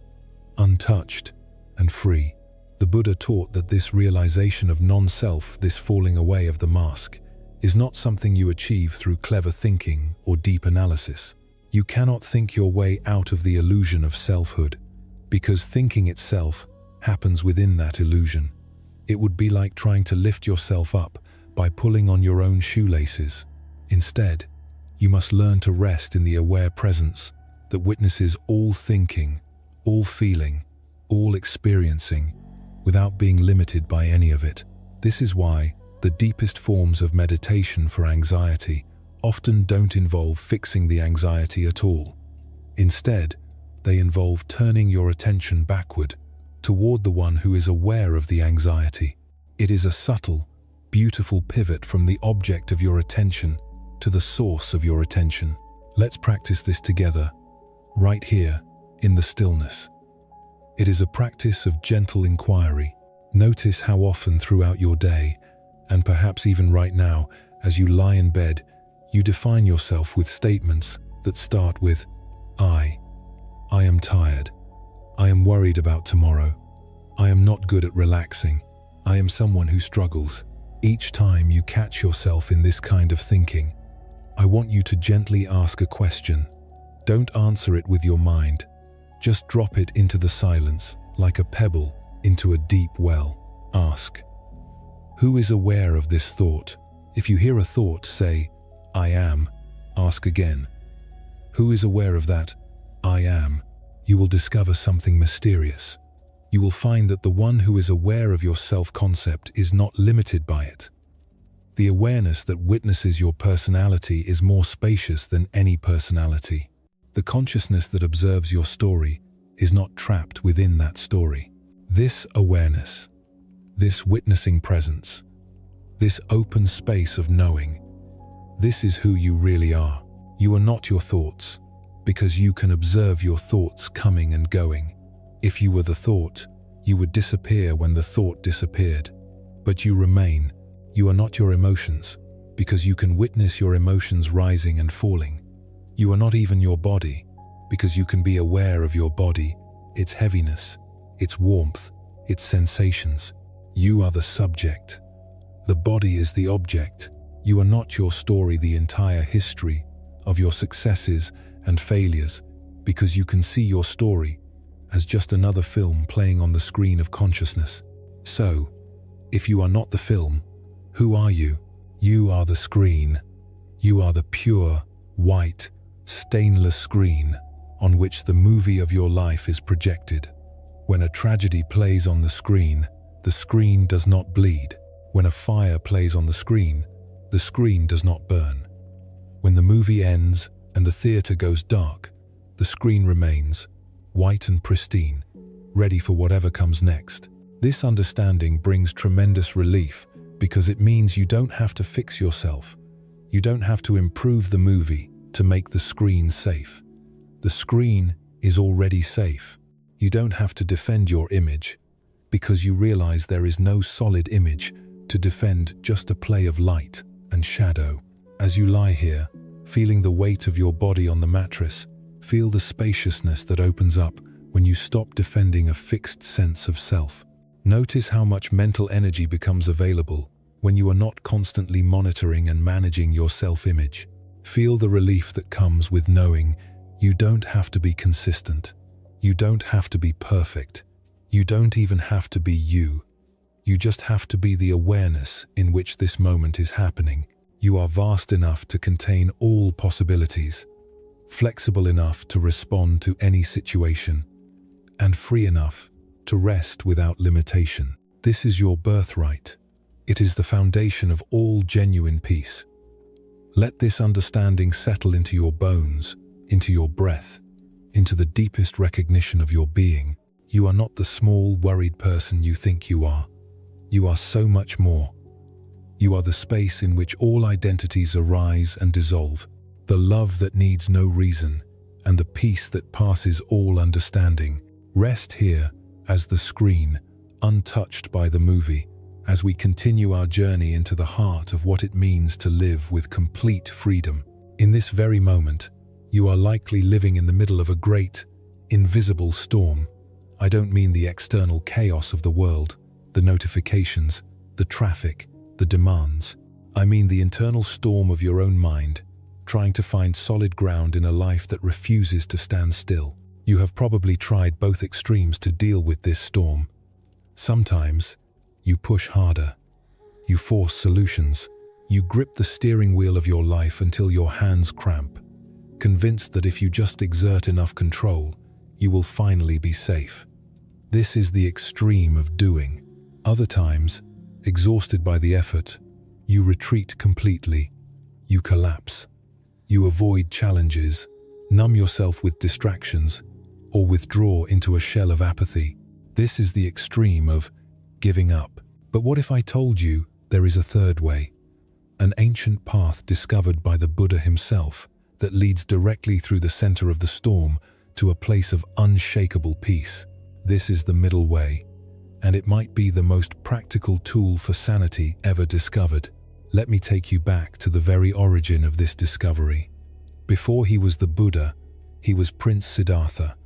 untouched, and free. The Buddha taught that this realization of non-self, this falling away of the mask, is not something you achieve through clever thinking or deep analysis. You cannot think your way out of the illusion of selfhood, because thinking itself happens within that illusion. It would be like trying to lift yourself up by pulling on your own shoelaces. Instead, you must learn to rest in the aware presence that witnesses all thinking, all feeling, all experiencing, without being limited by any of it. This is why the deepest forms of meditation for anxiety often don't involve fixing the anxiety at all. Instead, they involve turning your attention backward, toward the one who is aware of the anxiety. It is a subtle, beautiful pivot from the object of your attention to the source of your attention. Let's practice this together, right here, in the stillness. It is a practice of gentle inquiry. Notice how often throughout your day, and perhaps even right now, as you lie in bed, you define yourself with statements that start with, I am tired. I am worried about tomorrow. I am not good at relaxing. I am someone who struggles. Each time you catch yourself in this kind of thinking, I want you to gently ask a question. Don't answer it with your mind. Just drop it into the silence, like a pebble into a deep well. Ask, who is aware of this thought? If you hear a thought, say, I am. Ask again, who is aware of that I am? You will discover something mysterious. You will find that the one who is aware of your self-concept is not limited by it. The awareness that witnesses your personality is more spacious than any personality. The consciousness that observes your story is not trapped within that story. This awareness, this witnessing presence, this open space of knowing, this is who you really are. You are not your thoughts, because you can observe your thoughts coming and going. If you were the thought, you would disappear when the thought disappeared. But you remain. You are not your emotions, because you can witness your emotions rising and falling. You are not even your body, because you can be aware of your body, its heaviness, its warmth, its sensations. You are the subject. The body is the object. You are not your story, the entire history of your successes and failures, because you can see your story as just another film playing on the screen of consciousness. So, if you are not the film, who are you? You are the screen. You are the pure, white, stainless screen on which the movie of your life is projected. When a tragedy plays on the screen does not bleed. When a fire plays on the screen does not burn. When the movie ends and the theater goes dark, the screen remains, white and pristine, ready for whatever comes next. This understanding brings tremendous relief because it means you don't have to fix yourself. You don't have to improve the movie to make the screen safe. The screen is already safe. You don't have to defend your image because you realize there is no solid image to defend just a play of light and shadow. As you lie here, feeling the weight of your body on the mattress, feel the spaciousness that opens up when you stop defending a fixed sense of self. Notice how much mental energy becomes available when you are not constantly monitoring and managing your self-image. Feel the relief that comes with knowing you don't have to be consistent. You don't have to be perfect. You don't even have to be you. You just have to be the awareness in which this moment is happening. You are vast enough to contain all possibilities, flexible enough to respond to any situation, and free enough to rest without limitation. This is your birthright. It is the foundation of all genuine peace. Let this understanding settle into your bones, into your breath, into the deepest recognition of your being. You are not the small, worried person you think you are. You are so much more. You are the space in which all identities arise and dissolve, the love that needs no reason, and the peace that passes all understanding. Rest here as the screen, untouched by the movie, as we continue our journey into the heart of what it means to live with complete freedom. In this very moment, you are likely living in the middle of a great, invisible storm. I don't mean the external chaos of the world, the notifications, the traffic, the demands. I mean the internal storm of your own mind, trying to find solid ground in a life that refuses to stand still. You have probably tried both extremes to deal with this storm. Sometimes, you push harder. You force solutions. You grip the steering wheel of your life until your hands cramp, convinced that if you just exert enough control, you will finally be safe. This is the extreme of doing. Other times, exhausted by the effort, you retreat completely. You collapse. You avoid challenges, numb yourself with distractions, or withdraw into a shell of apathy. This is the extreme of giving up. But what if I told you there is a third way? An ancient path discovered by the Buddha himself that leads directly through the center of the storm to a place of unshakable peace. This is the middle way, and it might be the most practical tool for sanity ever discovered. Let me take you back to the very origin of this discovery. Before he was the Buddha, he was Prince Siddhartha,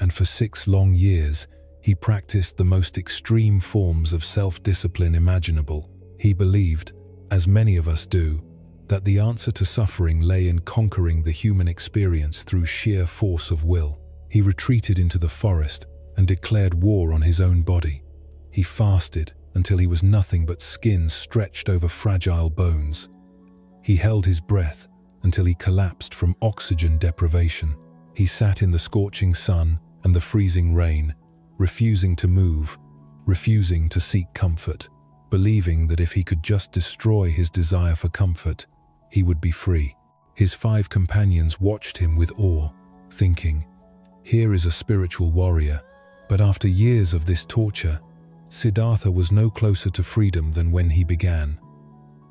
and for 6 long years, he practiced the most extreme forms of self-discipline imaginable. He believed, as many of us do, that the answer to suffering lay in conquering the human experience through sheer force of will. He retreated into the forest and declared war on his own body. He fasted until he was nothing but skin stretched over fragile bones. He held his breath until he collapsed from oxygen deprivation. He sat in the scorching sun and the freezing rain, refusing to move, refusing to seek comfort, believing that if he could just destroy his desire for comfort, he would be free. His 5 companions watched him with awe, thinking, "Here is a spiritual warrior." But after years of this torture, Siddhartha was no closer to freedom than when he began.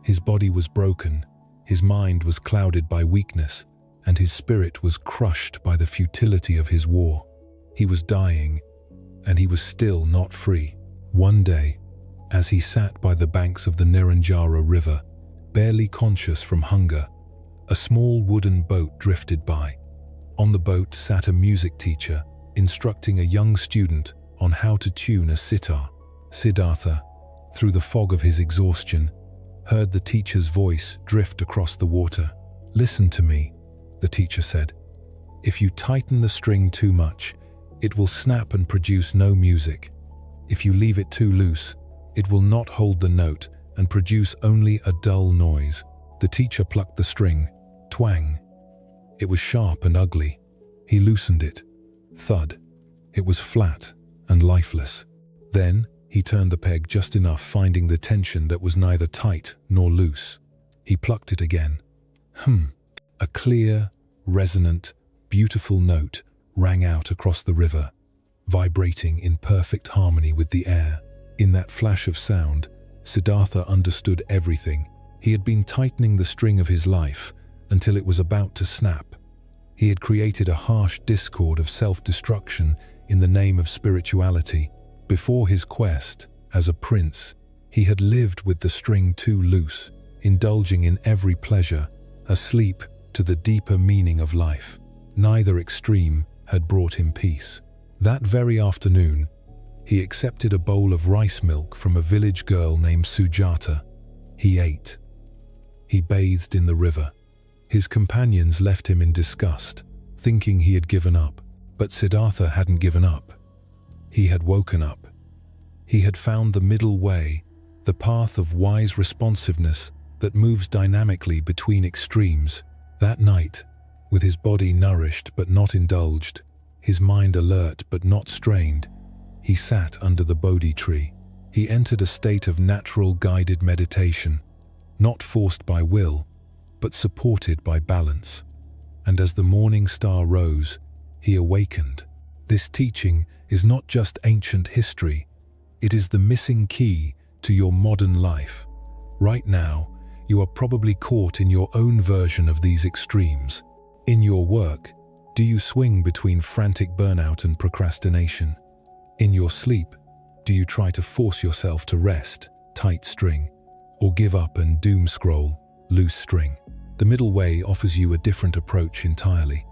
His body was broken, his mind was clouded by weakness, and his spirit was crushed by the futility of his war. He was dying, and he was still not free. One day, as he sat by the banks of the Niranjara River, barely conscious from hunger, a small wooden boat drifted by. On the boat sat a music teacher, instructing a young student on how to tune a sitar. Siddhartha, through the fog of his exhaustion, heard the teacher's voice drift across the water. "Listen to me," the teacher said. "If you tighten the string too much, it will snap and produce no music. If you leave it too loose, it will not hold the note and produce only a dull noise." The teacher plucked the string. Twang. It was sharp and ugly. He loosened it. Thud. It was flat and lifeless. Then he turned the peg just enough, finding the tension that was neither tight nor loose. He plucked it again. A clear, resonant, beautiful note rang out across the river, vibrating in perfect harmony with the air. In that flash of sound, Siddhartha understood everything. He had been tightening the string of his life until it was about to snap. He had created a harsh discord of self-destruction in the name of spirituality. Before his quest, as a prince, He had lived with the string too loose, indulging in every pleasure, asleep to the deeper meaning of life. Neither extreme had brought him peace. That very afternoon, he accepted a bowl of rice milk from a village girl named Sujata. He ate. He bathed in the river. His companions left him in disgust, thinking he had given up. But Siddhartha hadn't given up. He had woken up. He had found the middle way, the path of wise responsiveness that moves dynamically between extremes. That night, with his body nourished but not indulged, his mind alert but not strained, he sat under the Bodhi tree. He entered a state of natural guided meditation, not forced by will, but supported by balance. And as the morning star rose, he awakened. This teaching is not just ancient history, it is the missing key to your modern life. Right now, you are probably caught in your own version of these extremes. In your work, do you swing between frantic burnout and procrastination? In your sleep, do you try to force yourself to rest, tight string, or give up and doom scroll, loose string? The middle way offers you a different approach entirely.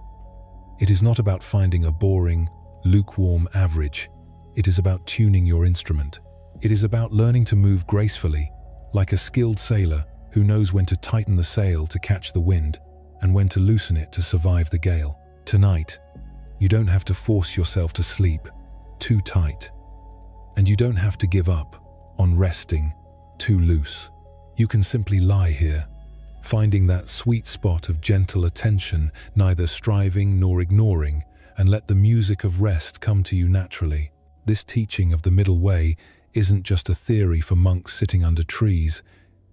It is not about finding a boring, lukewarm average. It is about tuning your instrument. It is about learning to move gracefully, like a skilled sailor who knows when to tighten the sail to catch the wind and when to loosen it to survive the gale. Tonight, you don't have to force yourself to sleep too tight, and you don't have to give up on resting too loose. You can simply lie here, finding that sweet spot of gentle attention, neither striving nor ignoring, and let the music of rest come to you naturally. This teaching of the middle way isn't just a theory for monks sitting under trees.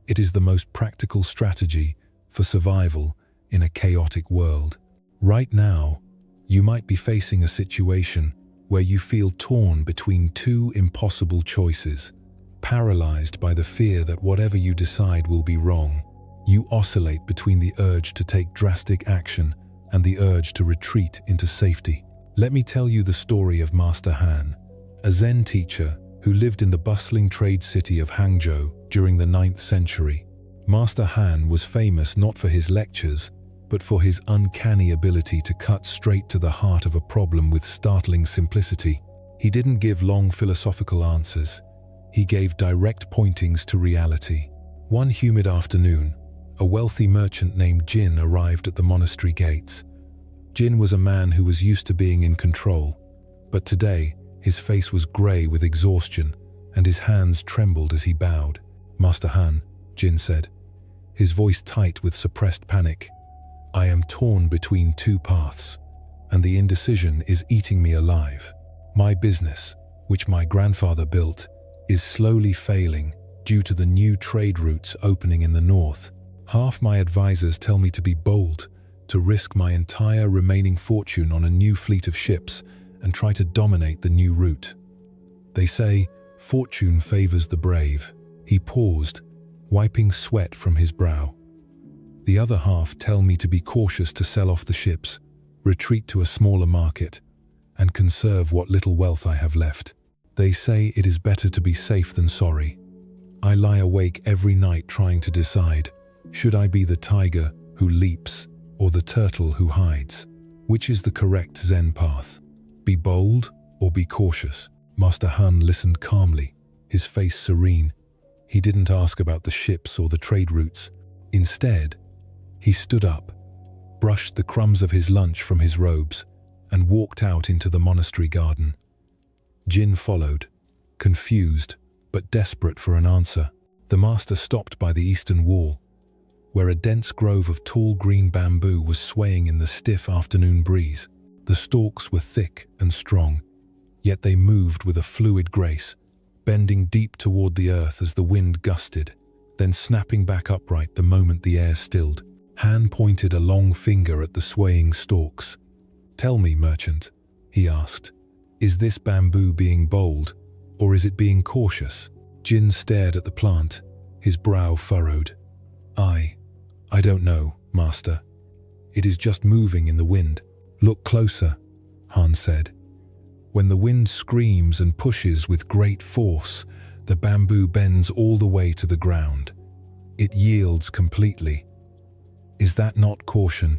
It is the most practical strategy for survival in a chaotic world. Right now, you might be facing a situation where you feel torn between two impossible choices, paralyzed by the fear that whatever you decide will be wrong. You oscillate between the urge to take drastic action and the urge to retreat into safety. Let me tell you the story of Master Han, a Zen teacher who lived in the bustling trade city of Hangzhou during the 9th century. Master Han was famous not for his lectures, but for his uncanny ability to cut straight to the heart of a problem with startling simplicity. He didn't give long philosophical answers. He gave direct pointings to reality. One humid afternoon, a wealthy merchant named Jin arrived at the monastery gates. Jin was a man who was used to being in control, but today his face was grey with exhaustion and his hands trembled as he bowed. "Master Han," Jin said, his voice tight with suppressed panic, "I am torn between two paths, and the indecision is eating me alive. My business, which my grandfather built, is slowly failing due to the new trade routes opening in the north. Half my advisors tell me to be bold, to risk my entire remaining fortune on a new fleet of ships and try to dominate the new route. They say fortune favors the brave." He paused, wiping sweat from his brow. "The other half tell me to be cautious, to sell off the ships, retreat to a smaller market, and conserve what little wealth I have left. They say it is better to be safe than sorry. I lie awake every night trying to decide, should I be the tiger who leaps or the turtle who hides? Which is the correct Zen path? Be bold or be cautious?" Master Han listened calmly, his face serene. He didn't ask about the ships or the trade routes. Instead, he stood up, brushed the crumbs of his lunch from his robes, and walked out into the monastery garden. Jin followed, confused but desperate for an answer. The master stopped by the eastern wall, where a dense grove of tall green bamboo was swaying in the stiff afternoon breeze. The stalks were thick and strong, yet they moved with a fluid grace, bending deep toward the earth as the wind gusted, then snapping back upright the moment the air stilled. Han pointed a long finger at the swaying stalks. "Tell me, merchant," he asked, "is this bamboo being bold, or is it being cautious?" Jin stared at the plant, his brow furrowed. I don't know, master. It is just moving in the wind." "Look closer," Han said. "When the wind screams and pushes with great force, The bamboo bends all the way to the ground. It yields completely. Is that not caution?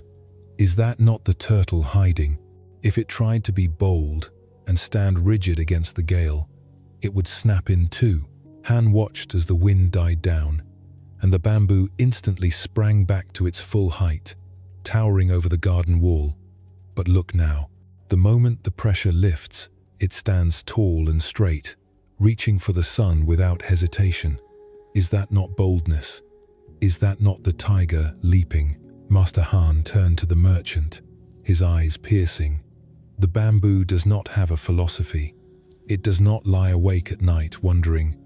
Is that not the turtle hiding? If it tried to be bold and stand rigid against the gale, it would snap in two. Han watched as the wind died down, and the bamboo instantly sprang back to its full height, towering over the garden wall. But look now. The moment the pressure lifts, it stands tall and straight, reaching for the sun without hesitation. Is that not boldness? Is that not the tiger leaping? Master Han turned to the merchant, his eyes piercing. The bamboo does not have a philosophy. It does not lie awake at night wondering,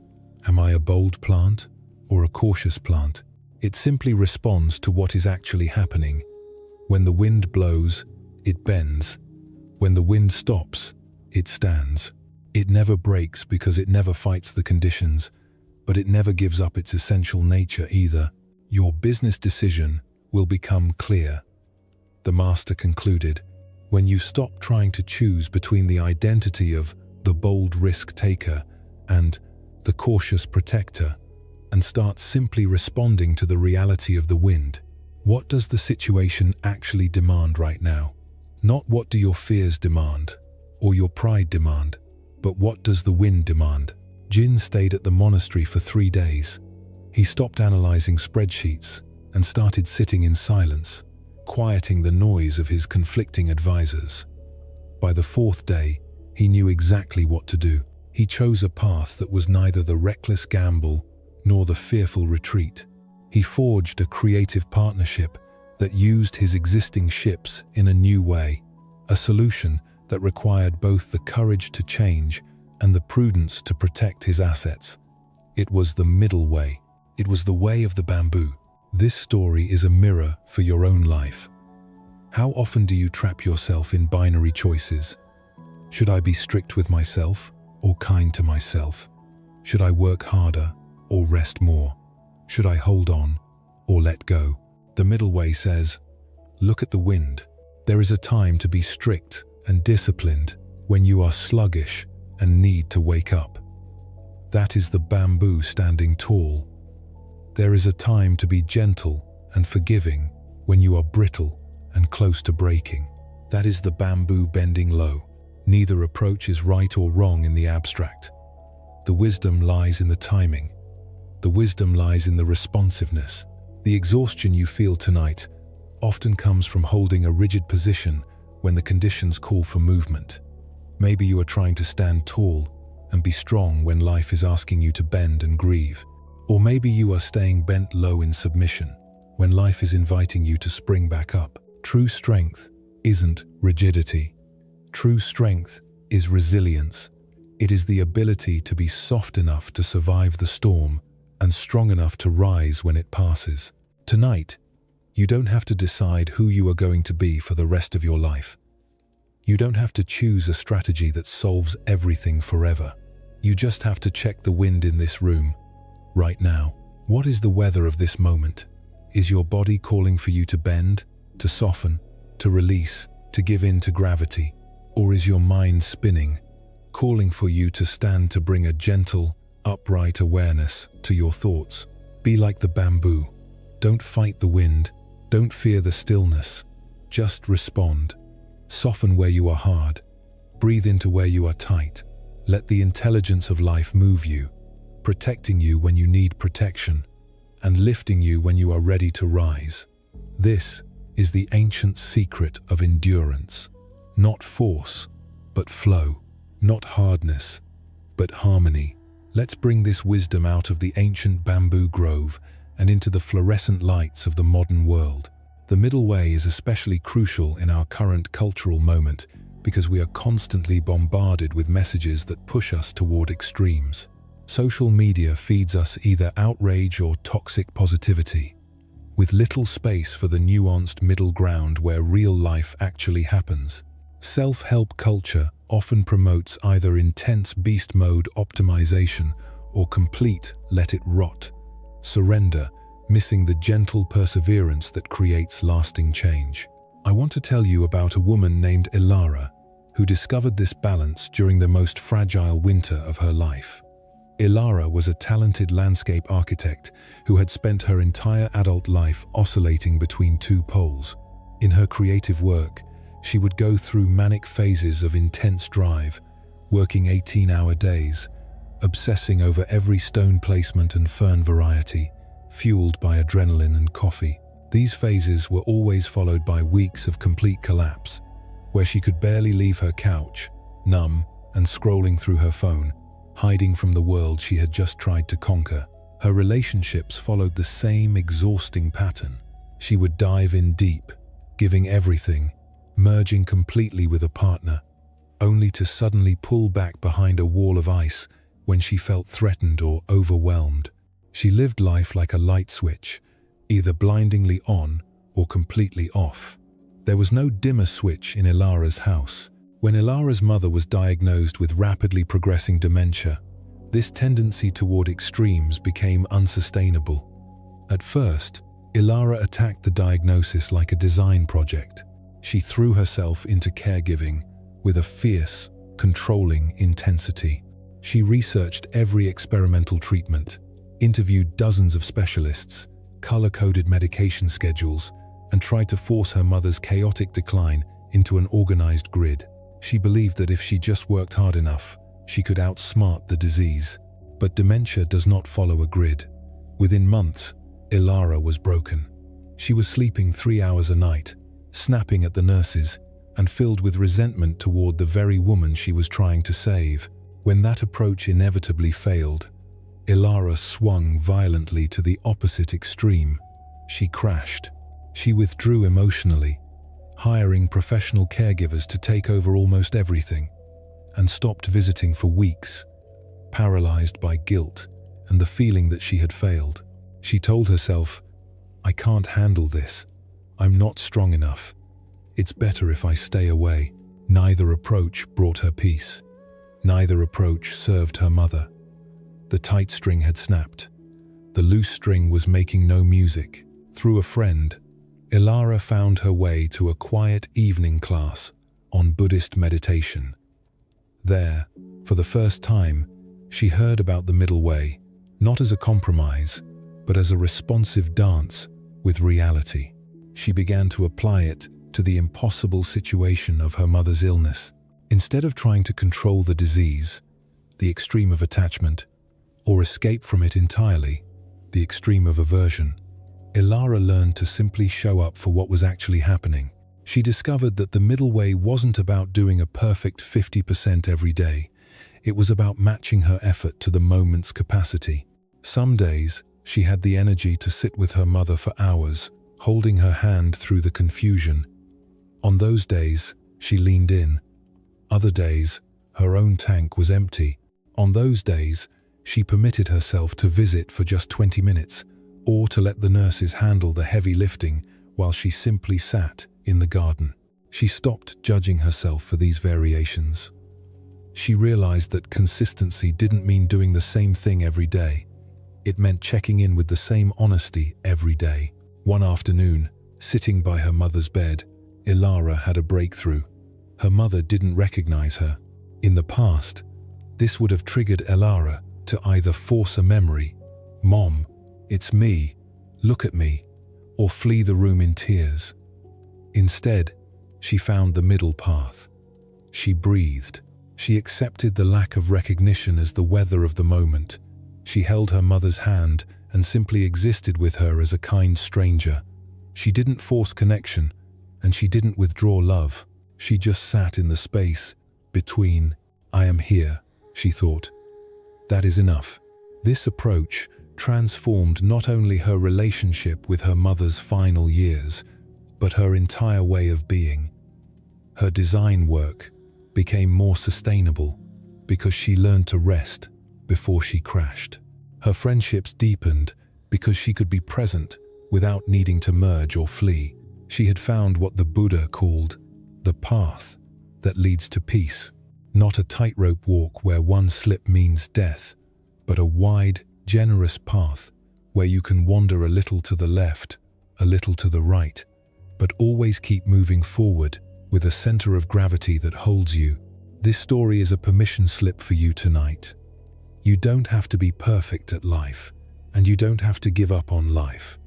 am I a bold plant or a cautious plant? It simply responds to what is actually happening. When the wind blows, it bends. When the wind stops, it stands. It never breaks because it never fights the conditions, but it never gives up its essential nature either. Your business decision will become clear. The master concluded, when you stop trying to choose between the identity of the bold risk-taker and the cautious protector, and start simply responding to the reality of the wind. What does the situation actually demand right now? Not what do your fears demand, or your pride demand, but what does the wind demand? Jin stayed at the monastery for 3 days. He stopped analyzing spreadsheets and started sitting in silence, quieting the noise of his conflicting advisors. By the 4th day, he knew exactly what to do. He chose a path that was neither the reckless gamble nor the fearful retreat. He forged a creative partnership that used his existing ships in a new way, a solution that required both the courage to change and the prudence to protect his assets. It was the middle way. It was the way of the bamboo. This story is a mirror for your own life. How often do you trap yourself in binary choices? Should I be strict with myself or kind to myself? Should I work harder or rest more? Should I hold on or let go? The middle way says, look at the wind. There is a time to be strict and disciplined when you are sluggish and need to wake up. That is the bamboo standing tall. There is a time to be gentle and forgiving when you are brittle and close to breaking. That is the bamboo bending low. Neither approach is right or wrong in the abstract. The wisdom lies in the timing. The wisdom lies in the responsiveness. The exhaustion you feel tonight often comes from holding a rigid position when the conditions call for movement. Maybe you are trying to stand tall and be strong when life is asking you to bend and grieve. Or maybe you are staying bent low in submission when life is inviting you to spring back up. True strength isn't rigidity. True strength is resilience. It is the ability to be soft enough to survive the storm and strong enough to rise when it passes. Tonight, you don't have to decide who you are going to be for the rest of your life. You don't have to choose a strategy that solves everything forever. You just have to check the wind in this room, right now. What is the weather of this moment? Is your body calling for you to bend, to soften, to release, to give in to gravity? Or is your mind spinning, calling for you to stand to bring a gentle, upright awareness to your thoughts? Be like the bamboo. Don't fight the wind. Don't fear the stillness. Just respond. Soften where you are hard. Breathe into where you are tight. Let the intelligence of life move you, protecting you when you need protection, and lifting you when you are ready to rise. This is the ancient secret of endurance. Not force, but flow. Not hardness, but harmony. Let's bring this wisdom out of the ancient bamboo grove and into the fluorescent lights of the modern world. The middle way is especially crucial in our current cultural moment because we are constantly bombarded with messages that push us toward extremes. Social media feeds us either outrage or toxic positivity, with little space for the nuanced middle ground where real life actually happens. Self-help culture often promotes either intense beast mode optimization or complete let it rot surrender, missing the gentle perseverance that creates lasting change. I want to tell you about a woman named Ilara who discovered this balance during the most fragile winter of her life. Ilara was a talented landscape architect who had spent her entire adult life oscillating between two poles. In her creative work, she would go through manic phases of intense drive, working 18-hour days, obsessing over every stone placement and fern variety, fueled by adrenaline and coffee. These phases were always followed by weeks of complete collapse, where she could barely leave her couch, numb and scrolling through her phone, hiding from the world she had just tried to conquer. Her relationships followed the same exhausting pattern. She would dive in deep, giving everything, merging completely with a partner, only to suddenly pull back behind a wall of ice when she felt threatened or overwhelmed. She lived life like a light switch, either blindingly on or completely off. There was no dimmer switch in Ilara's house. When Ilara's mother was diagnosed with rapidly progressing dementia, this tendency toward extremes became unsustainable. At first, Ilara attacked the diagnosis like a design project. She threw herself into caregiving with a fierce, controlling intensity. She researched every experimental treatment, interviewed dozens of specialists, color-coded medication schedules, and tried to force her mother's chaotic decline into an organized grid. She believed that if she just worked hard enough, she could outsmart the disease. But dementia does not follow a grid. Within months, Ilara was broken. She was sleeping 3 hours a night, snapping at the nurses, and filled with resentment toward the very woman she was trying to save. When that approach inevitably failed, Ilara swung violently to the opposite extreme. She crashed. She withdrew emotionally, hiring professional caregivers to take over almost everything, and stopped visiting for weeks, paralyzed by guilt and the feeling that she had failed. She told herself, "I can't handle this. I'm not strong enough. It's better if I stay away." Neither approach brought her peace. Neither approach served her mother. The tight string had snapped. The loose string was making no music. Through a friend, Ilara found her way to a quiet evening class on Buddhist meditation. There, for the first time, she heard about the middle way, not as a compromise, but as a responsive dance with reality. She began to apply it to the impossible situation of her mother's illness. Instead of trying to control the disease, the extreme of attachment, or escape from it entirely, the extreme of aversion, Ilara learned to simply show up for what was actually happening. She discovered that the middle way wasn't about doing a perfect 50% every day. It was about matching her effort to the moment's capacity. Some days, she had the energy to sit with her mother for hours, holding her hand through the confusion. On those days, she leaned in. Other days, her own tank was empty. On those days, she permitted herself to visit for just 20 minutes, or to let the nurses handle the heavy lifting while she simply sat in the garden. She stopped judging herself for these variations. She realized that consistency didn't mean doing the same thing every day. It meant checking in with the same honesty every day. One afternoon, sitting by her mother's bed, Ilara had a breakthrough. Her mother didn't recognize her. In the past, this would have triggered Ilara to either force a memory, "Mom, it's me, look at me," or flee the room in tears. Instead, she found the middle path. She breathed. She accepted the lack of recognition as the weather of the moment. She held her mother's hand and simply existed with her as a kind stranger. She didn't force connection, and she didn't withdraw love. She just sat in the space between. "I am here," she thought. "That is enough." This approach transformed not only her relationship with her mother's final years, but her entire way of being. Her design work became more sustainable because she learned to rest before she crashed. Her friendships deepened because she could be present without needing to merge or flee. She had found what the Buddha called the path that leads to peace. Not a tightrope walk where one slip means death, but a wide, generous path where you can wander a little to the left, a little to the right, but always keep moving forward with a center of gravity that holds you. This story is a permission slip for you tonight. You don't have to be perfect at life, and you don't have to give up on life.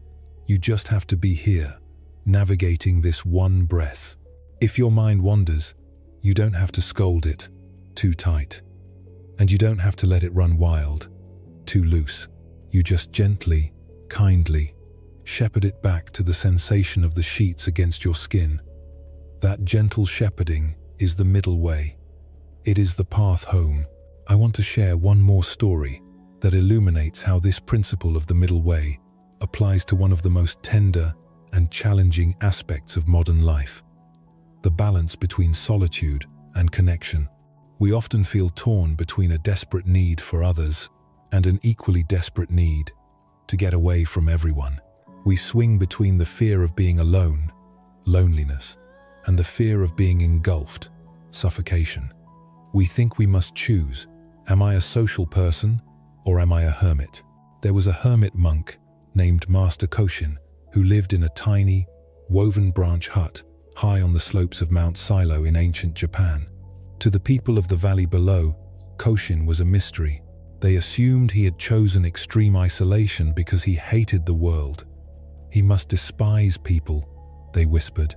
You just have to be here, navigating this one breath. If your mind wanders, you don't have to scold it too tight, and you don't have to let it run wild, too loose. You just gently, kindly, shepherd it back to the sensation of the sheets against your skin. That gentle shepherding is the middle way. It is the path home. I want to share one more story that illuminates how this principle of the middle way applies to one of the most tender and challenging aspects of modern life: the balance between solitude and connection. We often feel torn between a desperate need for others and an equally desperate need to get away from everyone. We swing between the fear of being alone, loneliness, and the fear of being engulfed, suffocation. We think we must choose: am I a social person or am I a hermit? There was a hermit monk named Master Koshin who lived in a tiny, woven branch hut high on the slopes of Mount Silo in ancient Japan. To the people of the valley below, Koshin was a mystery. They assumed he had chosen extreme isolation because he hated the world. He must despise people, they whispered.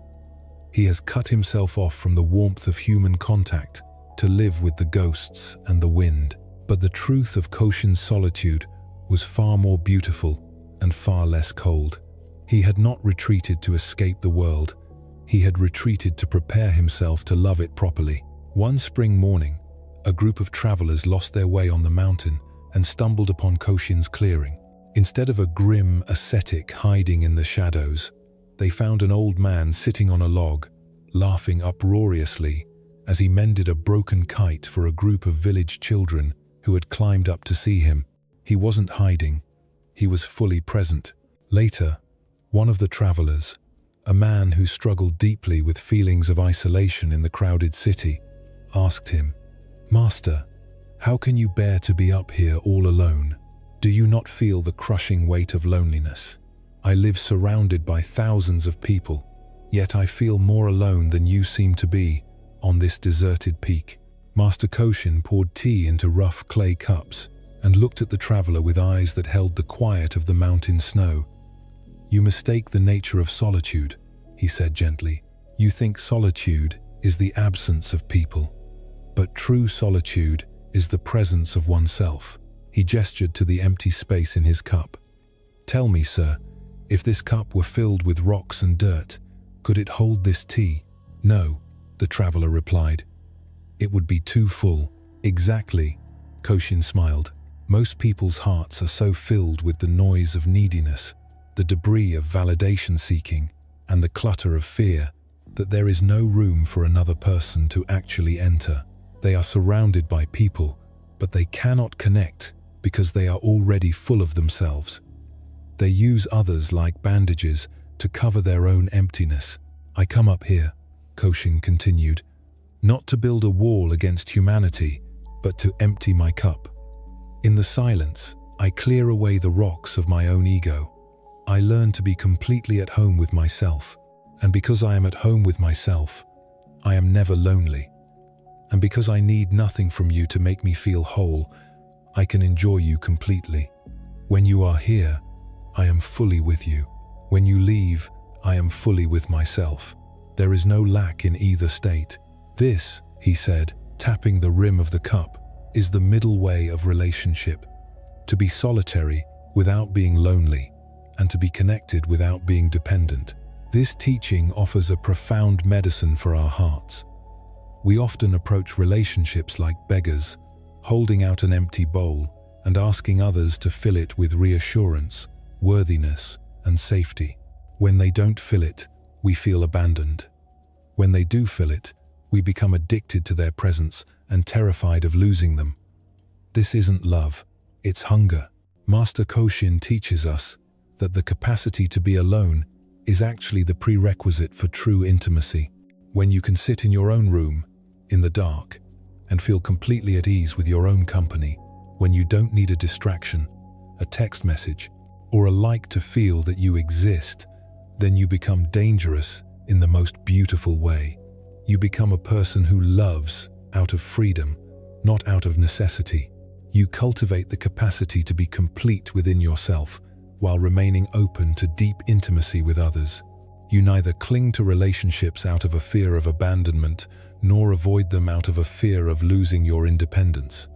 He has cut himself off from the warmth of human contact to live with the ghosts and the wind. But the truth of Koshin's solitude was far more beautiful and far less cold. He had not retreated to escape the world. He had retreated to prepare himself to love it properly. One spring morning, a group of travelers lost their way on the mountain and stumbled upon Koshin's clearing. Instead of a grim ascetic hiding in the shadows, they found an old man sitting on a log, laughing uproariously as he mended a broken kite for a group of village children who had climbed up to see him. He wasn't hiding. He was fully present. Later, one of the travelers, a man who struggled deeply with feelings of isolation in the crowded city, asked him, "Master, how can you bear to be up here all alone? Do you not feel the crushing weight of loneliness? I live surrounded by thousands of people, yet I feel more alone than you seem to be on this deserted peak." Master Koshin poured tea into rough clay cups and looked at the traveler with eyes that held the quiet of the mountain snow. "You mistake the nature of solitude," he said gently. "You think solitude is the absence of people, but true solitude is the presence of oneself." He gestured to the empty space in his cup. "Tell me, sir, if this cup were filled with rocks and dirt, could it hold this tea?" "No," the traveler replied. "It would be too full." "Exactly," Koshin smiled. "Most people's hearts are so filled with the noise of neediness, the debris of validation seeking, and the clutter of fear, that there is no room for another person to actually enter. They are surrounded by people, but they cannot connect because they are already full of themselves. They use others like bandages to cover their own emptiness." "I come up here," Koshin continued, "not to build a wall against humanity, but to empty my cup. In the silence, I clear away the rocks of my own ego. I learn to be completely at home with myself, and because I am at home with myself, I am never lonely. And because I need nothing from you to make me feel whole, I can enjoy you completely. When you are here, I am fully with you. When you leave, I am fully with myself. There is no lack in either state. This," he said, tapping the rim of the cup, "is the middle way of relationship. To be solitary without being lonely, and to be connected without being dependent. This teaching offers a profound medicine for our hearts. We often approach relationships like beggars, holding out an empty bowl and asking others to fill it with reassurance, worthiness, and safety. When they don't fill it, we feel abandoned. When they do fill it, we become addicted to their presence and terrified of losing them. This isn't love, it's hunger. Master Koshin teaches us that the capacity to be alone is actually the prerequisite for true intimacy. When you can sit in your own room, in the dark, and feel completely at ease with your own company, when you don't need a distraction, a text message, or a like to feel that you exist, then you become dangerous in the most beautiful way. You become a person who loves out of freedom, not out of necessity. You cultivate the capacity to be complete within yourself while remaining open to deep intimacy with others. You neither cling to relationships out of a fear of abandonment, nor avoid them out of a fear of losing your independence.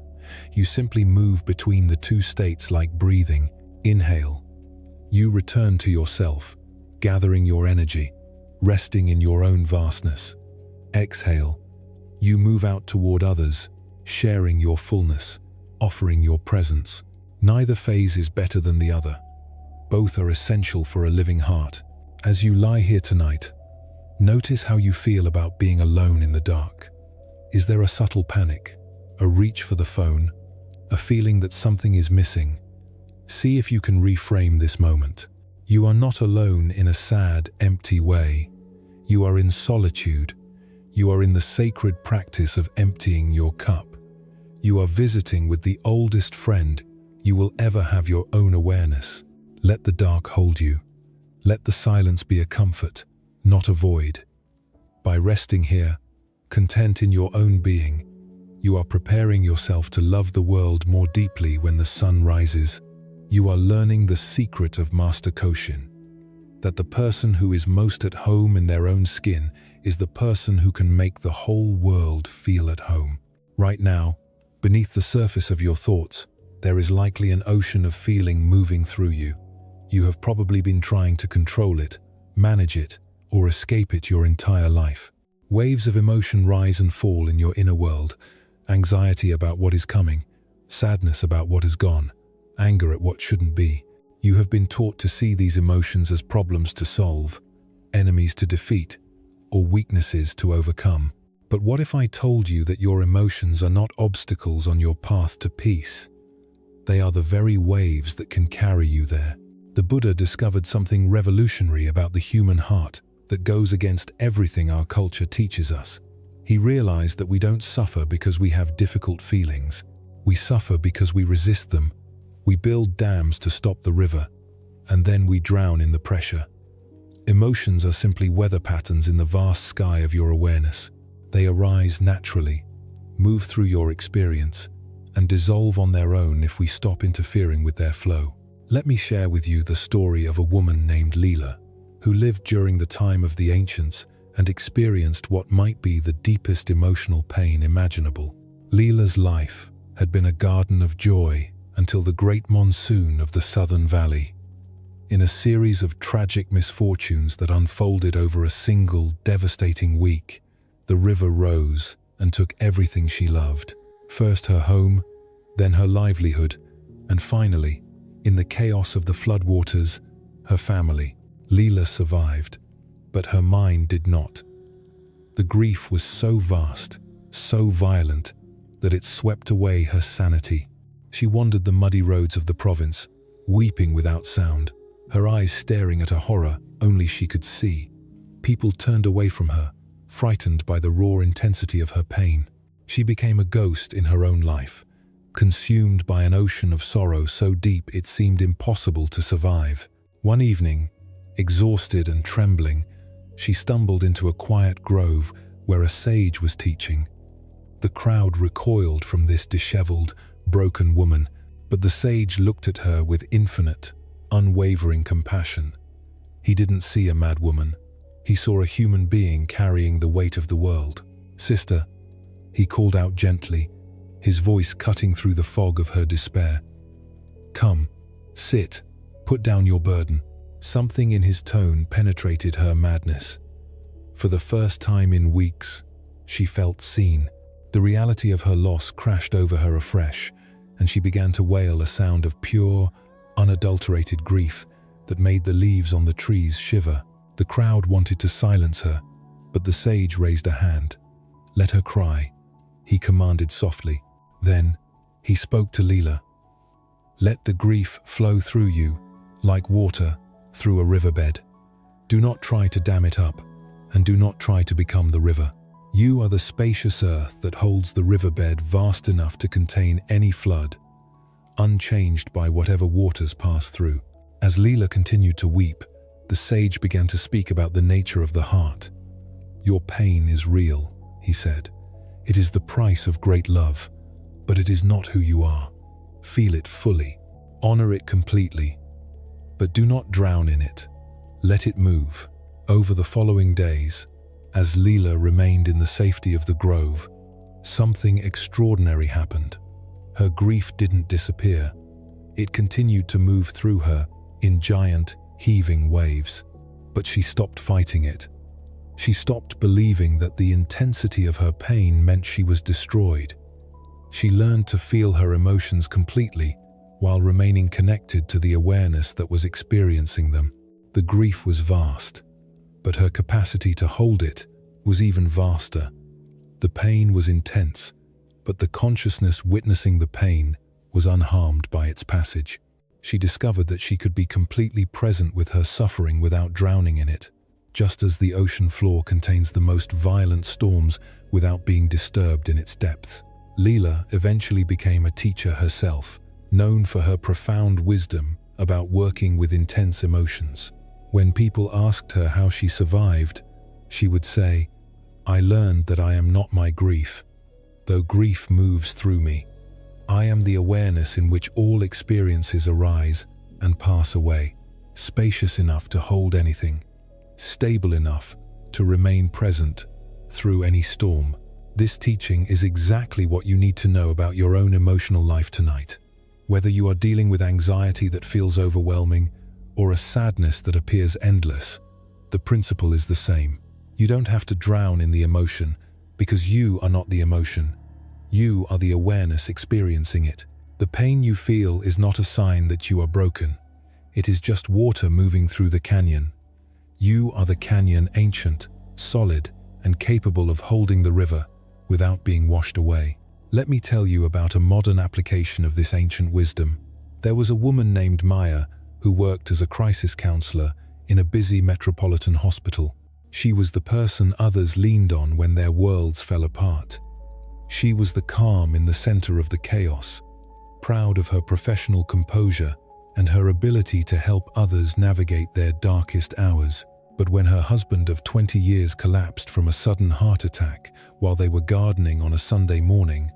You simply move between the two states like breathing. Inhale. You return to yourself, gathering your energy, resting in your own vastness. Exhale. You move out toward others, sharing your fullness, offering your presence. Neither phase is better than the other. Both are essential for a living heart. As you lie here tonight, notice how you feel about being alone in the dark. Is there a subtle panic, a reach for the phone, a feeling that something is missing? See if you can reframe this moment. You are not alone in a sad, empty way. You are in solitude. You are in the sacred practice of emptying your cup. You are visiting with the oldest friend you will ever have your own awareness. Let the dark hold you. Let the silence be a comfort, not a void. By resting here, content in your own being, you are preparing yourself to love the world more deeply when the sun rises. You are learning the secret of Master Koshin, that the person who is most at home in their own skin is the person who can make the whole world feel at home. Right now, beneath the surface of your thoughts, there is likely an ocean of feeling moving through you. You have probably been trying to control it, manage it, or escape it your entire life. Waves of emotion rise and fall in your inner world. Anxiety about what is coming, sadness about what has gone, anger at what shouldn't be. You have been taught to see these emotions as problems to solve, enemies to defeat, or weaknesses to overcome. But what if I told you that your emotions are not obstacles on your path to peace? They are the very waves that can carry you there. The Buddha discovered something revolutionary about the human heart that goes against everything our culture teaches us. He realized that we don't suffer because we have difficult feelings. We suffer because we resist them. We build dams to stop the river, and then we drown in the pressure. Emotions are simply weather patterns in the vast sky of your awareness. They arise naturally, move through your experience, and dissolve on their own if we stop interfering with their flow. Let me share with you the story of a woman named Leela, who lived during the time of the ancients and experienced what might be the deepest emotional pain imaginable. Leela's life had been a garden of joy until the great monsoon of the southern valley. In a series of tragic misfortunes that unfolded over a single devastating week, the river rose and took everything she loved. First her home, then her livelihood, and finally, in the chaos of the floodwaters, her family. Leela survived, but her mind did not. The grief was so vast, so violent, that it swept away her sanity. She wandered the muddy roads of the province, weeping without sound, her eyes staring at a horror only she could see. People turned away from her, frightened by the raw intensity of her pain. She became a ghost in her own life, consumed by an ocean of sorrow so deep it seemed impossible to survive. One evening, exhausted and trembling, she stumbled into a quiet grove where a sage was teaching. The crowd recoiled from this disheveled, broken woman, but the sage looked at her with infinite, unwavering compassion. He didn't see a mad woman. He saw a human being carrying the weight of the world. "Sister," he called out gently, his voice cutting through the fog of her despair. "Come, sit, put down your burden." Something in his tone penetrated her madness. For the first time in weeks, she felt seen. The reality of her loss crashed over her afresh, and she began to wail a sound of pure, unadulterated grief that made the leaves on the trees shiver. The crowd wanted to silence her, but the sage raised a hand. "Let her cry," he commanded softly. Then, he spoke to Leela. "Let the grief flow through you, like water through a riverbed. Do not try to dam it up, and do not try to become the river. You are the spacious earth that holds the riverbed vast enough to contain any flood, unchanged by whatever waters pass through." As Leela continued to weep, the sage began to speak about the nature of the heart. "Your pain is real," he said. "It is the price of great love, but it is not who you are. Feel it fully. Honor it completely. But do not drown in it. Let it move. Over the following days, as Leela remained in the safety of the grove, something extraordinary happened. Her grief didn't disappear. It continued to move through her in giant, heaving waves. But she stopped fighting it. She stopped believing that the intensity of her pain meant she was destroyed. She learned to feel her emotions completely while remaining connected to the awareness that was experiencing them. The grief was vast, but her capacity to hold it was even vaster. The pain was intense, but the consciousness witnessing the pain was unharmed by its passage. She discovered that she could be completely present with her suffering without drowning in it, just as the ocean floor contains the most violent storms without being disturbed in its depths. Leela eventually became a teacher herself, known for her profound wisdom about working with intense emotions. When people asked her how she survived, she would say, "I learned that I am not my grief, though grief moves through me. I am the awareness in which all experiences arise and pass away, spacious enough to hold anything, stable enough to remain present through any storm." This teaching is exactly what you need to know about your own emotional life tonight. Whether you are dealing with anxiety that feels overwhelming or a sadness that appears endless, the principle is the same. You don't have to drown in the emotion because you are not the emotion. You are the awareness experiencing it. The pain you feel is not a sign that you are broken. It is just water moving through the canyon. You are the canyon, ancient, solid, and capable of holding the river without being washed away. Let me tell you about a modern application of this ancient wisdom. There was a woman named Maya who worked as a crisis counselor in a busy metropolitan hospital. She was the person others leaned on when their worlds fell apart. She was the calm in the center of the chaos, proud of her professional composure and her ability to help others navigate their darkest hours. But when her husband of 20 years collapsed from a sudden heart attack while they were gardening on a Sunday morning,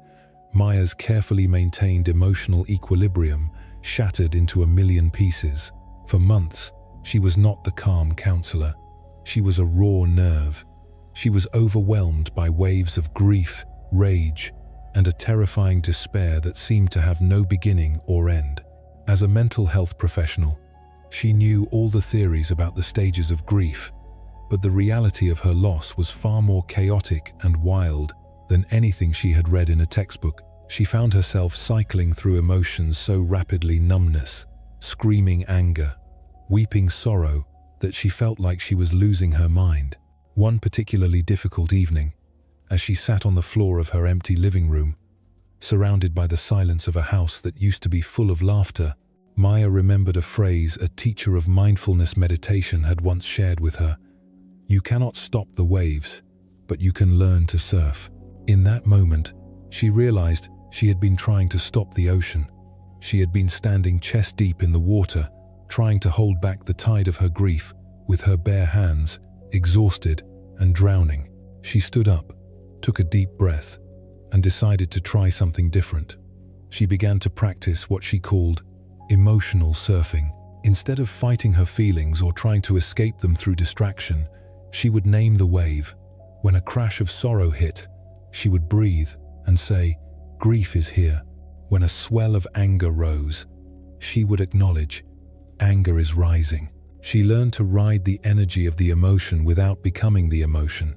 Maya's carefully maintained emotional equilibrium shattered into a million pieces. For months, she was not the calm counselor. She was a raw nerve. She was overwhelmed by waves of grief, rage, and a terrifying despair that seemed to have no beginning or end. As a mental health professional, she knew all the theories about the stages of grief, but the reality of her loss was far more chaotic and wild than anything she had read in a textbook. She found herself cycling through emotions so rapidly: numbness, screaming anger, weeping sorrow, that she felt like she was losing her mind. One particularly difficult evening, as she sat on the floor of her empty living room, surrounded by the silence of a house that used to be full of laughter, Maya remembered a phrase a teacher of mindfulness meditation had once shared with her: "You cannot stop the waves, but you can learn to surf." In that moment, she realized she had been trying to stop the ocean. She had been standing chest deep in the water, trying to hold back the tide of her grief with her bare hands, exhausted and drowning. She stood up, took a deep breath, and decided to try something different. She began to practice what she called emotional surfing. Instead of fighting her feelings or trying to escape them through distraction, she would name the wave. When a crash of sorrow hit, she would breathe and say, "Grief is here." When a swell of anger rose, she would acknowledge, "Anger is rising." She learned to ride the energy of the emotion without becoming the emotion.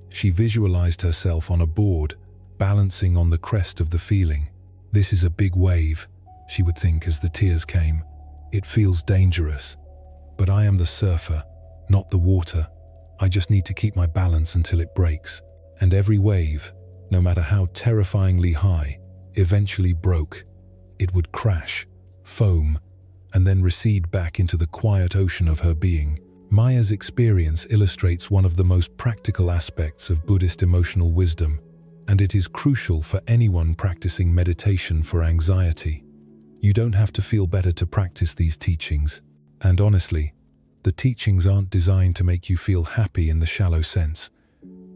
She visualized herself on a board, balancing on the crest of the feeling. "This is a big wave," she would think as the tears came. "It feels dangerous. But I am the surfer, not the water. I just need to keep my balance until it breaks." And every wave, no matter how terrifyingly high, eventually broke. It would crash, foam, and then recede back into the quiet ocean of her being. Maya's experience illustrates one of the most practical aspects of Buddhist emotional wisdom, and it is crucial for anyone practicing meditation for anxiety. You don't have to feel better to practice these teachings. And honestly, the teachings aren't designed to make you feel happy in the shallow sense.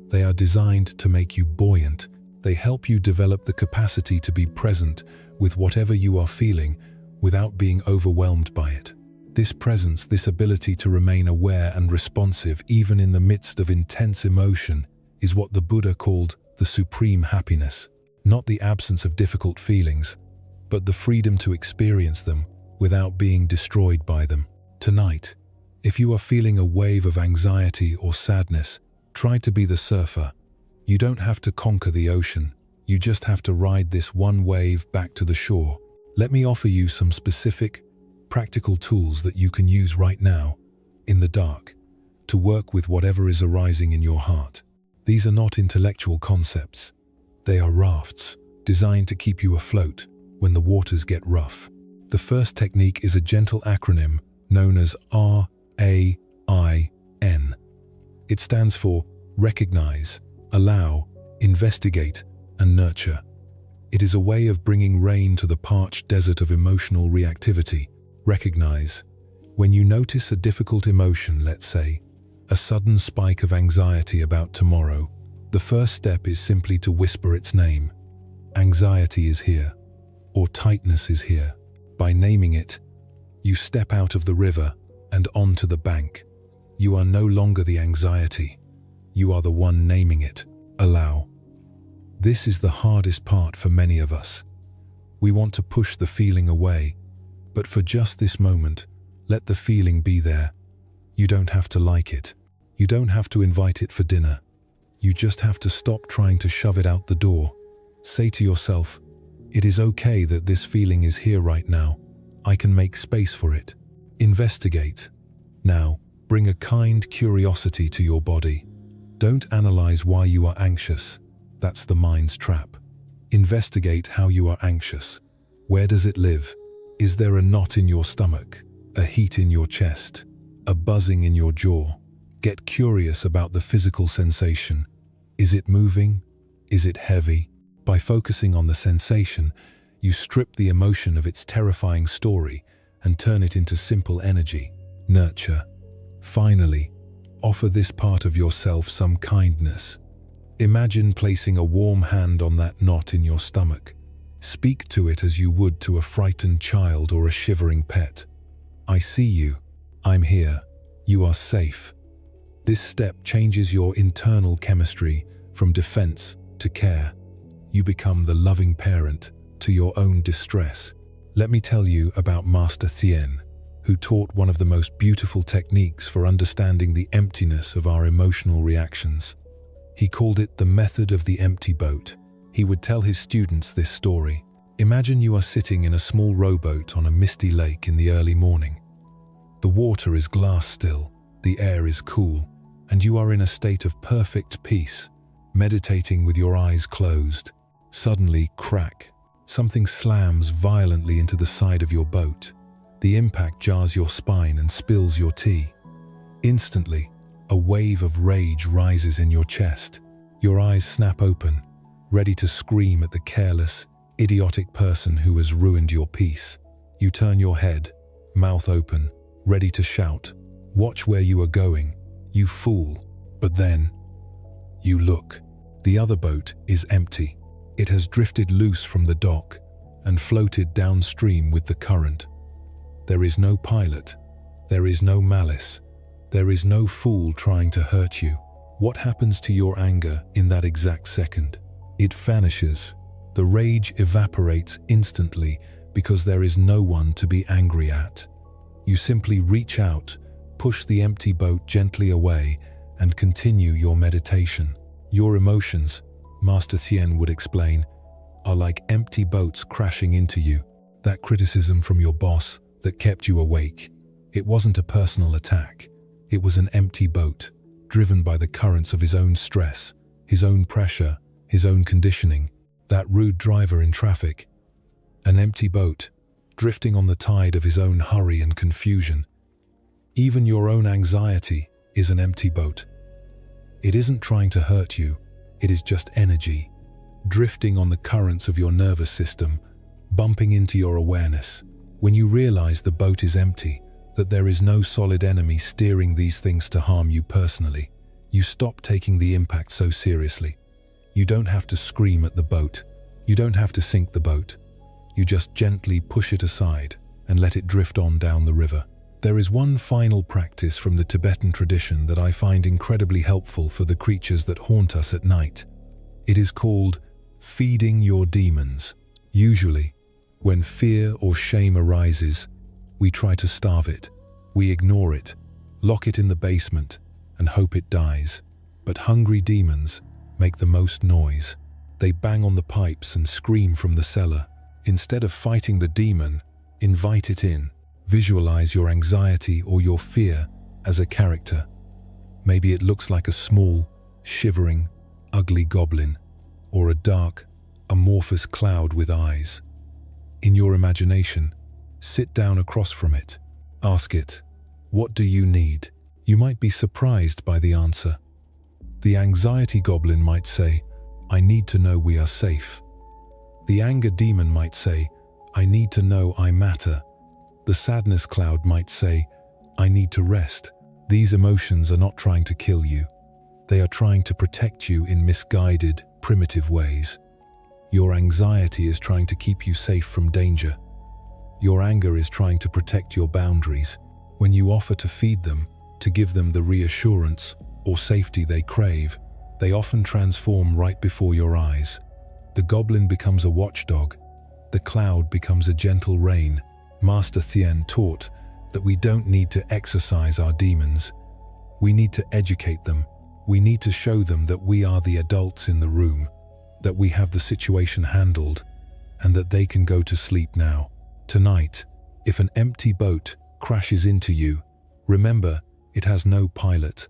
They are designed to make you buoyant. They help you develop the capacity to be present with whatever you are feeling without being overwhelmed by it. This presence, this ability to remain aware and responsive even in the midst of intense emotion, is what the Buddha called the supreme happiness. Not the absence of difficult feelings, but the freedom to experience them without being destroyed by them. Tonight, if you are feeling a wave of anxiety or sadness, try to be the surfer. You don't have to conquer the ocean. You just have to ride this one wave back to the shore. Let me offer you some specific, practical tools that you can use right now, in the dark, to work with whatever is arising in your heart. These are not intellectual concepts. They are rafts, designed to keep you afloat when the waters get rough. The first technique is a gentle acronym known as RAIN. It stands for recognize, allow, investigate, and nurture. It is a way of bringing rain to the parched desert of emotional reactivity. Recognize. When you notice a difficult emotion, let's say, a sudden spike of anxiety about tomorrow, the first step is simply to whisper its name. Anxiety is here, or tightness is here. By naming it, you step out of the river and onto the bank. You are no longer the anxiety. You are the one naming it. Allow. This is the hardest part for many of us. We want to push the feeling away, but for just this moment, let the feeling be there. You don't have to like it. You don't have to invite it for dinner. You just have to stop trying to shove it out the door. Say to yourself, it is okay that this feeling is here right now. I can make space for it. Investigate. Now, bring a kind curiosity to your body. Don't analyze why you are anxious. That's the mind's trap. Investigate how you are anxious. Where does it live? Is there a knot in your stomach, a heat in your chest, a buzzing in your jaw? Get curious about the physical sensation. Is it moving? Is it heavy? By focusing on the sensation, you strip the emotion of its terrifying story and turn it into simple energy. Nurture. Finally, offer this part of yourself some kindness. Imagine placing a warm hand on that knot in your stomach. Speak to it as you would to a frightened child or a shivering pet. I see you. I'm here. You are safe. This step changes your internal chemistry from defense to care. You become the loving parent to your own distress. Let me tell you about Master Thien, who taught one of the most beautiful techniques for understanding the emptiness of our emotional reactions. He called it the method of the empty boat. He would tell his students this story. Imagine you are sitting in a small rowboat on a misty lake in the early morning. The water is glass still, the air is cool, and you are in a state of perfect peace, meditating with your eyes closed. Suddenly, crack, something slams violently into the side of your boat. The impact jars your spine and spills your tea. Instantly, a wave of rage rises in your chest. Your eyes snap open, ready to scream at the careless, idiotic person who has ruined your peace. You turn your head, mouth open, ready to shout, "Watch where you are going, you fool." But then, you look. The other boat is empty. It has drifted loose from the dock and floated downstream with the current. There is no pilot. There is no malice. There is no fool trying to hurt you. What happens to your anger in that exact second? It vanishes. The rage evaporates instantly because there is no one to be angry at. You simply reach out, push the empty boat gently away, and continue your meditation. Your emotions, Master Thien would explain, are like empty boats crashing into you. That criticism from your boss that kept you awake, it wasn't a personal attack. It was an empty boat, driven by the currents of his own stress, his own pressure, his own conditioning. That rude driver in traffic, an empty boat, drifting on the tide of his own hurry and confusion. Even your own anxiety is an empty boat. It isn't trying to hurt you, it is just energy, drifting on the currents of your nervous system, bumping into your awareness. When you realize the boat is empty, that there is no solid enemy steering these things to harm you personally, you stop taking the impact so seriously. You don't have to scream at the boat. You don't have to sink the boat. You just gently push it aside and let it drift on down the river. There is one final practice from the Tibetan tradition that I find incredibly helpful for the creatures that haunt us at night. It is called feeding your demons. Usually, when fear or shame arises, we try to starve it. We ignore it, lock it in the basement, and hope it dies. But hungry demons make the most noise. They bang on the pipes and scream from the cellar. Instead of fighting the demon, invite it in. Visualize your anxiety or your fear as a character. Maybe it looks like a small, shivering, ugly goblin, or a dark, amorphous cloud with eyes. In your imagination, sit down across from it. Ask it, "What do you need?" You might be surprised by the answer. The anxiety goblin might say, "I need to know we are safe." The anger demon might say, "I need to know I matter." The sadness cloud might say, "I need to rest." These emotions are not trying to kill you. They are trying to protect you in misguided, primitive ways. Your anxiety is trying to keep you safe from danger. Your anger is trying to protect your boundaries. When you offer to feed them, to give them the reassurance or safety they crave, they often transform right before your eyes. The goblin becomes a watchdog. The cloud becomes a gentle rain. Master Thien taught that we don't need to exorcise our demons. We need to educate them. We need to show them that we are the adults in the room, that we have the situation handled, and that they can go to sleep now. Tonight, if an empty boat crashes into you, remember it has no pilot.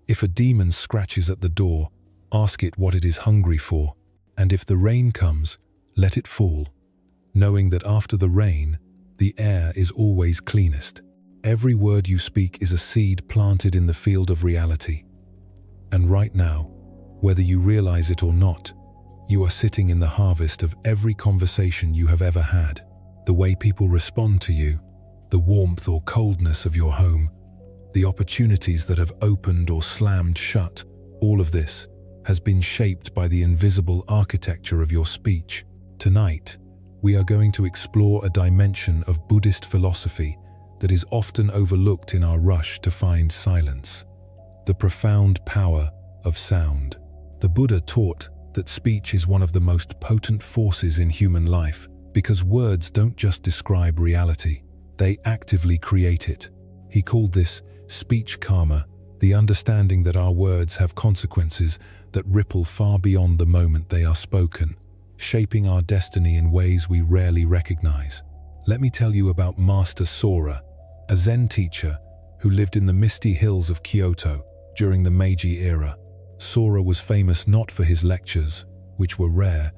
If a demon scratches at the door, ask it what it is hungry for. And if the rain comes, let it fall, knowing that after the rain, the air is always cleanest. Every word you speak is a seed planted in the field of reality. And right now, whether you realize it or not, you are sitting in the harvest of every conversation you have ever had. The way people respond to you, the warmth or coldness of your home, the opportunities that have opened or slammed shut, all of this has been shaped by the invisible architecture of your speech. Tonight, we are going to explore a dimension of Buddhist philosophy that is often overlooked in our rush to find silence: the profound power of sound. The Buddha taught that speech is one of the most potent forces in human life because words don't just describe reality, they actively create it. He called this speech karma, the understanding that our words have consequences that ripple far beyond the moment they are spoken, shaping our destiny in ways we rarely recognize. Let me tell you about Master Sora, a Zen teacher who lived in the misty hills of Kyoto during the Meiji era. Sora was famous not for his lectures, which were rare,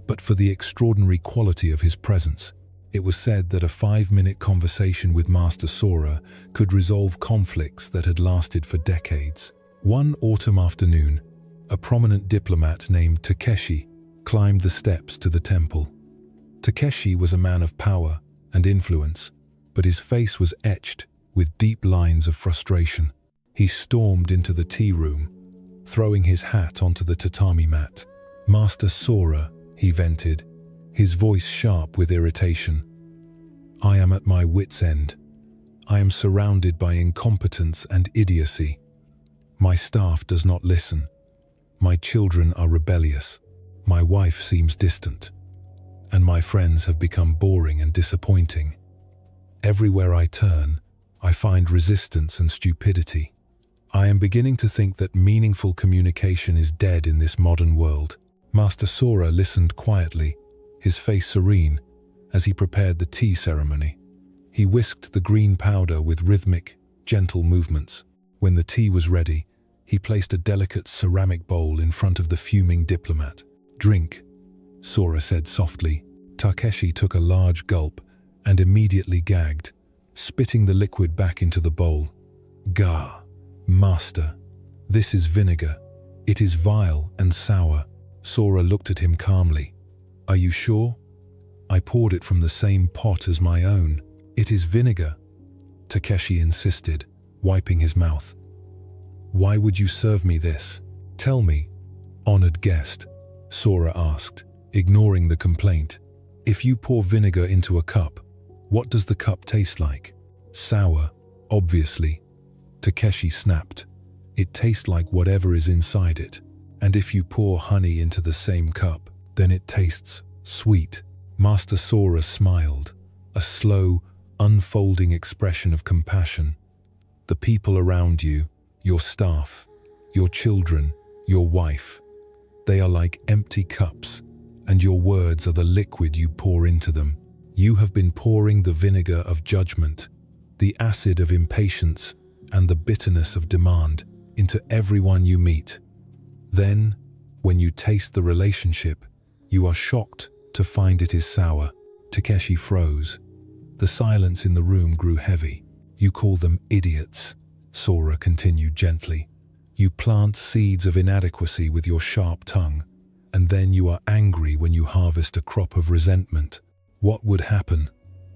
but for the extraordinary quality of his presence. It was said that a 5-minute conversation with Master Sora could resolve conflicts that had lasted for decades. One autumn afternoon, a prominent diplomat named Takeshi climbed the steps to the temple. Takeshi was a man of power and influence, but his face was etched with deep lines of frustration. He stormed into the tea room, throwing his hat onto the tatami mat. "Master Sora," he vented, his voice sharp with irritation. "I am at my wit's end. I am surrounded by incompetence and idiocy. My staff does not listen. My children are rebellious. My wife seems distant. And my friends have become boring and disappointing. Everywhere I turn, I find resistance and stupidity. I am beginning to think that meaningful communication is dead in this modern world." Master Sora listened quietly, his face serene, as he prepared the tea ceremony. He whisked the green powder with rhythmic, gentle movements. When the tea was ready, he placed a delicate ceramic bowl in front of the fuming diplomat. "Drink," Sora said softly. Takeshi took a large gulp and immediately gagged, spitting the liquid back into the bowl. "Gah, Master, this is vinegar. It is vile and sour." Sora looked at him calmly. "Are you sure? I poured it from the same pot as my own." "It is vinegar," Takeshi insisted, wiping his mouth. "Why would you serve me this? Tell me, honored guest," Sora asked, ignoring the complaint. If you pour vinegar into a cup, what does the cup taste like? Sour, obviously. Takeshi snapped. It tastes like whatever is inside it. And if you pour honey into the same cup, then it tastes sweet. Master Sora smiled, a slow, unfolding expression of compassion. The people around you, your staff, your children, your wife, they are like empty cups, and your words are the liquid you pour into them. You have been pouring the vinegar of judgment, the acid of impatience, and the bitterness of demand into everyone you meet. Then, when you taste the relationship, you are shocked to find it is sour. Takeshi froze. The silence in the room grew heavy. You call them idiots, Sora continued gently. You plant seeds of inadequacy with your sharp tongue, and then you are angry when you harvest a crop of resentment. What would happen,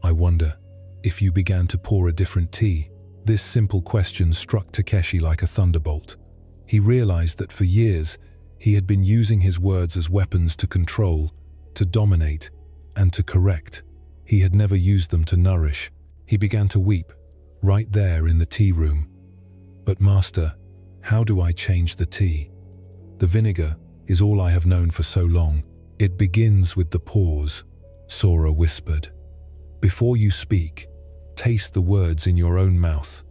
I wonder, if you began to pour a different tea? This simple question struck Takeshi like a thunderbolt. He realized that for years, he had been using his words as weapons to control, to dominate, and to correct. He had never used them to nourish. He began to weep, right there in the tea room. But Master, how do I change the tea? The vinegar is all I have known for so long. It begins with the pause, Sora whispered. Before you speak, taste the words in your own mouth.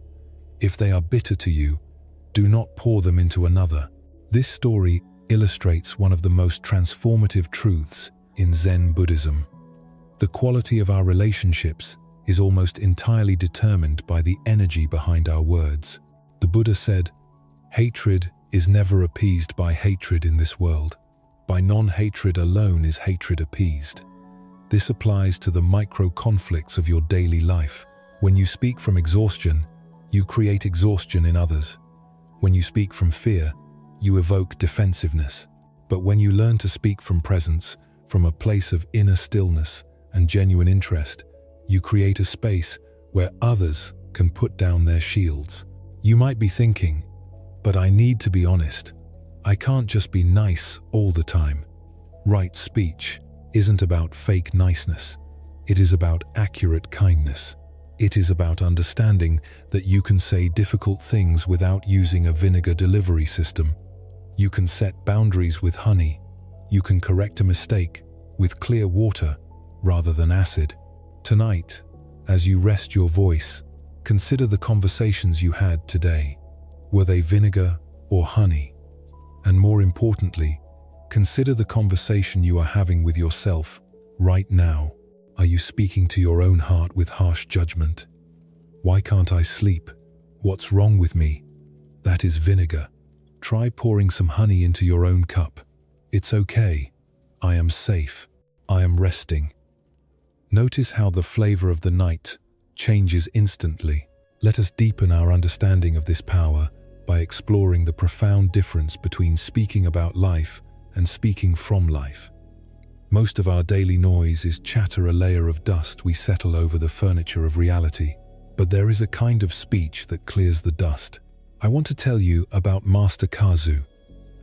If they are bitter to you, do not pour them into another. This story illustrates one of the most transformative truths in Zen Buddhism. The quality of our relationships is almost entirely determined by the energy behind our words. The Buddha said, "Hatred is never appeased by hatred in this world. By non-hatred alone is hatred appeased." This applies to the micro-conflicts of your daily life. When you speak from exhaustion, you create exhaustion in others. When you speak from fear, you evoke defensiveness. But when you learn to speak from presence, from a place of inner stillness and genuine interest, you create a space where others can put down their shields. You might be thinking, but I need to be honest. I can't just be nice all the time. Right speech isn't about fake niceness. It is about accurate kindness. It is about understanding that you can say difficult things without using a vinegar delivery system. You can set boundaries with honey. You can correct a mistake with clear water rather than acid. Tonight, as you rest your voice, consider the conversations you had today. Were they vinegar or honey? And more importantly, consider the conversation you are having with yourself right now. Are you speaking to your own heart with harsh judgment? Why can't I sleep? What's wrong with me? That is vinegar. Try pouring some honey into your own cup. It's okay. I am safe. I am resting. Notice how the flavor of the night changes instantly. Let us deepen our understanding of this power by exploring the profound difference between speaking about life and speaking from life. Most of our daily noise is chatter, a layer of dust we settle over the furniture of reality. But there is a kind of speech that clears the dust. I want to tell you about Master Kazu,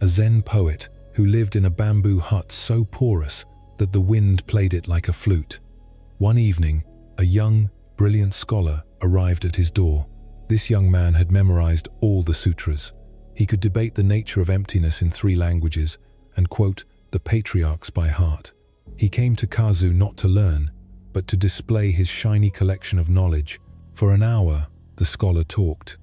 a Zen poet who lived in a bamboo hut so porous that the wind played it like a flute. One evening, a young, brilliant scholar arrived at his door. This young man had memorized all the sutras. He could debate the nature of emptiness in 3 languages and quote the patriarchs by heart. He came to Kazu not to learn, but to display his shiny collection of knowledge. For an hour, the scholar talked.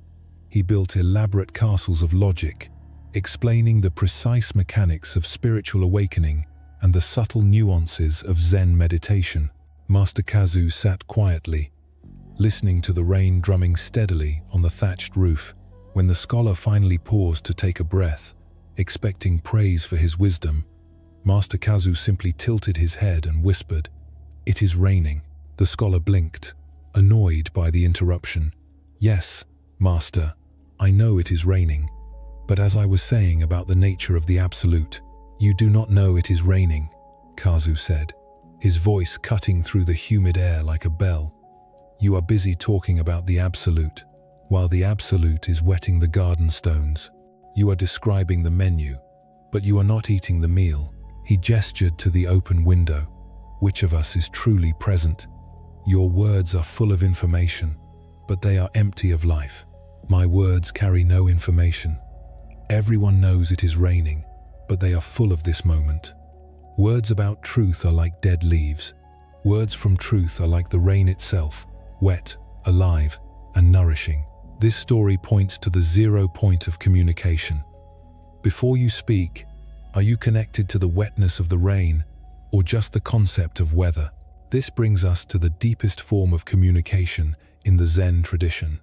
He built elaborate castles of logic, explaining the precise mechanics of spiritual awakening and the subtle nuances of Zen meditation. Master Kazu sat quietly, listening to the rain drumming steadily on the thatched roof. When the scholar finally paused to take a breath, expecting praise for his wisdom, Master Kazu simply tilted his head and whispered, "It is raining." The scholar blinked, annoyed by the interruption. "Yes, Master, I know it is raining, but as I was saying about the nature of the Absolute, you do not know it is raining," Kazu said, his voice cutting through the humid air like a bell. "You are busy talking about the Absolute, while the Absolute is wetting the garden stones. You are describing the menu, but you are not eating the meal." He gestured to the open window. Which of us is truly present? Your words are full of information, but they are empty of life. My words carry no information. Everyone knows it is raining, but they are full of this moment. Words about truth are like dead leaves. Words from truth are like the rain itself, wet, alive, and nourishing. This story points to the 0 point of communication. Before you speak, are you connected to the wetness of the rain, or just the concept of weather? This brings us to the deepest form of communication in the Zen tradition.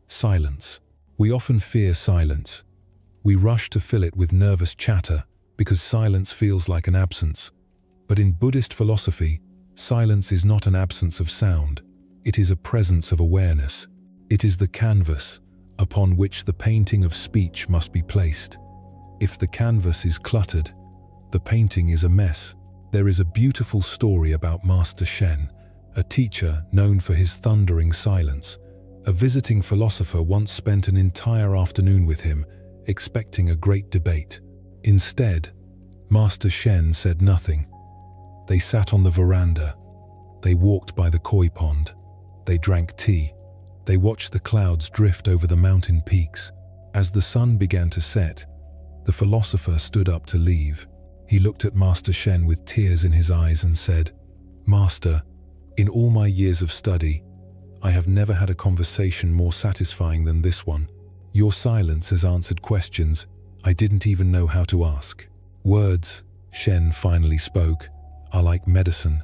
Silence. We often fear silence. We rush to fill it with nervous chatter because silence feels like an absence. But in Buddhist philosophy, silence is not an absence of sound. It is a presence of awareness. It is the canvas upon which the painting of speech must be placed. If the canvas is cluttered, the painting is a mess. There is a beautiful story about Master Shen, a teacher known for his thundering silence. A visiting philosopher once spent an entire afternoon with him, expecting a great debate. Instead, Master Shen said nothing. They sat on the veranda. They walked by the koi pond. They drank tea. They watched the clouds drift over the mountain peaks. As the sun began to set, the philosopher stood up to leave. He looked at Master Shen with tears in his eyes and said, "Master, in all my years of study, I have never had a conversation more satisfying than this one. Your silence has answered questions I didn't even know how to ask." Words, Shen finally spoke, are like medicine.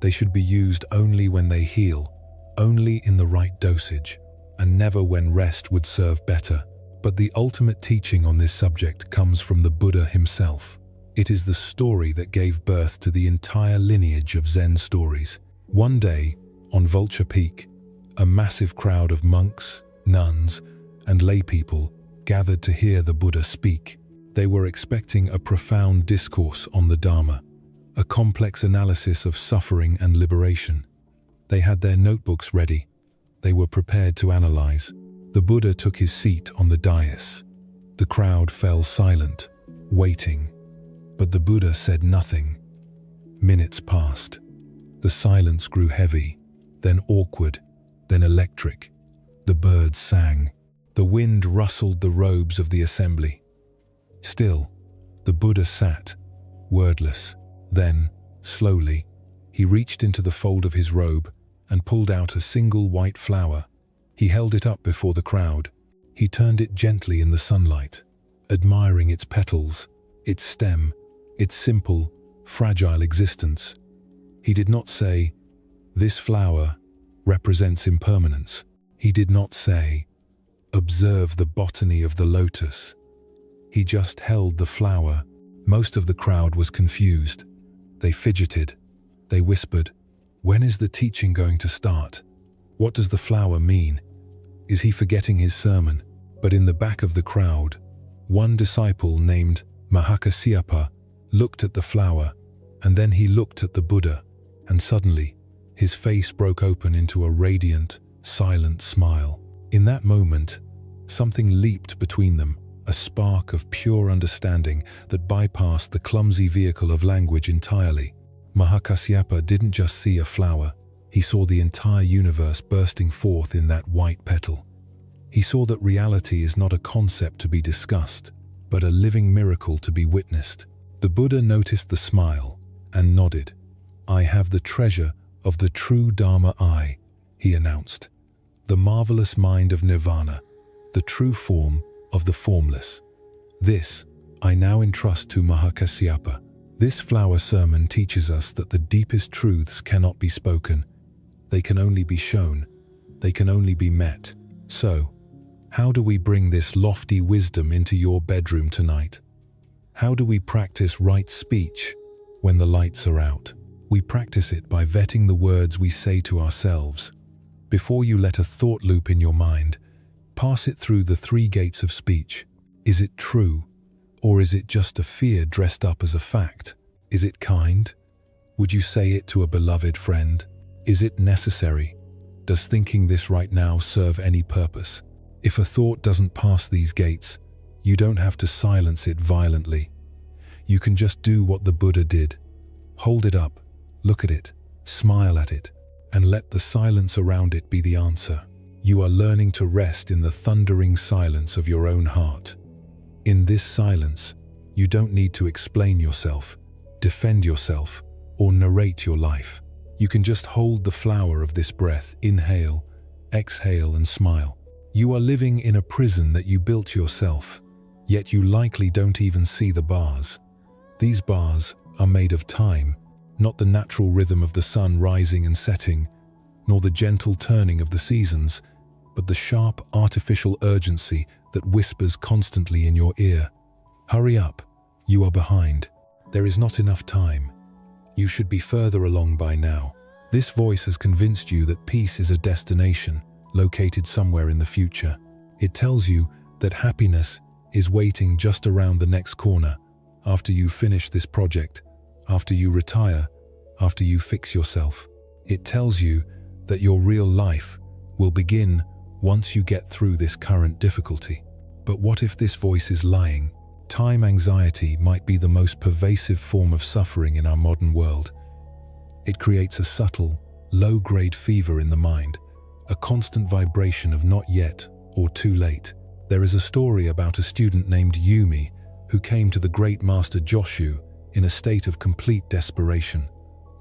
They should be used only when they heal, only in the right dosage, and never when rest would serve better. But the ultimate teaching on this subject comes from the Buddha himself. It is the story that gave birth to the entire lineage of Zen stories. One day, on Vulture Peak, a massive crowd of monks, nuns, and laypeople gathered to hear the Buddha speak. They were expecting a profound discourse on the Dharma, a complex analysis of suffering and liberation. They had their notebooks ready. They were prepared to analyze. The Buddha took his seat on the dais. The crowd fell silent, waiting. But the Buddha said nothing. Minutes passed. The silence grew heavy, then awkward, then electric. The birds sang. The wind rustled the robes of the assembly. Still, the Buddha sat, wordless. Then, slowly, he reached into the fold of his robe and pulled out a single white flower. He held it up before the crowd. He turned it gently in the sunlight, admiring its petals, its stem, its simple, fragile existence. He did not say, "This flower represents impermanence." He did not say, "Observe the botany of the lotus." He just held the flower. Most of the crowd was confused. They fidgeted. They whispered, "When is the teaching going to start? What does the flower mean? Is he forgetting his sermon?" But in the back of the crowd, one disciple named Mahakasyapa looked at the flower, and then he looked at the Buddha, and suddenly, his face broke open into a radiant, silent smile. In that moment, something leaped between them, a spark of pure understanding that bypassed the clumsy vehicle of language entirely. Mahakasyapa didn't just see a flower, he saw the entire universe bursting forth in that white petal. He saw that reality is not a concept to be discussed, but a living miracle to be witnessed. The Buddha noticed the smile and nodded. "I have the treasure of the true Dharma I," he announced. "The marvelous mind of Nirvana, the true form of the formless. This I now entrust to Mahakasyapa." This flower sermon teaches us that the deepest truths cannot be spoken. They can only be shown. They can only be met. So, how do we bring this lofty wisdom into your bedroom tonight? How do we practice right speech when the lights are out? We practice it by vetting the words we say to ourselves. Before you let a thought loop in your mind, pass it through the 3 gates of speech. Is it true? Or is it just a fear dressed up as a fact? Is it kind? Would you say it to a beloved friend? Is it necessary? Does thinking this right now serve any purpose? If a thought doesn't pass these gates, you don't have to silence it violently. You can just do what the Buddha did. Hold it up, Look at it, smile at it, and let the silence around it be the answer. You are learning to rest in the thundering silence of your own heart. In this silence, you don't need to explain yourself, defend yourself, or narrate your life. You can just hold the flower of this breath, inhale, exhale, and smile. You are living in a prison that you built yourself, yet you likely don't even see the bars. These bars are made of time, not the natural rhythm of the sun rising and setting, nor the gentle turning of the seasons, but the sharp, artificial urgency that whispers constantly in your ear. Hurry up, you are behind. There is not enough time. You should be further along by now. This voice has convinced you that peace is a destination, located somewhere in the future. It tells you that happiness is waiting just around the next corner, after you finish this project, after you retire, after you fix yourself. It tells you that your real life will begin once you get through this current difficulty. But what if this voice is lying? Time anxiety might be the most pervasive form of suffering in our modern world. It creates a subtle, low-grade fever in the mind, a constant vibration of not yet or too late. There is a story about a student named Yumi who came to the great master Joshu in a state of complete desperation.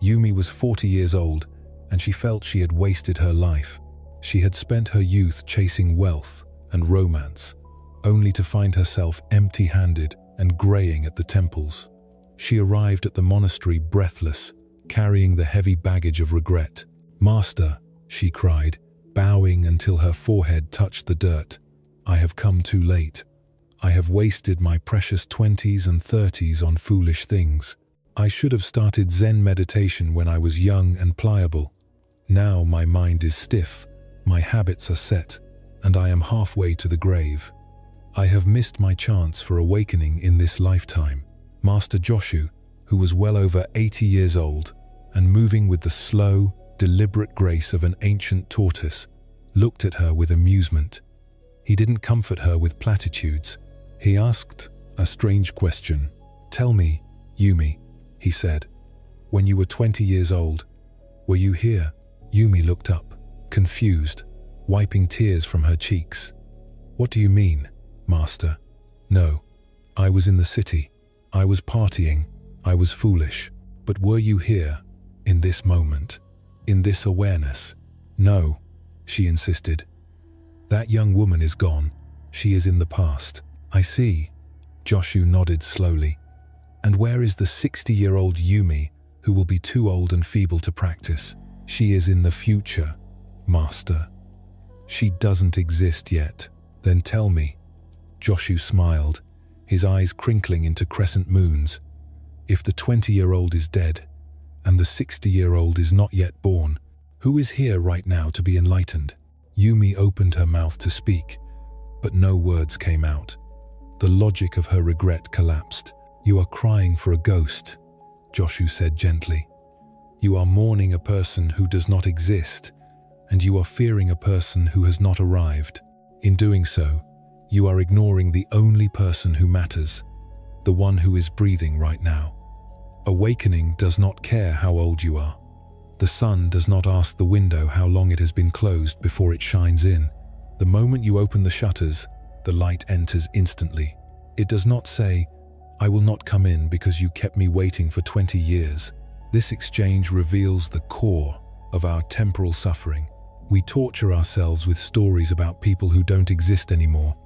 Yumi was 40 years old, and she felt she had wasted her life. She had spent her youth chasing wealth and romance, only to find herself empty-handed and graying at the temples. She arrived at the monastery breathless, carrying the heavy baggage of regret. "Master," she cried, bowing until her forehead touched the dirt, "I have come too late. I have wasted my precious 20s and 30s on foolish things. I should have started Zen meditation when I was young and pliable. Now my mind is stiff, my habits are set, and I am halfway to the grave. I have missed my chance for awakening in this lifetime." Master Joshu, who was well over 80 years old and moving with the slow, deliberate grace of an ancient tortoise, looked at her with amusement. He didn't comfort her with platitudes. He asked a strange question. "Tell me, Yumi," he said, "when you were 20 years old, were you here?" Yumi looked up, confused, wiping tears from her cheeks. "What do you mean, Master?" "No, I was in the city. I was partying. I was foolish. But were you here, in this moment, in this awareness?" "No," she insisted. "That young woman is gone. She is in the past." "I see." Joshu nodded slowly. "And where is the 60-year-old Yumi who will be too old and feeble to practice?" "She is in the future, Master. She doesn't exist yet." "Then tell me." Joshu smiled, his eyes crinkling into crescent moons. "If the 20-year-old is dead, and the 60-year-old is not yet born, who is here right now to be enlightened?" Yumi opened her mouth to speak, but no words came out. The logic of her regret collapsed. "You are crying for a ghost," Joshu said gently. "You are mourning a person who does not exist, and you are fearing a person who has not arrived. In doing so, you are ignoring the only person who matters, the one who is breathing right now. Awakening does not care how old you are. The sun does not ask the window how long it has been closed before it shines in. The moment you open the shutters, the light enters instantly. It does not say, 'I will not come in because you kept me waiting for 20 years. This exchange reveals the core of our temporal suffering. We torture ourselves with stories about people who don't exist anymore,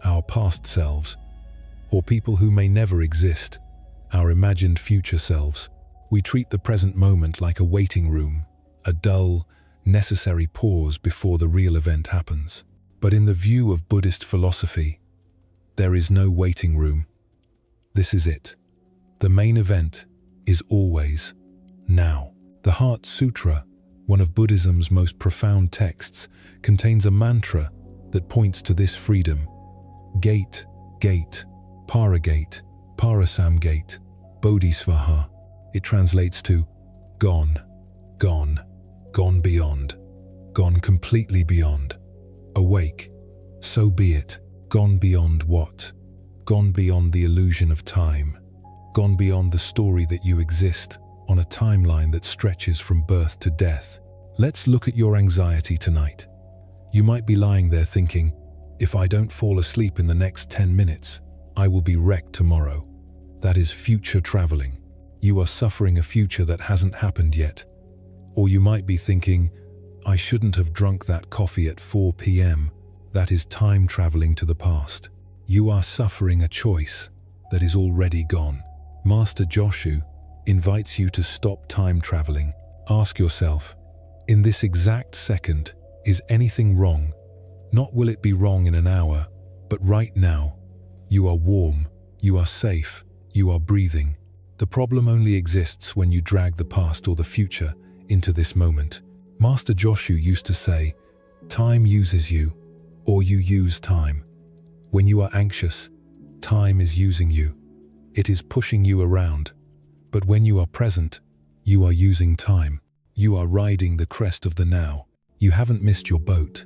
our past selves, or people who may never exist, our imagined future selves. We treat the present moment like a waiting room, a dull, necessary pause before the real event happens. But in the view of Buddhist philosophy, there is no waiting room. This is it. The main event is always now. The Heart Sutra, one of Buddhism's most profound texts, contains a mantra that points to this freedom. Gate, gate, paragate, parasamgate, bodhisvaha. It translates to gone, gone, gone beyond, gone completely beyond. Awake, so be it. Gone beyond what? Gone beyond the illusion of time. Gone beyond the story that you exist. on a timeline that stretches from birth to death. Let's look at your anxiety tonight. You might be lying there thinking, if I don't fall asleep in the next 10 minutes, I will be wrecked tomorrow. That is future traveling. You are suffering a future that hasn't happened yet. Or you might be thinking, I shouldn't have drunk that coffee at 4 p.m. That is time traveling to the past. You are suffering a choice that is already gone. Master Joshu invites you to stop time traveling. Ask yourself, in this exact second, is anything wrong? Not will it be wrong in an hour, but right now. You are warm, you are safe, you are breathing. The problem only exists when you drag the past or the future into this moment. Master Joshu used to say, time uses you, or you use time. When you are anxious, time is using you. It is pushing you around. But when you are present, you are using time. You are riding the crest of the now. You haven't missed your boat,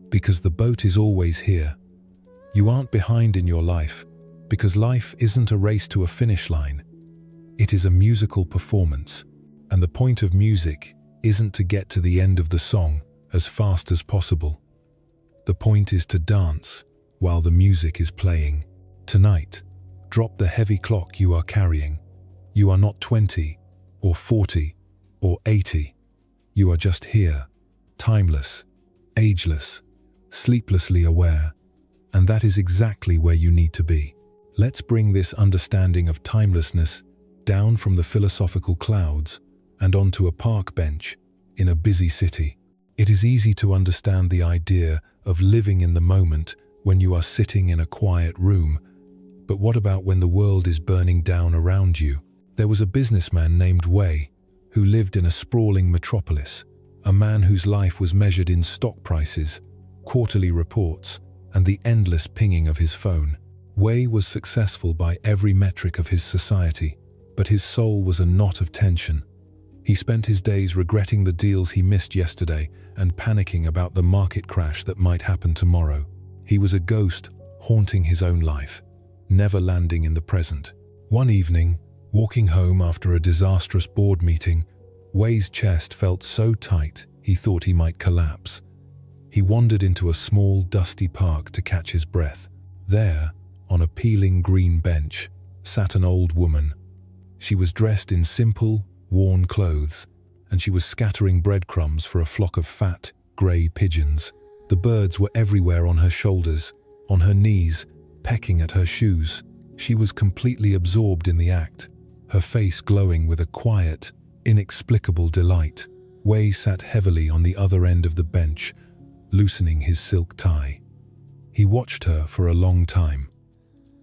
because the boat is always here. You aren't behind in your life, because life isn't a race to a finish line. It is a musical performance, and the point of music isn't to get to the end of the song as fast as possible. The point is to dance while the music is playing. Tonight, drop the heavy clock you are carrying. You are not 20 or 40 or 80. You are just here, timeless, ageless, sleeplessly aware, and that is exactly where you need to be. Let's bring this understanding of timelessness down from the philosophical clouds and onto a park bench in a busy city. It is easy to understand the idea of living in the moment when you are sitting in a quiet room, but what about when the world is burning down around you? There was a businessman named Wei who lived in a sprawling metropolis, a man whose life was measured in stock prices, quarterly reports, and the endless pinging of his phone. Wei was successful by every metric of his society, but his soul was a knot of tension. He spent his days regretting the deals he missed yesterday and panicking about the market crash that might happen tomorrow. He was a ghost haunting his own life, never landing in the present. One evening, walking home after a disastrous board meeting, Wei's chest felt so tight he thought he might collapse. He wandered into a small, dusty park to catch his breath. There, on a peeling green bench, sat an old woman. She was dressed in simple, worn clothes, and she was scattering breadcrumbs for a flock of fat, grey pigeons. The birds were everywhere on her shoulders, on her knees, pecking at her shoes. She was completely absorbed in the act, her face glowing with a quiet, inexplicable delight. Wei sat heavily on the other end of the bench, loosening his silk tie. He watched her for a long time.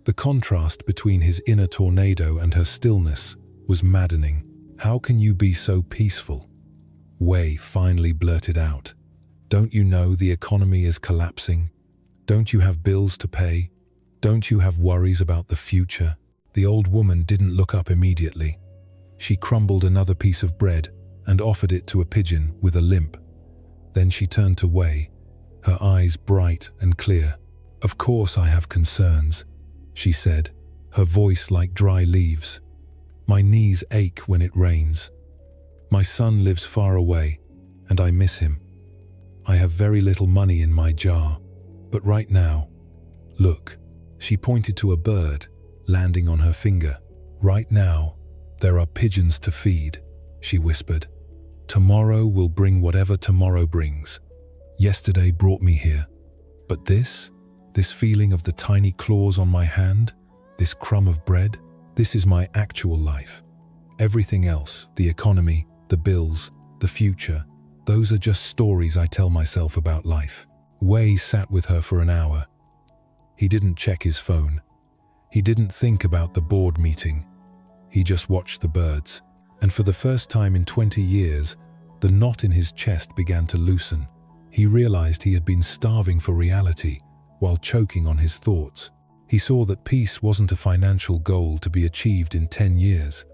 The contrast between his inner tornado and her stillness was maddening. "How can you be so peaceful?" Wei finally blurted out. "Don't you know the economy is collapsing? Don't you have bills to pay? Don't you have worries about the future?" The old woman didn't look up immediately. She crumbled another piece of bread and offered it to a pigeon with a limp. Then she turned to Wei, her eyes bright and clear. "Of course I have concerns," she said, her voice like dry leaves. "My knees ache when it rains. My son lives far away, and I miss him. I have very little money in my jar, but right now, look." She pointed to a bird landing on her finger. "Right now, there are pigeons to feed," she whispered. "Tomorrow will bring whatever tomorrow brings. Yesterday brought me here. But this feeling of the tiny claws on my hand, this crumb of bread, this is my actual life. Everything else, the economy, the bills, the future, those are just stories I tell myself about life." Wei sat with her for an hour. He didn't check his phone. He didn't think about the board meeting. He just watched the birds. And for the first time in 20 years, the knot in his chest began to loosen. He realized he had been starving for reality while choking on his thoughts. He saw that peace wasn't a financial goal to be achieved in 10 years.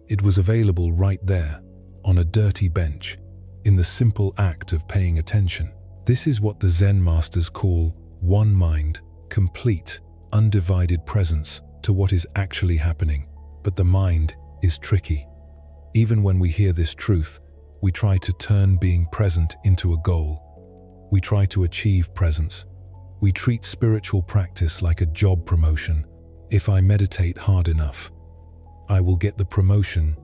It was available right there, on a dirty bench, in the simple act of paying attention. This is what the Zen masters call one mind, complete, undivided presence to what is actually happening. But the mind is tricky. Even when we hear this truth, we try to turn being present into a goal. We try to achieve presence. We treat spiritual practice like a job promotion. If I meditate hard enough, I will get the promotion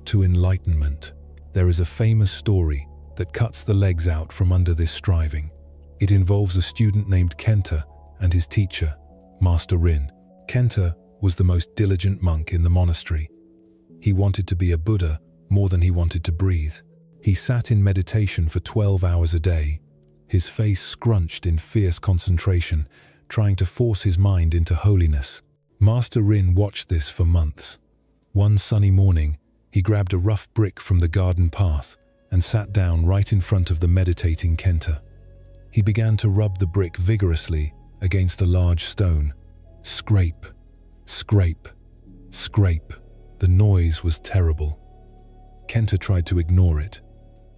to enlightenment. There is a famous story that cuts the legs out from under this striving. It involves a student named Kenta and his teacher, Master Rin. Kenta was the most diligent monk in the monastery. He wanted to be a Buddha more than he wanted to breathe. He sat in meditation for 12 hours a day, his face scrunched in fierce concentration, trying to force his mind into holiness. Master Rin watched this for months. One sunny morning, he grabbed a rough brick from the garden path and sat down right in front of the meditating Kenta. He began to rub the brick vigorously against a large stone. Scrape, scrape, scrape. The noise was terrible. Kenta tried to ignore it,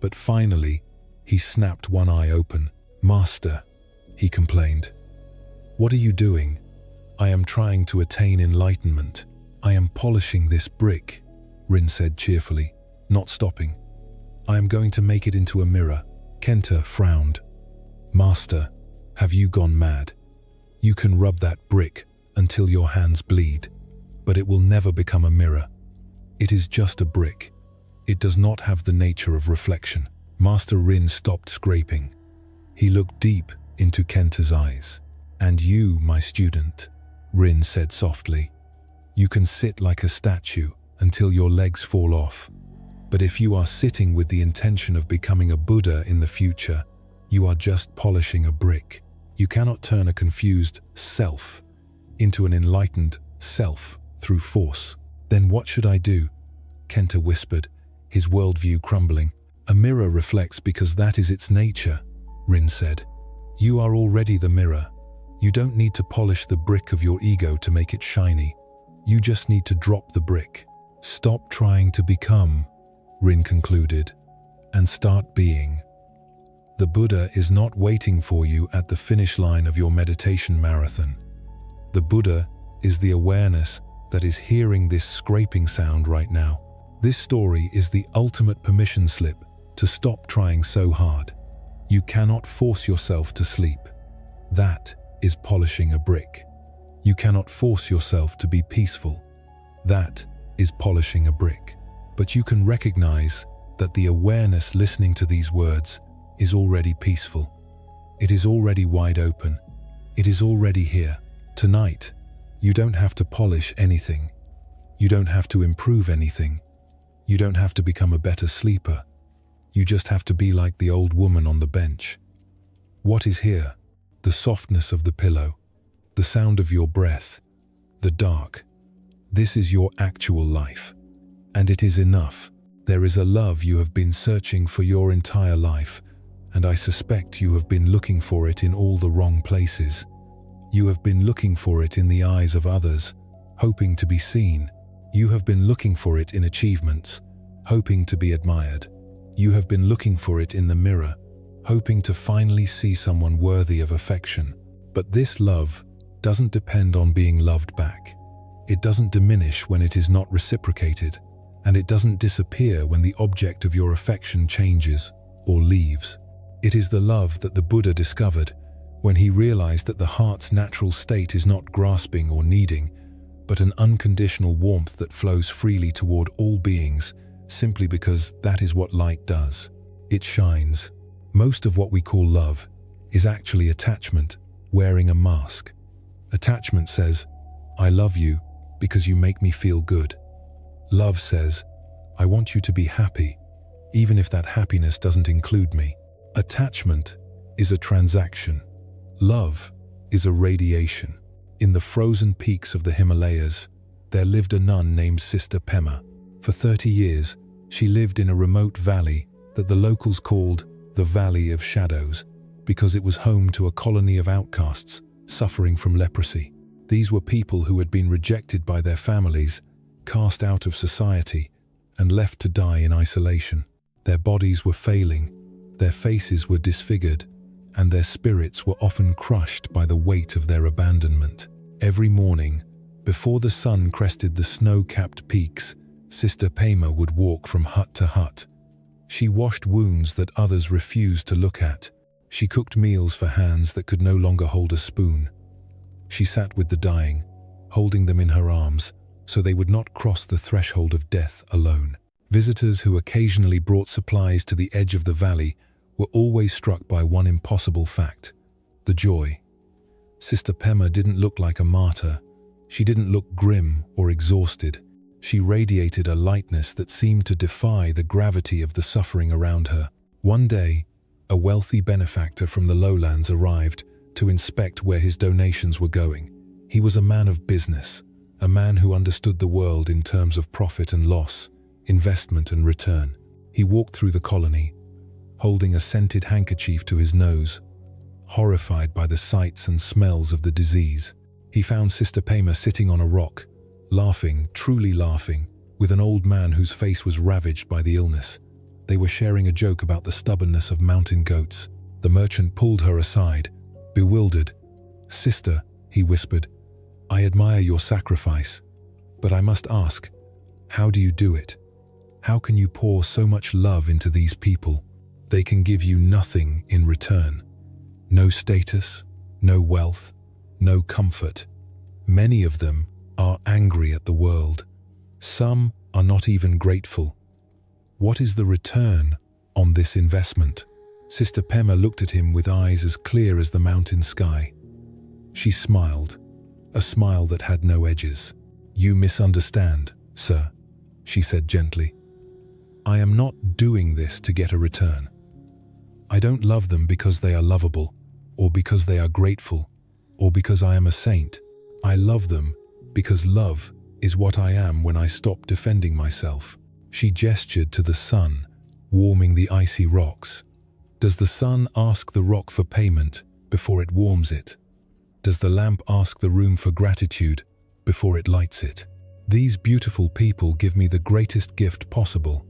but finally, he snapped one eye open. "Master," he complained, "what are you doing? I am trying to attain enlightenment. I am polishing this brick," Rin said cheerfully, not stopping. "I am going to make it into a mirror." Kenta frowned. "Master, have you gone mad? You can rub that brick until your hands bleed, but it will never become a mirror. It is just a brick. It does not have the nature of reflection." Master Rin stopped scraping. He looked deep into Kenta's eyes. "And you, my student," Rin said softly, "you can sit like a statue until your legs fall off. But if you are sitting with the intention of becoming a Buddha in the future, you are just polishing a brick. You cannot turn a confused self into an enlightened self through force." "Then what should I do?" Kenta whispered, his worldview crumbling. "A mirror reflects because that is its nature," Rin said. "You are already the mirror. You don't need to polish the brick of your ego to make it shiny. You just need to drop the brick. Stop trying to become," Rin concluded, "and start being. The Buddha is not waiting for you at the finish line of your meditation marathon. The Buddha is the awareness that is hearing this scraping sound right now. This story is the ultimate permission slip to stop trying so hard. You cannot force yourself to sleep. That is polishing a brick. You cannot force yourself to be peaceful. That is polishing a brick. But you can recognize that the awareness listening to these words is already peaceful. It is already wide open. It is already here. Tonight, you don't have to polish anything. You don't have to improve anything. You don't have to become a better sleeper. You just have to be like the old woman on the bench. What is here? The softness of the pillow, the sound of your breath, the dark. This is your actual life. And it is enough. There is a love you have been searching for your entire life, and I suspect you have been looking for it in all the wrong places. You have been looking for it in the eyes of others, hoping to be seen. You have been looking for it in achievements, hoping to be admired. You have been looking for it in the mirror, hoping to finally see someone worthy of affection. But this love doesn't depend on being loved back. It doesn't diminish when it is not reciprocated, and it doesn't disappear when the object of your affection changes or leaves. It is the love that the Buddha discovered when he realized that the heart's natural state is not grasping or needing, but an unconditional warmth that flows freely toward all beings, simply because that is what light does. It shines. Most of what we call love is actually attachment, wearing a mask. Attachment says, "I love you because you make me feel good." Love says, "I want you to be happy, even if that happiness doesn't include me." Attachment is a transaction. Love is a radiation. In the frozen peaks of the Himalayas, there lived a nun named Sister Pema. For 30 years, she lived in a remote valley that the locals called the Valley of Shadows because it was home to a colony of outcasts suffering from leprosy. These were people who had been rejected by their families, cast out of society, and left to die in isolation. Their bodies were failing, their faces were disfigured, and their spirits were often crushed by the weight of their abandonment. Every morning, before the sun crested the snow-capped peaks, Sister Pema would walk from hut to hut. She washed wounds that others refused to look at. She cooked meals for hands that could no longer hold a spoon. She sat with the dying, holding them in her arms, so they would not cross the threshold of death alone. Visitors who occasionally brought supplies to the edge of the valley were always struck by one impossible fact: the joy. Sister Pema didn't look like a martyr. She didn't look grim or exhausted. She radiated a lightness that seemed to defy the gravity of the suffering around her. One day, a wealthy benefactor from the lowlands arrived to inspect where his donations were going. He was a man of business, a man who understood the world in terms of profit and loss, investment and return. He walked through the colony, holding a scented handkerchief to his nose, horrified by the sights and smells of the disease. He found Sister Pema sitting on a rock, laughing, truly laughing, with an old man whose face was ravaged by the illness. They were sharing a joke about the stubbornness of mountain goats. The merchant pulled her aside, bewildered. "Sister," he whispered, "I admire your sacrifice, but I must ask, how do you do it? How can you pour so much love into these people? They can give you nothing in return. No status, no wealth, no comfort. Many of them are angry at the world. Some are not even grateful. What is the return on this investment?" Sister Pema looked at him with eyes as clear as the mountain sky. She smiled, a smile that had no edges. "You misunderstand, sir," she said gently. "I am not doing this to get a return. I don't love them because they are lovable, or because they are grateful, or because I am a saint. I love them because love is what I am when I stop defending myself." She gestured to the sun, warming the icy rocks. Does the sun ask the rock for payment before it warms it? Does the lamp ask the room for gratitude before it lights it? These beautiful people give me the greatest gift possible.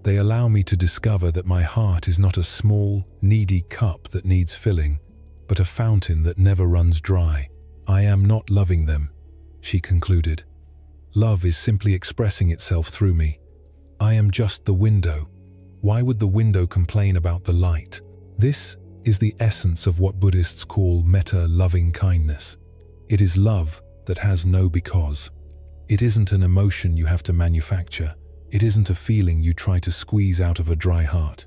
They allow me to discover that my heart is not a small, needy cup that needs filling, but a fountain that never runs dry. I am not loving them, she concluded. Love is simply expressing itself through me. I am just the window. Why would the window complain about the light? This is the essence of what Buddhists call metta, loving kindness. It is love that has no because. It isn't an emotion you have to manufacture. It isn't a feeling you try to squeeze out of a dry heart.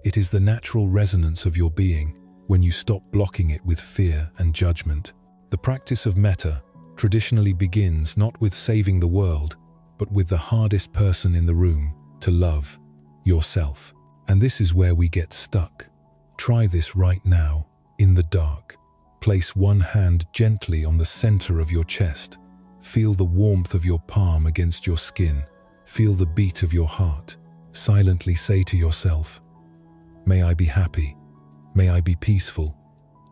It is the natural resonance of your being when you stop blocking it with fear and judgment. The practice of metta traditionally begins not with saving the world, but with the hardest person in the room to love, yourself. And this is where we get stuck. Try this right now, in the dark. Place one hand gently on the center of your chest. Feel the warmth of your palm against your skin. Feel the beat of your heart. Silently say to yourself, "May I be happy. May I be peaceful.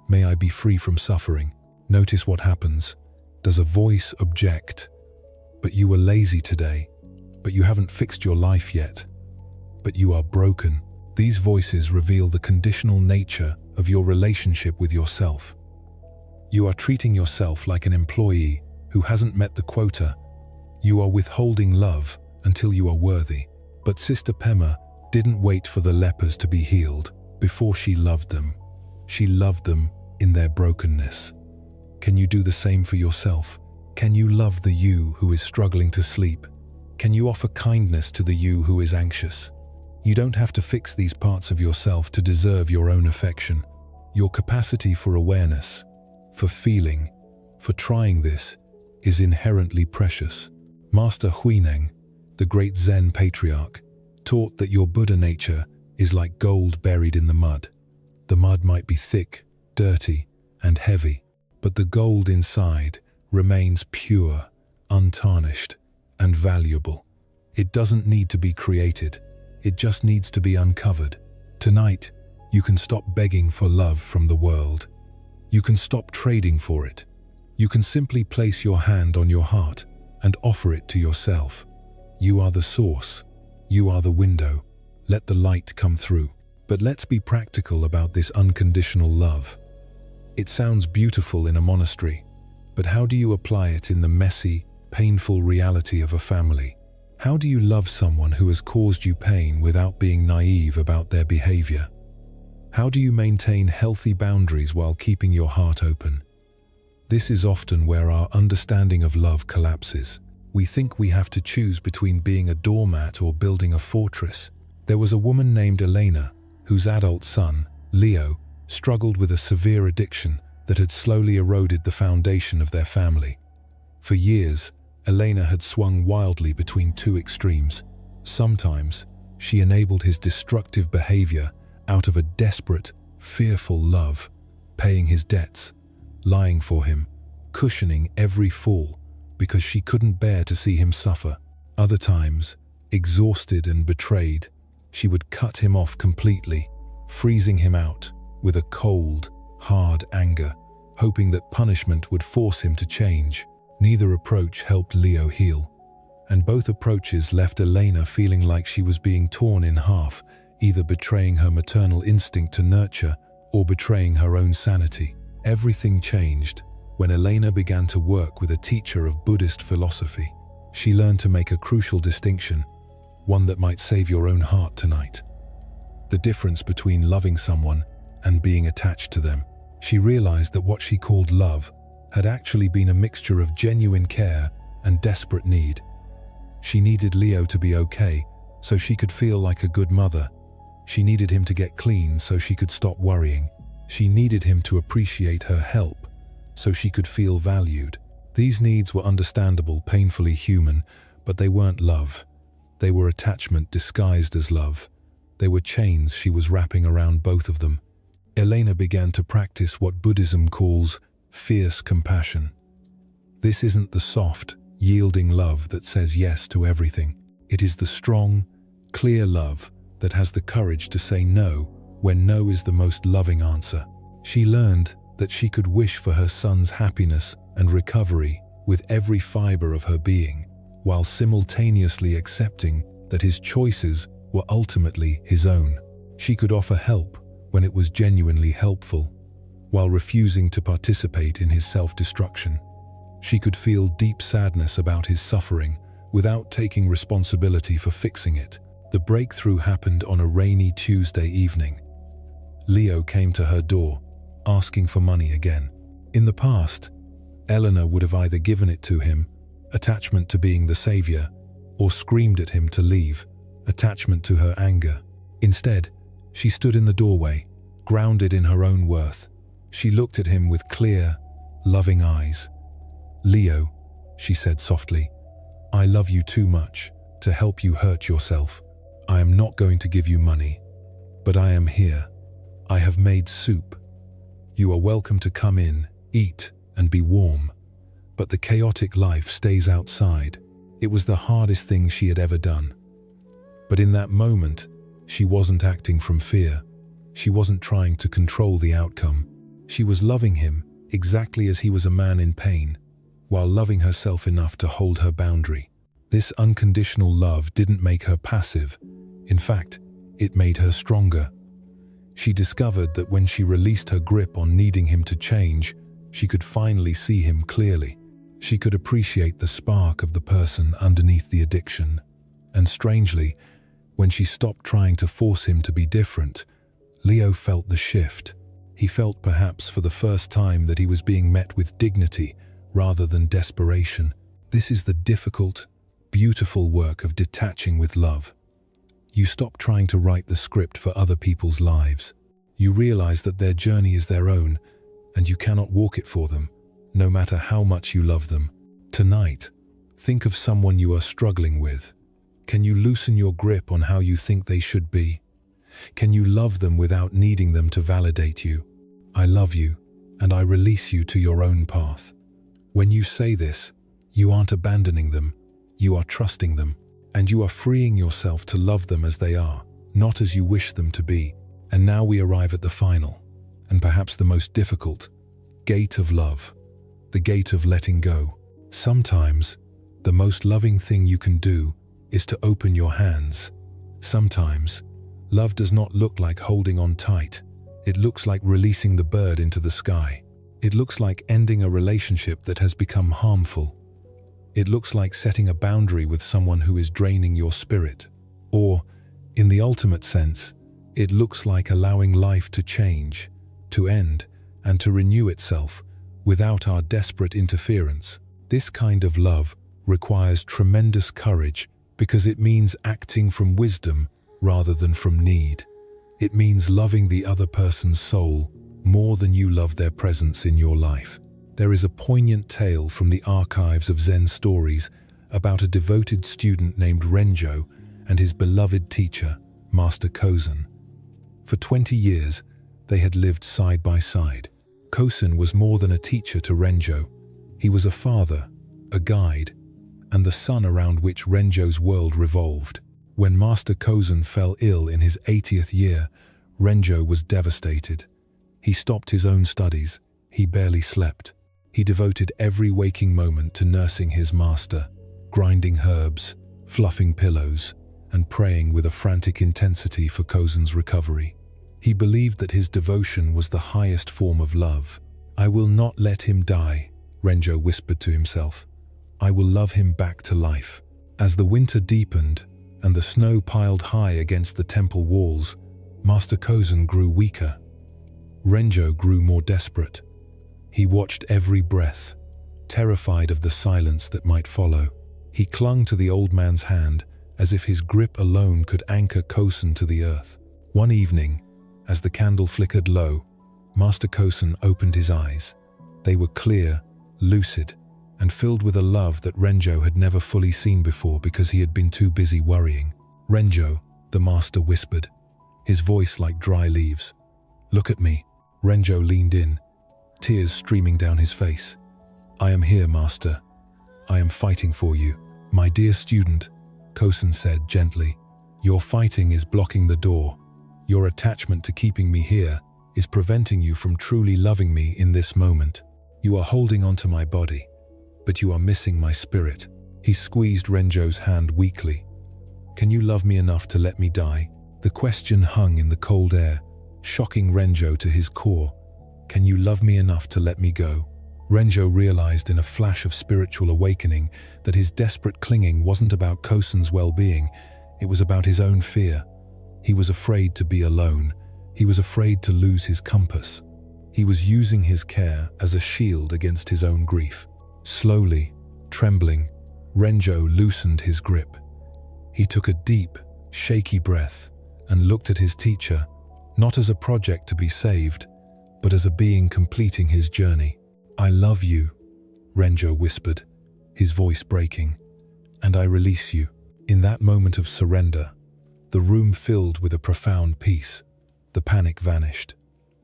May I be free from suffering." Notice what happens. Does a voice object? "But you were lazy today. But you haven't fixed your life yet. But you are broken." These voices reveal the conditional nature of your relationship with yourself. You are treating yourself like an employee who hasn't met the quota. You are withholding love until you are worthy. But Sister Pema didn't wait for the lepers to be healed before she loved them. She loved them in their brokenness. Can you do the same for yourself? Can you love the you who is struggling to sleep? Can you offer kindness to the you who is anxious? You don't have to fix these parts of yourself to deserve your own affection. Your capacity for awareness, for feeling, for trying this is inherently precious. Master Huineng, the great Zen patriarch, taught that your Buddha nature is like gold buried in the mud. The mud might be thick, dirty, and heavy, but the gold inside remains pure, untarnished, and valuable. It doesn't need to be created. It just needs to be uncovered. Tonight, you can stop begging for love from the world. You can stop trading for it. You can simply place your hand on your heart and offer it to yourself. You are the source. You are the window. Let the light come through. But let's be practical about this unconditional love. It sounds beautiful in a monastery, but how do you apply it in the messy, painful reality of a family? How do you love someone who has caused you pain without being naive about their behavior? How do you maintain healthy boundaries while keeping your heart open? This is often where our understanding of love collapses. We think we have to choose between being a doormat or building a fortress. There was a woman named Elena, whose adult son, Leo, struggled with a severe addiction that had slowly eroded the foundation of their family. For years, Elena had swung wildly between two extremes. Sometimes, she enabled his destructive behavior out of a desperate, fearful love, paying his debts, lying for him, cushioning every fall because she couldn't bear to see him suffer. Other times, exhausted and betrayed, she would cut him off completely, freezing him out with a cold, hard anger, hoping that punishment would force him to change. Neither approach helped Leo heal, and both approaches left Elena feeling like she was being torn in half, either betraying her maternal instinct to nurture or betraying her own sanity. Everything changed when Elena began to work with a teacher of Buddhist philosophy. She learned to make a crucial distinction, one that might save your own heart tonight. The difference between loving someone and being attached to them. She realized that what she called love had actually been a mixture of genuine care and desperate need. She needed Leo to be okay, so she could feel like a good mother. She needed him to get clean so she could stop worrying. She needed him to appreciate her help, so she could feel valued. These needs were understandable, painfully human, but they weren't love. They were attachment disguised as love. They were chains she was wrapping around both of them. Elena began to practice what Buddhism calls fierce compassion. This isn't the soft, yielding love that says yes to everything. It is the strong, clear love that has the courage to say no when no is the most loving answer. She learned that she could wish for her son's happiness and recovery with every fiber of her being, while simultaneously accepting that his choices were ultimately his own. She could offer help when it was genuinely helpful, while refusing to participate in his self-destruction. She could feel deep sadness about his suffering without taking responsibility for fixing it. The breakthrough happened on a rainy Tuesday evening. Leo came to her door, asking for money again. In the past, Eleanor would have either given it to him, attachment to being the savior, or screamed at him to leave, attachment to her anger. Instead, she stood in the doorway, grounded in her own worth. She looked at him with clear, loving eyes. "Leo," she said softly, "I love you too much to help you hurt yourself. I am not going to give you money, but I am here. I have made soup. You are welcome to come in, eat, and be warm. But the chaotic life stays outside." It was the hardest thing she had ever done. But in that moment, she wasn't acting from fear. She wasn't trying to control the outcome. She was loving him exactly as he was a man in pain, while loving herself enough to hold her boundary. This unconditional love didn't make her passive. In fact, it made her stronger. She discovered that when she released her grip on needing him to change, she could finally see him clearly. She could appreciate the spark of the person underneath the addiction. And strangely, when she stopped trying to force him to be different, Leo felt the shift. He felt perhaps for the first time that he was being met with dignity rather than desperation. This is the difficult, beautiful work of detaching with love. You stop trying to write the script for other people's lives. You realize that their journey is their own, and you cannot walk it for them, no matter how much you love them. Tonight, think of someone you are struggling with. Can you loosen your grip on how you think they should be? Can you love them without needing them to validate you? I love you, and I release you to your own path. When you say this, you aren't abandoning them, you are trusting them, and you are freeing yourself to love them as they are, not as you wish them to be. And now we arrive at the final, and perhaps the most difficult, gate of love, the gate of letting go. Sometimes, the most loving thing you can do is to open your hands. Sometimes, love does not look like holding on tight. It looks like releasing the bird into the sky. It looks like ending a relationship that has become harmful. It looks like setting a boundary with someone who is draining your spirit. Or, in the ultimate sense, it looks like allowing life to change, to end, and to renew itself without our desperate interference. This kind of love requires tremendous courage because it means acting from wisdom rather than from need. It means loving the other person's soul more than you love their presence in your life. There is a poignant tale from the archives of Zen stories about a devoted student named Renjo and his beloved teacher, Master Kozen. For 20 years, they had lived side by side. Kozen was more than a teacher to Renjo. He was a father, a guide, and the sun around which Renjo's world revolved. When Master Kozen fell ill in his 80th year, Renjo was devastated. He stopped his own studies. He barely slept. He devoted every waking moment to nursing his master, grinding herbs, fluffing pillows, and praying with a frantic intensity for Kozen's recovery. He believed that his devotion was the highest form of love. "I will not let him die," Renjo whispered to himself. "I will love him back to life." As the winter deepened and the snow piled high against the temple walls, Master Kozen grew weaker. Renjo grew more desperate. He watched every breath, terrified of the silence that might follow. He clung to the old man's hand as if his grip alone could anchor Kozen to the earth. One evening, as the candle flickered low, Master Kozen opened his eyes. They were clear, lucid, and filled with a love that Renjo had never fully seen before because he had been too busy worrying. "Renjo," the master whispered, his voice like dry leaves. "Look at me." Renjo leaned in, tears streaming down his face. "I am here, master. I am fighting for you." "My dear student," Kozen said gently, "your fighting is blocking the door. Your attachment to keeping me here is preventing you from truly loving me in this moment. You are holding onto my body, but you are missing my spirit." He squeezed Renjo's hand weakly. "Can you love me enough to let me die?" The question hung in the cold air, shocking Renjo to his core. "Can you love me enough to let me go?" Renjo realized in a flash of spiritual awakening that his desperate clinging wasn't about Kozen's well-being, it was about his own fear. He was afraid to be alone. He was afraid to lose his compass. He was using his care as a shield against his own grief. Slowly, trembling, Renjo loosened his grip. He took a deep, shaky breath and looked at his teacher, not as a project to be saved, but as a being completing his journey. "I love you," Renjo whispered, his voice breaking, "and I release you." In that moment of surrender, the room filled with a profound peace. The panic vanished.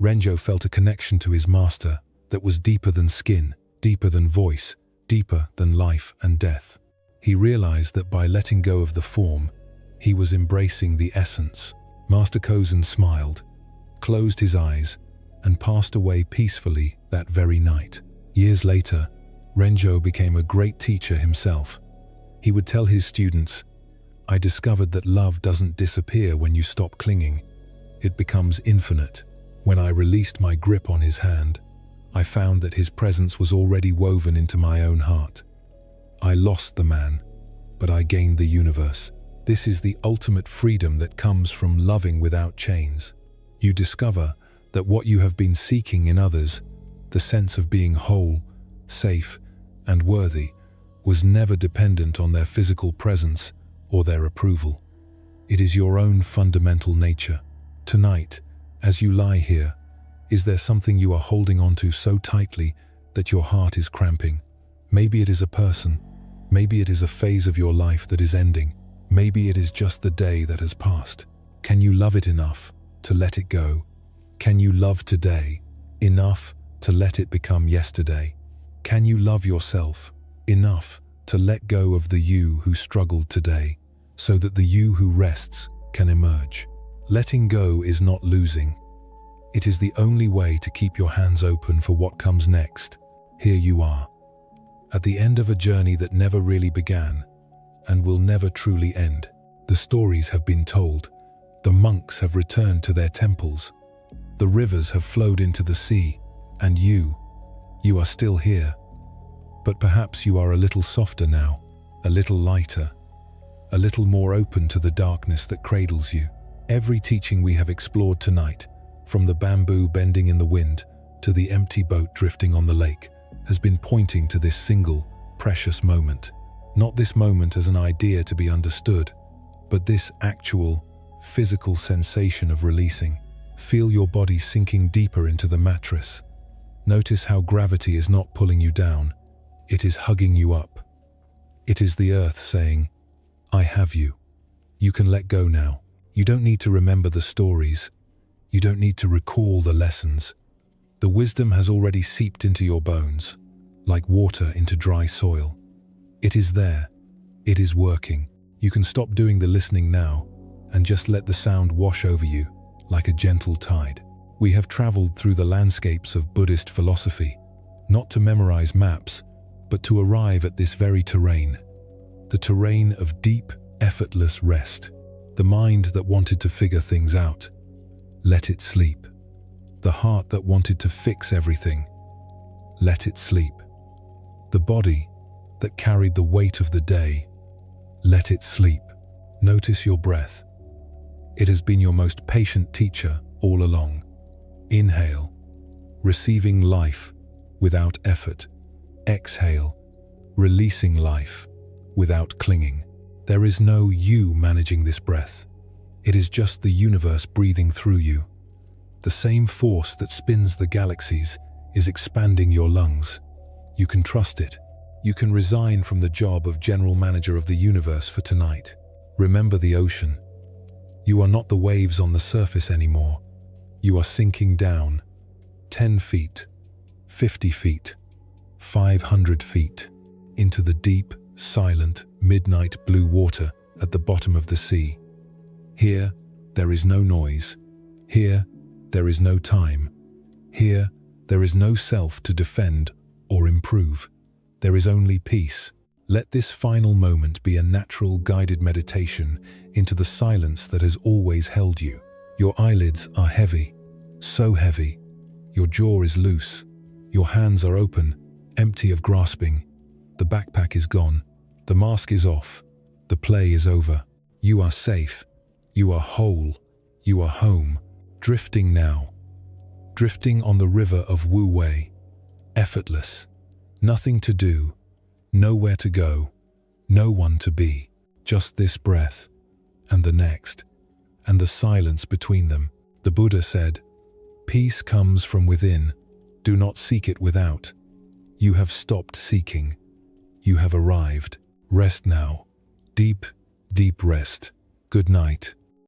Renjo felt a connection to his master that was deeper than skin, deeper than voice, deeper than life and death. He realized that by letting go of the form, he was embracing the essence. Master Kozen smiled, closed his eyes, and passed away peacefully that very night. Years later, Renjo became a great teacher himself. He would tell his students, "I discovered that love doesn't disappear when you stop clinging. It becomes infinite." When I released my grip on his hand, I found that his presence was already woven into my own heart. I lost the man, but I gained the universe. This is the ultimate freedom that comes from loving without chains. You discover that what you have been seeking in others, the sense of being whole, safe, and worthy, was never dependent on their physical presence or their approval. It is your own fundamental nature. Tonight, as you lie here, is there something you are holding onto so tightly that your heart is cramping? Maybe it is a person. Maybe it is a phase of your life that is ending. Maybe it is just the day that has passed. Can you love it enough to let it go? Can you love today enough to let it become yesterday? Can you love yourself enough to let go of the you who struggled today, so that the you who rests can emerge? Letting go is not losing. It is the only way to keep your hands open for what comes next. Here you are, at the end of a journey that never really began and will never truly end. The stories have been told. The monks have returned to their temples. The rivers have flowed into the sea, and you are still here, But perhaps you are a little softer now, a little lighter, a little more open to the darkness that cradles you. Every teaching we have explored tonight, from the bamboo bending in the wind to the empty boat drifting on the lake, has been pointing to this single, precious moment. Not this moment as an idea to be understood, but this actual, physical sensation of releasing. Feel your body sinking deeper into the mattress. Notice how gravity is not pulling you down, it is hugging you up. It is the earth saying, I have you. You can let go now. You don't need to remember the stories. You don't need to recall the lessons. The wisdom has already seeped into your bones, like water into dry soil. It is there. It is working. You can stop doing the listening now and just let the sound wash over you like a gentle tide. We have traveled through the landscapes of Buddhist philosophy, not to memorize maps, but to arrive at this very terrain, the terrain of deep, effortless rest. The mind that wanted to figure things out, let it sleep. The heart that wanted to fix everything, let it sleep. The body that carried the weight of the day, let it sleep. Notice your breath. It has been your most patient teacher all along. Inhale, receiving life without effort. Exhale, releasing life without clinging. There is no you managing this breath. It is just the universe breathing through you. The same force that spins the galaxies is expanding your lungs. You can trust it. You can resign from the job of general manager of the universe for tonight. Remember the ocean. You are not the waves on the surface anymore. You are sinking down. 10 feet, 50 feet, 500 feet, into the deep, silent, midnight blue water at the bottom of the sea. Here, there is no noise. Here, there is no time. Here, there is no self to defend or improve. There is only peace. Let this final moment be a natural, guided meditation into the silence that has always held you. Your eyelids are heavy, so heavy. Your jaw is loose. Your hands are open, empty of grasping. The backpack is gone. The mask is off. The play is over. You are safe. You are whole. You are home. Drifting now. Drifting on the river of Wu Wei. Effortless. Nothing to do. Nowhere to go. No one to be. Just this breath. And the next. And the silence between them. The Buddha said, "Peace comes from within. Do not seek it without. You have stopped seeking. You have arrived. Rest now. Deep, deep rest. Good night."